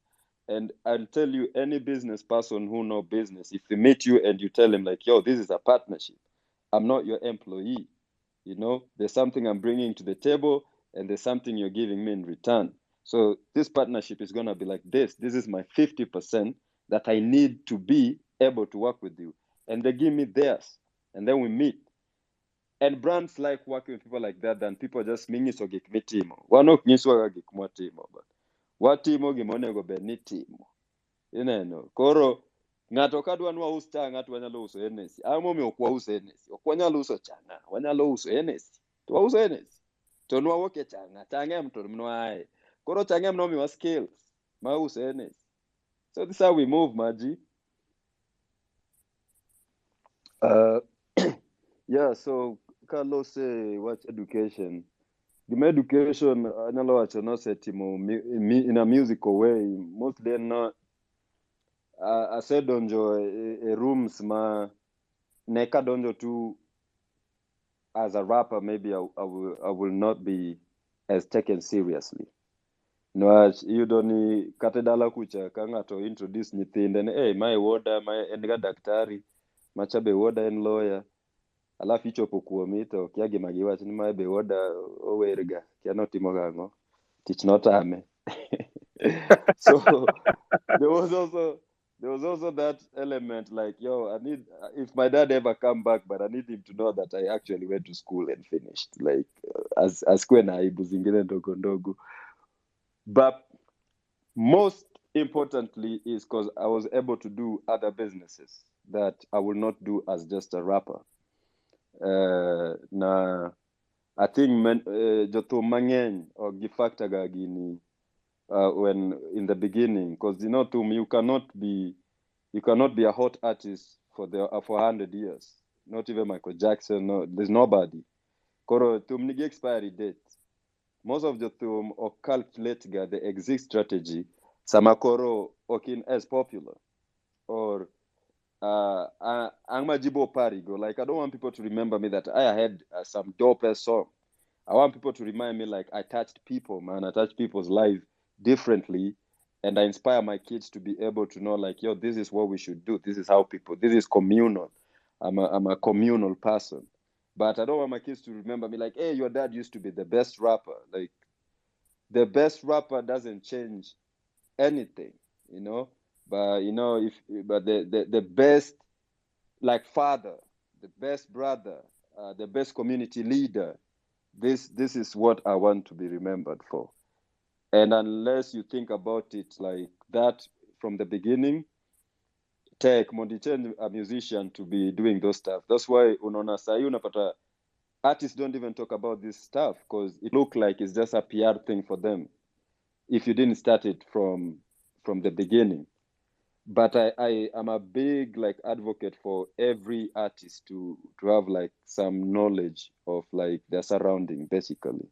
And I'll tell you, any business person who know business, if they meet you and you tell him like, yo, this is a partnership, I'm not your employee. You know, there's something I'm bringing to the table, and there's something you're giving me in return. So this partnership is going to be like this. This is my 50% that I need to be able to work with you. And they give me theirs. And then we meet. And brands like working with people like that than people just mingiso gik mitimo. Wanok nyiswa gik mwatimo, but watimo gimonego bed ni timo. Ineno. Koro ng'ato kadwa nwa us chang, ng'ato wanyalo uso Hennessy. Amo mi okwa uso Hennessy. Ok wanyalo uso changa, wanyalo uso Hennessy. To wauso Hennessy. To nwa woke changa, changem to mnwae. Koro changem no mi wa skills. Ma uso Hennessy. So this is how we move, Maji. Yeah, so Carlos say watch education. The education anyalo wacho no setimo in a musical way. Mostly not asedonjo e rooms ma neka donjo tu as a rapper, maybe I will not be as taken seriously. No, you don't katedala kucha kanga to introduce nyithinde ne hey my woda my en ga daktari macha be woda en lawyer. Alafu ichopo kuomi to kia gima giwach ni mae be woda owerga kia notimo gang'o tich notame. So there was also that element like, yo, I need, if my dad ever come back, but I need him to know that I actually went to school and finished, like as kwena aibu zingine ndogo ndogo. But most importantly is because I was able to do other businesses that I will not do as just a rapper. Na I think joto mangeny or gifactor ga gini when in the beginning, because you know, you cannot be a hot artist for 100 years. Not even Michael Jackson. No, there's nobody. Koro tum nigi expiry date. Most of the tum or calculate the exit strategy. Samakoro okin as popular or Angmajibo Parigo. Like, I don't want people to remember me that I had some dope song. I want people to remind me like I touched people, man. I touched people's lives differently, and I inspire my kids to be able to know like, yo, this is what we should do. This is how people. This is communal. I'm a communal person, but I don't want my kids to remember me like, hey, your dad used to be the best rapper. Like, the best rapper doesn't change anything, you know. But you know, but the best like father, the best brother, the best community leader. This is what I want to be remembered for. And unless you think about it like that from the beginning, take a musician to be doing those stuff. That's why unaona sahi unapata artists don't even talk about this stuff because it looks like it's just a PR thing for them if you didn't start it from the beginning. But I am a big like advocate for every artist to have like some knowledge of like their surrounding. Basically,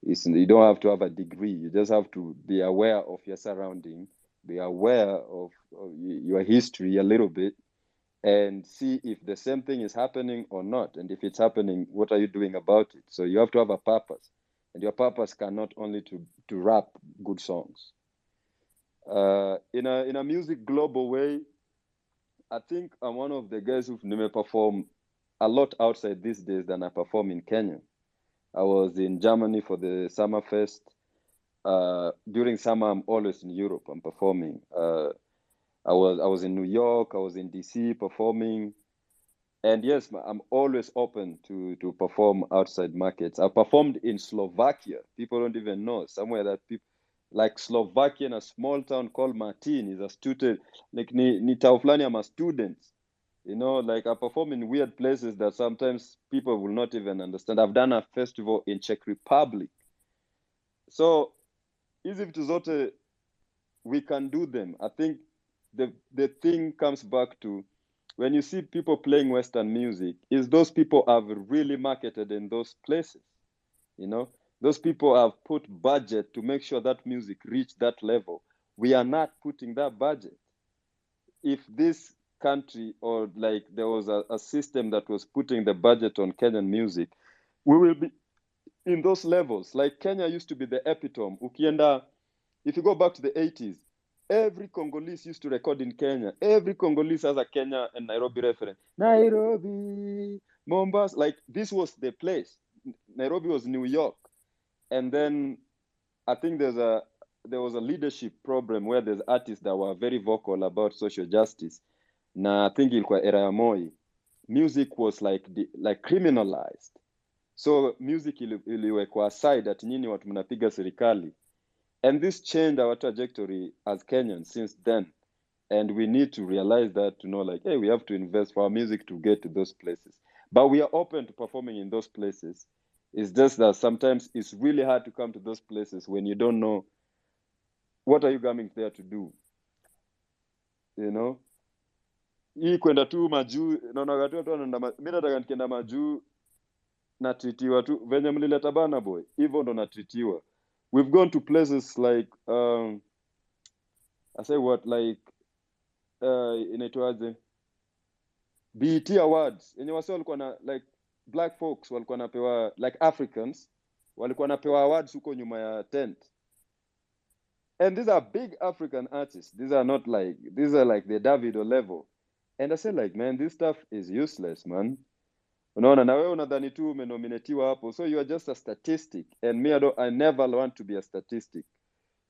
you don't have to have a degree. You just have to be aware of your surrounding, be aware of your history a little bit, and see if the same thing is happening or not. And if it's happening, what are you doing about it? So you have to have a purpose, and your purpose cannot only to rap good songs. In a music global way, I think I'm one of the guys who've never performed a lot outside these days than I perform in Kenya. I was in Germany for the Summer Fest. During summer, I'm always in Europe. I'm performing. I was in New York. I was in DC performing. And yes, I'm always open to perform outside markets. I performed in Slovakia. People don't even know. Somewhere that like Slovakia, in a small town called Martin, is a student, like ni tao fulani ama students. You know, like I perform in weird places that sometimes people will not even understand. I've done a festival in Czech Republic. So, hizi vitu zote, we can do them. I think the thing comes back to, when you see people playing Western music, is those people have really marketed in those places. You know, those people have put budget to make sure that music reach that level. We are not putting that budget. If this country, or like there was a system that was putting the budget on Kenyan music, we will be in those levels. Like Kenya used to be the epitome. Ukienda, if you go back to the 80s, every Congolese used to record in Kenya. Every Congolese has a Kenya and Nairobi reference. Nairobi, Mombasa, like this was the place. Nairobi was New York. And then I think there was a leadership problem where there's artists that were very vocal about social justice. Na I think ilikuwa era ya Moi, music was like criminalized. So music iliwekwa aside at nyinyi watu mnapiga serikali. And this changed our trajectory as Kenyans since then. And we need to realize that, to know, like, hey, we have to invest for our music to get to those places. But we are open to performing in those places. It's just that sometimes it's really hard to come to those places when you don't know what are you coming there to do. You know? Hii kwenda tu majuu, naona watu wanaenda, mimi nataka nikienda majuu na treatiwa tu venye mlileta bana boy. Hivyo ndo na treatiwa. We've gone to places like I say what, like inaitwaje, BET Awards yenye wase walikuwa na, like black folks walikuwa napewa, like Africans walikuwa napewa awards huko nyuma ya tent. And these are big African artists. These are like the Davido level. And I say, like, man, this stuff is useless, man. Unaona, na wewe unadhani tu umenominatiwa hapo. So you are just a statistic. And me, I never want to be a statistic.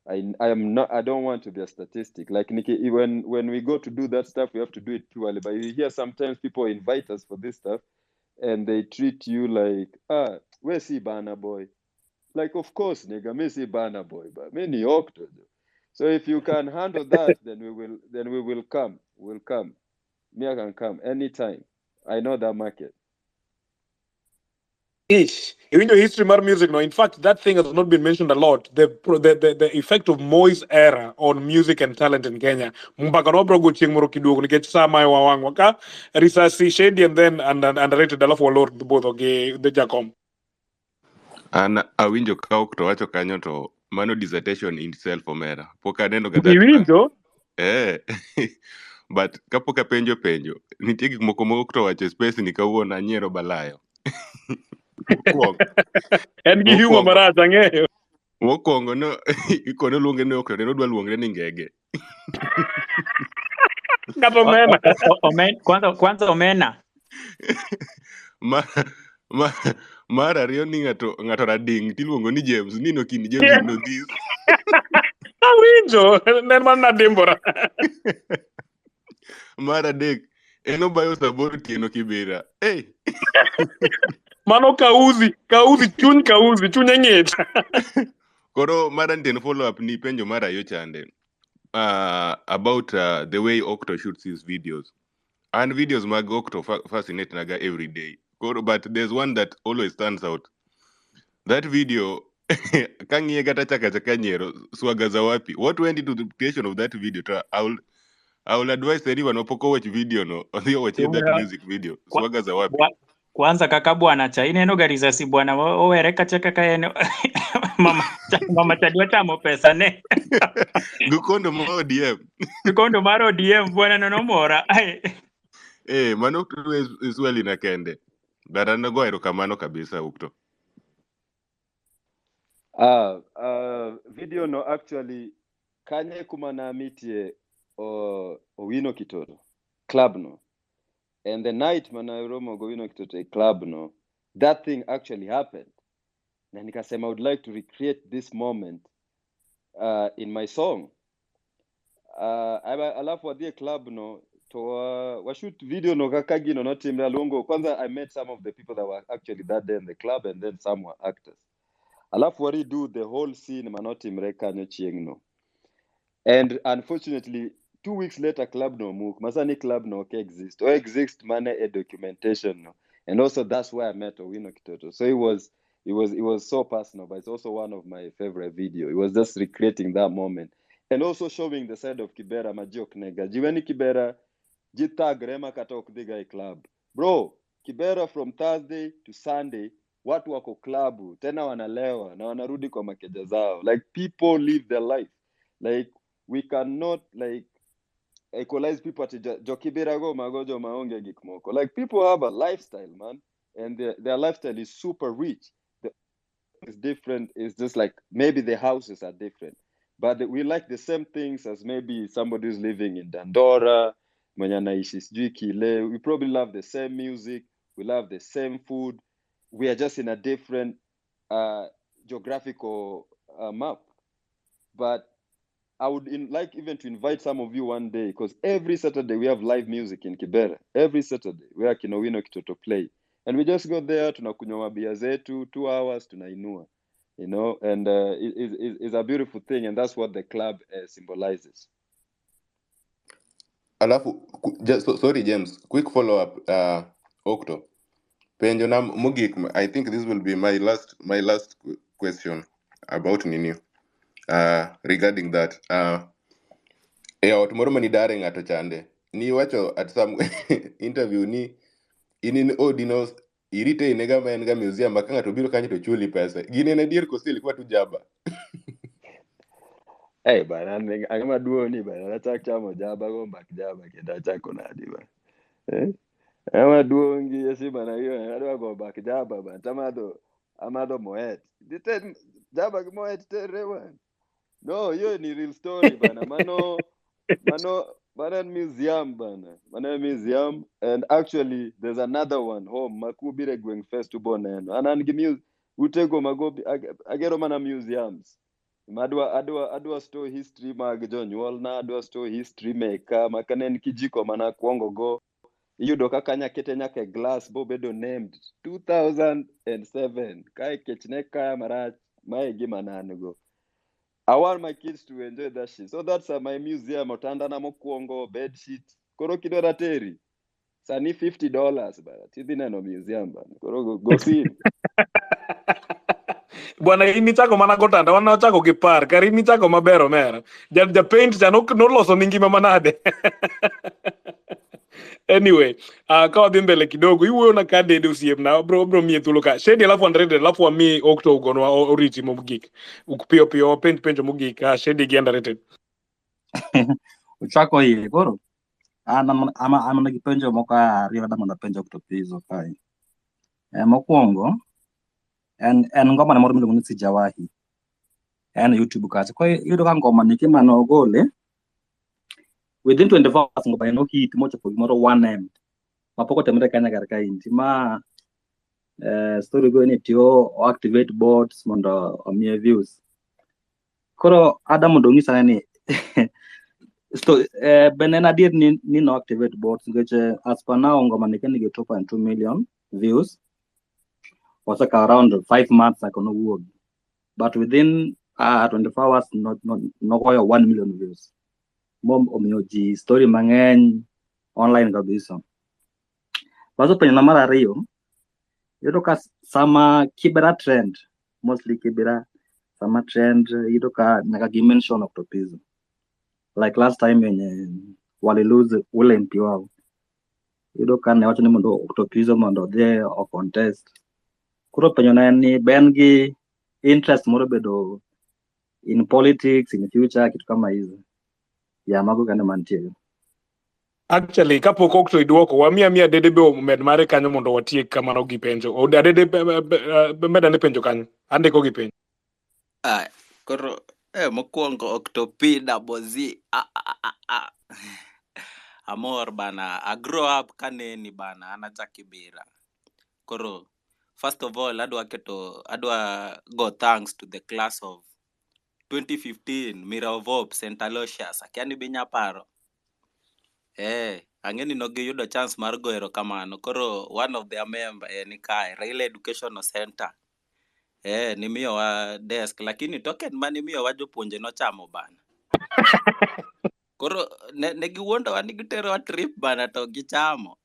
I don't want to be a statistic. Like Nikki, when we go to do that stuff, we have to do it purely. But you hear sometimes people invite us for this stuff and they treat you like, where's he Banner Boy? Like, of course, nigga, me see Banner Boy, but me ni Octo. So if you can handle that, then we will come. We'll come. Me, I can come anytime. I know that market. Even the history of music, no. In fact, that thing has not been mentioned a lot. The effect of Moi's era on music and talent in Kenya. Mpaka nobro guching muro kidogo ni sama wa wangu ka risasi shady and then underrated alafu walor both okay the Jacom. An awinjo ka Okto wacho kanyo to mano dissertation in itself omera. Pok aneno ga that. Iwinjo? But kapok apenjo nitie gik moko ma Okto wacho space ni kawuono anyiero balayo. En gi humor marach ang'eyo. Mokwongo no ikono luonge ni Okto, ne odwa luongre ni Ngege. Kata omena. Kwanza omena. Mar ariyo ni ng'ato rading tiluongo ni James, nino kini James Yeah. no this. Awinjo, nen mana dimbora. Mar adek en obayo sabor tieno Kibera. Hey. Mano kauzi chuny ng'et. Koro mar anten follow up ni penjo mar ariyo chande. About the way Okto shoots his videos. And videos mag Okto fascinate naga every day. But there's one that always stands out. That video, kangiye kata chaka nyero, swaga za wapi. What went into the creation of that video? I will advise anyone wapoko watch video no, or watch that music video. Swaga za wapi. Kwanza kaka bwana cha ineno gariza si bwana owere kachaka kaeno mama chadwa chamo pesa ne. Gukondo maro DM. Gukondo maro DM bwana no mora. Mano is well in a kende. But anago erokamano kabisa Okto. Video no actually kanye kumana mitie Owino Kitoto club no. And the night Manairomo Owino Kitoto club no, that thing actually happened. Na nikasema I would like to recreate this moment in my song. Alafu wadie club no to washoot video no kakagi no timra longo. Kwanza I met some of the people that were actually that day in the club, and then some were actors. Alafu wari do the whole scene manotimre kanyo chieng'no. And unfortunately, 2 weeks later, club no move. Masani club no exist. Or exist mana a documentation no. And also that's where I met Owino Kitoto. So it was so personal, but it's also one of my favorite video. It was just recreating that moment. And also showing the side of Kibera majok nega. Jiweni Kibera jitag rema katok diga club. Bro, Kibera from Thursday to Sunday, watu wako klabu, tena wanalewa, na wanarudi kwa makeja zao. Like people live their life. Like we cannot like equalize people at Kibera go magojo maonge gikmoko. Like people have a lifestyle, man. And their lifestyle is super rich. It's different. It's just like maybe the houses are different. But we like the same things as maybe somebody who's living in Dandora, mwenye anaishi sijui Kile. We probably love the same music. We love the same food. We are just in a different geographical map. But I would like even to invite some of you one day, because every Saturday we have live music in Kibera. Every Saturday we are Owino Kitoto play. And we just go there, tunakunywa mabia zetu, 2 hours, tunainua. You know, and it's a beautiful thing, and that's what the club symbolizes. Alafu, sorry James, quick follow up, Octo. Penjo na mugik, I think this will be my last question about Nini. Regarding that. Tomorrow mani dare ngato chande. Ni wacho at some interview ni inin odinos irite inega maenga museum makanga to biro kanyo to chuli pesa. Gine na dier ko still kwa tu jaba. Hey, bana, angama duo ni bana, nachak chamo jaba go mbak jaba kenda chako nadi bana. Ama duo ngi yesi bana hiyo, adwa go mbak jaba bana, amado moet. Dite jaba go moet tere bana. No, hiyo ni real story bana. Mana museum bana. Mana museum, and actually there's another one home makubire going first to boneno. Anangi music utego magobi agero mana museums. Adwa store history mag jonyuol na, adwa store history meka makanen kijiko mana kuongo go. Iyudo kaka nyakete nyaka glass bo bedo named 2007. Kai kechne kaya marach mae gima nanugo. I want my kids to enjoy that shit. So that's my museum. Otanda na mokuongo, bed sheet. Koro kidora teri. Sani $50 bana. Tithi neno museum bana. Koro go see. Bwana ini chako mana gotanda wana chako kipar kari ini chako mabero mera ja paint ja no loso ngima manade. Anyway, ka wadhi mbele kidogo iwuoyo na ka dede osiem na bro mie thuolo ka shedi alafu Andrede alafu ami Octo ugonwa oriti mogik piyo penjo mogik shedi gi Andrede. Uchako hii koro ama nagipenjo moko ariyo kata mondo apenjo Octopizzo kae. Mokwongo en ngoma moro miluongo ni Sijawahi. En YouTube kacha. Kwa iyudo ka ngoma ni kimano ogole within 24 hours ngoma no hit mochopo gimoro 1M. Mapoko temre Kenya kar ka inti ma story go ni tio activate bots mondo omie views. Koro Adam ndongisa ni benen adier ni no activate bots ngeche as per now ngoma ni keni get 2.2 million views. Was like around 5 months I can work. But within 24 hours no 1 million views. Mom omioji story mang'eny online kabisa. Bazo penye na mara ariyo yudo ka sama Kibera trend, mostly Kibera sama trend yudo ka nyaka gi mention Octopizzo. Like last time when wali lose ule MP wao yudo ka ne wacho ni mondo Octopizzo mondo dhe o contest. Kuro penyo na ni ben gi interest moro bedo in politics in future kitu kama hizo. Ya mago kane mantie. Actually kapok Octo iduoko wamia dede be omed mare kanyo mondo watiek kamano gi penjo. O dede medane penjo kanyo. Andiko gi penjo. Koro mokwongo Octopizzo bozi amor bana. I grow up kaneni bana anacha Kibera. Koro first of all adwa go thanks to the class of 2015 Mira of Hope St. Aloysius. Akiani binya paro. Angeni no giyudo chance mar goero kamano. Koro one of their member ni kai Raila Educational Center. nimiyowa desk lakini token manimiyowa jopuonje nochamo bana. Koro ne giwuondowa ni giterowa trip bana to gichamo.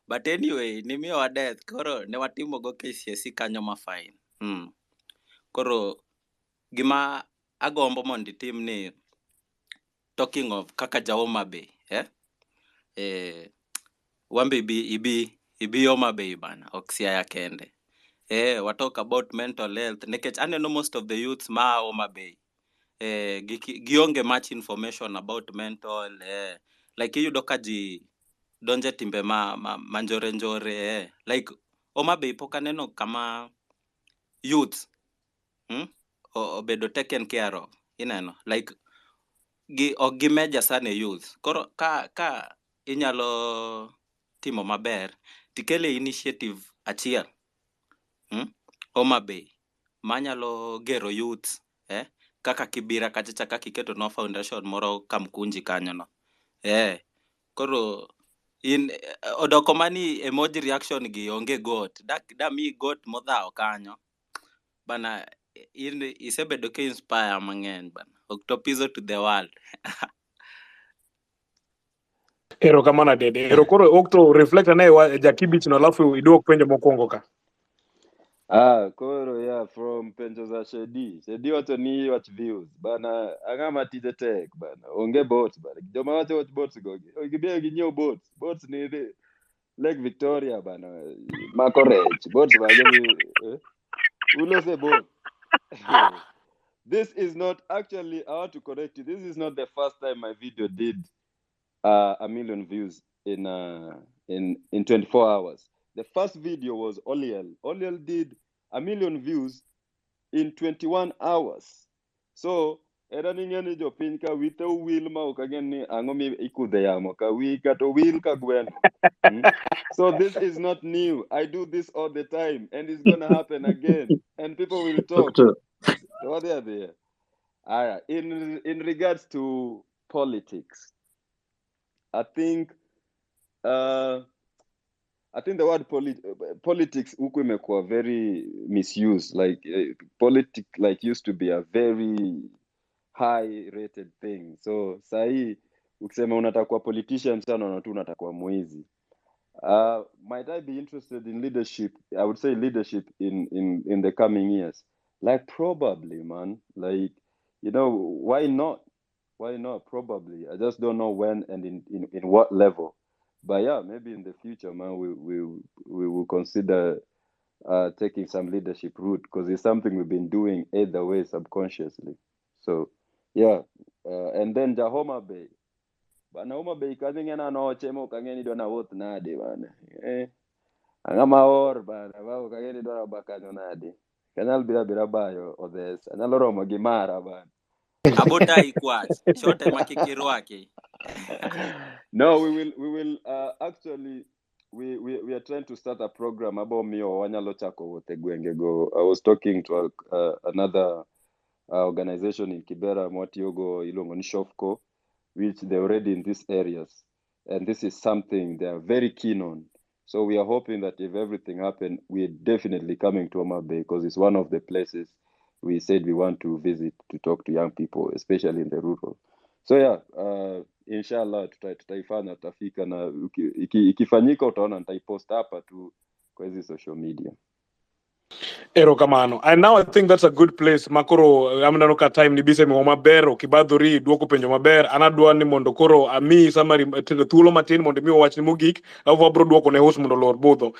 But anyway, nimiyowa desk koro ne watimogo KCSE kanyo ma fine. Koro gima agombo mondo itim ni talking of kaka Homa Bay, wambe ibi Homa Bay bana, ok Siaya kende. We talk about mental health. Nekech aneno most of the youths ma Homa Bay. Gionge much information about mental. Like iyudo ka ji donje timbe manjore. Like Homa Bay pok aneno kama youths obedo taken care of. Ineno. Like ok gimeja sana youth. Koro ka inyalo timo maber, tikele initiative achiel. Homa Bay manyalo gero youth kaka Kibera kachacha kaka iketo no foundation moro kamkunji kanyo no. Koro in odoko mani emoji reaction gi onge got. Da mi got modhao kanyo. Bana in isebedo ke inspire mang'eny bana. Octopizzo to the world. Erokamano dede. Koro Okto reflect ane jakibich no alafu iduok penjo mokwongo ka. Koro yeah, from penjo za Shedi wacho ni watch views bana, ang'ama tije tek bana, onge bots bana, joma wacho watch bots gogi gibia ginyiew bots ni Lake Victoria bana, mako rech bots bana, ulose bots. This is not actually, I want to correct you, this is not the first time my video did 1 million views in 24 hours. The first video was Oliel. Oliel did 1 million views in 21 hours. So, era ning'eni jopiny ka wite will ma ukageni angomi ikudhe yamo ka wi kato will ka gweno. So this is not new. I do this all the time and it's going to happen again and people will talk. So what are there? In regards to politics, I think the word politics huku imekuwa very misused. Like politics like used to be a very high rated thing. So sahi ukisema unataka kuwa politician sana na tu unataka kuwa mwizi. Might I be interested in leadership? I would say leadership in the coming years. Like probably, man. Like, you know, why not? Why not? Probably. I just don't know when and in what level. But yeah, maybe in the future, man, we will consider taking some leadership route because it's something we've been doing either way subconsciously. So yeah, and then Homa Bay. Bana Homa Bay kazingena no chemo kangeni dona woth nade bana. Angama or bana bao kangeni dona bakanyo nade. Kanal bira bayo odes. Anyalo romo gi mara bana. Abota ikwach. Shote makikirwake. No, we will actually we are trying to start a program about me or wanyalo chako wote gwenge go. I was talking to another organization in Kibera Mwatiogo ilongo ni Shofco, which they're already in these areas, and this is something they are very keen on. So we are hoping that if everything happens, we're definitely coming to Homa Bay because it's one of the places we said we want to visit to talk to young people, especially in the rural. So yeah, inshallah tutaifanya, tutafika na ikifanyika utaona nitaipost hapa tu kwa hizi social media. Erokamano. And now I think that's a good place. Makoro amna noka time ni bise mo maber okibadhori duoko penjo maber anadwa ni mondo koro ami summary thuolo matin mondo mi wach ni mogik alafu abro duoko ne host mondo lor budho.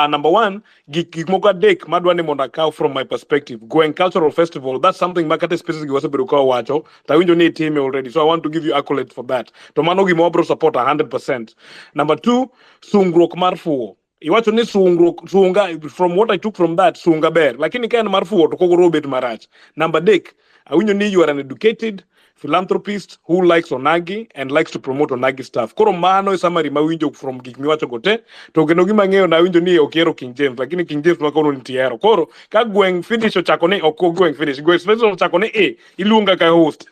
Number one, gik moko adek madwa ni mondo akaw from my perspective. Going cultural festival, that's something makate spaces gi wasebedo ka wacho. Tawinjo ni team already. So I want to give you accolades for that. To mano gimo abro support 100%. Number two, sungruok mar fuo. Iwacho ni sunga, from what I took from that, sunga ber. Lakini kaya na marfuo to kogoro bet marach. Number dek, awinyo ni you are an educated philanthropist who likes Onagi and likes to promote Onagi stuff. Koro mano is summary mawinjo from gik miwacho gote. To geno gima ng'eyo na awinjo ni okiero King James. Lakini King James makono nitiero. Koro, ka gweng finish ochakone, oko gweng finish. Gweng special ochakone ilunga ka host.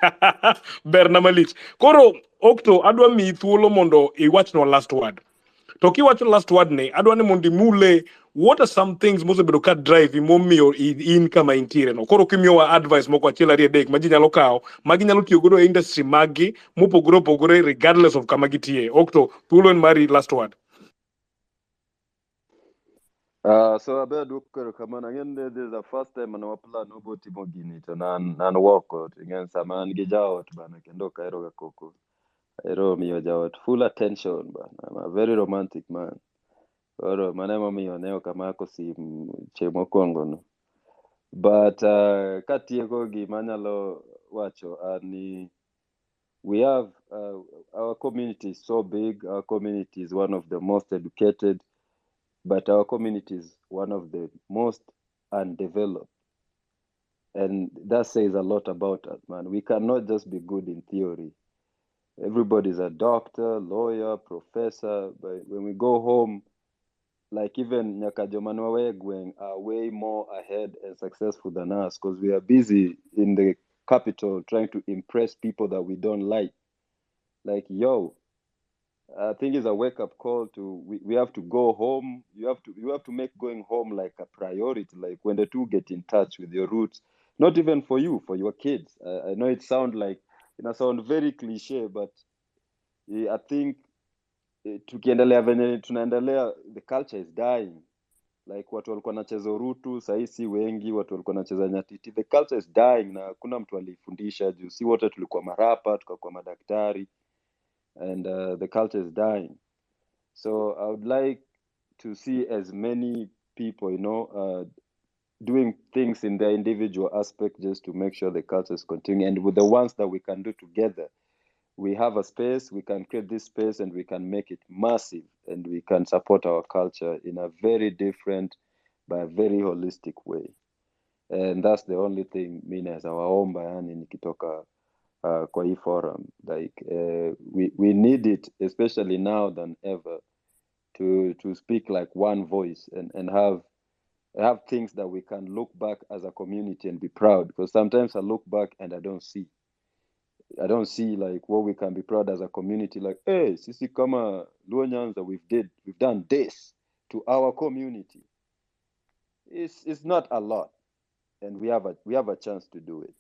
Ber na malich. Koro, Okto, adwa mi thuolo mondo iwach no last word. To kiwacho last word ne, adwa ni mondi mule, what are some things mosebedo ka drive momiyo in kama intiere no. Koro kimiyowa advice moko achiel ariyo adek ma ji nyalo kawo, ma ginyalo tiyo godo e industry magi mopogore opogore regardless of kama gitie. Okto, thuolo en mari, last word. So abe duko kamano again, this is the first time na wapla no bo timo gini to nan woko again sama an gi jaot bana kendo kairo ga koko. Aero miyo jaot full attention bana. I'm a very romantic man. Oro manemo miyo ne okamako sim che mokwongo no. But katieko gima nyalo wacho ani we have our community is so big. Our community is one of the most educated, but our community is one of the most undeveloped. And that says a lot about us, man. We cannot just be good in theory. Everybody's a doctor, lawyer, professor, but when we go home, like even Nyakajomanwa Wegweng are way more ahead and successful than us because we are busy in the capital trying to impress people that we don't like. Like, yo, I think it's a wake-up call to we have to go home. You have to make going home like a priority. Like when the two get in touch with your roots, not even for you, for your kids. I know it sound very cliche, but I think tukiendelea venye tunaendelea, the culture is dying. Like watu walikuwa wanacheza urutu, sahii si wengi, watu walikuwa wanacheza nyatiti. The culture is dying na hakuna mtu alifundisha juu si wote tulikuwa marapa, tukakuwa madaktari. And the culture is dying. So I would like to see as many people, doing things in their individual aspect just to make sure the culture is continuing. And with the ones that we can do together, we have a space, we can create this space and we can make it massive and we can support our culture in a very different, but a very holistic way. And that's the only thing mimi naweza waomba yani nikitoka kwa hii forum, like we need it especially now than ever to speak like one voice and have things that we can look back as a community and be proud, because sometimes I look back and I don't see like what we can be proud as a community, like, hey, sisi kama Luo Nyanza we've done this to our community. It's not a lot and we have a chance to do it.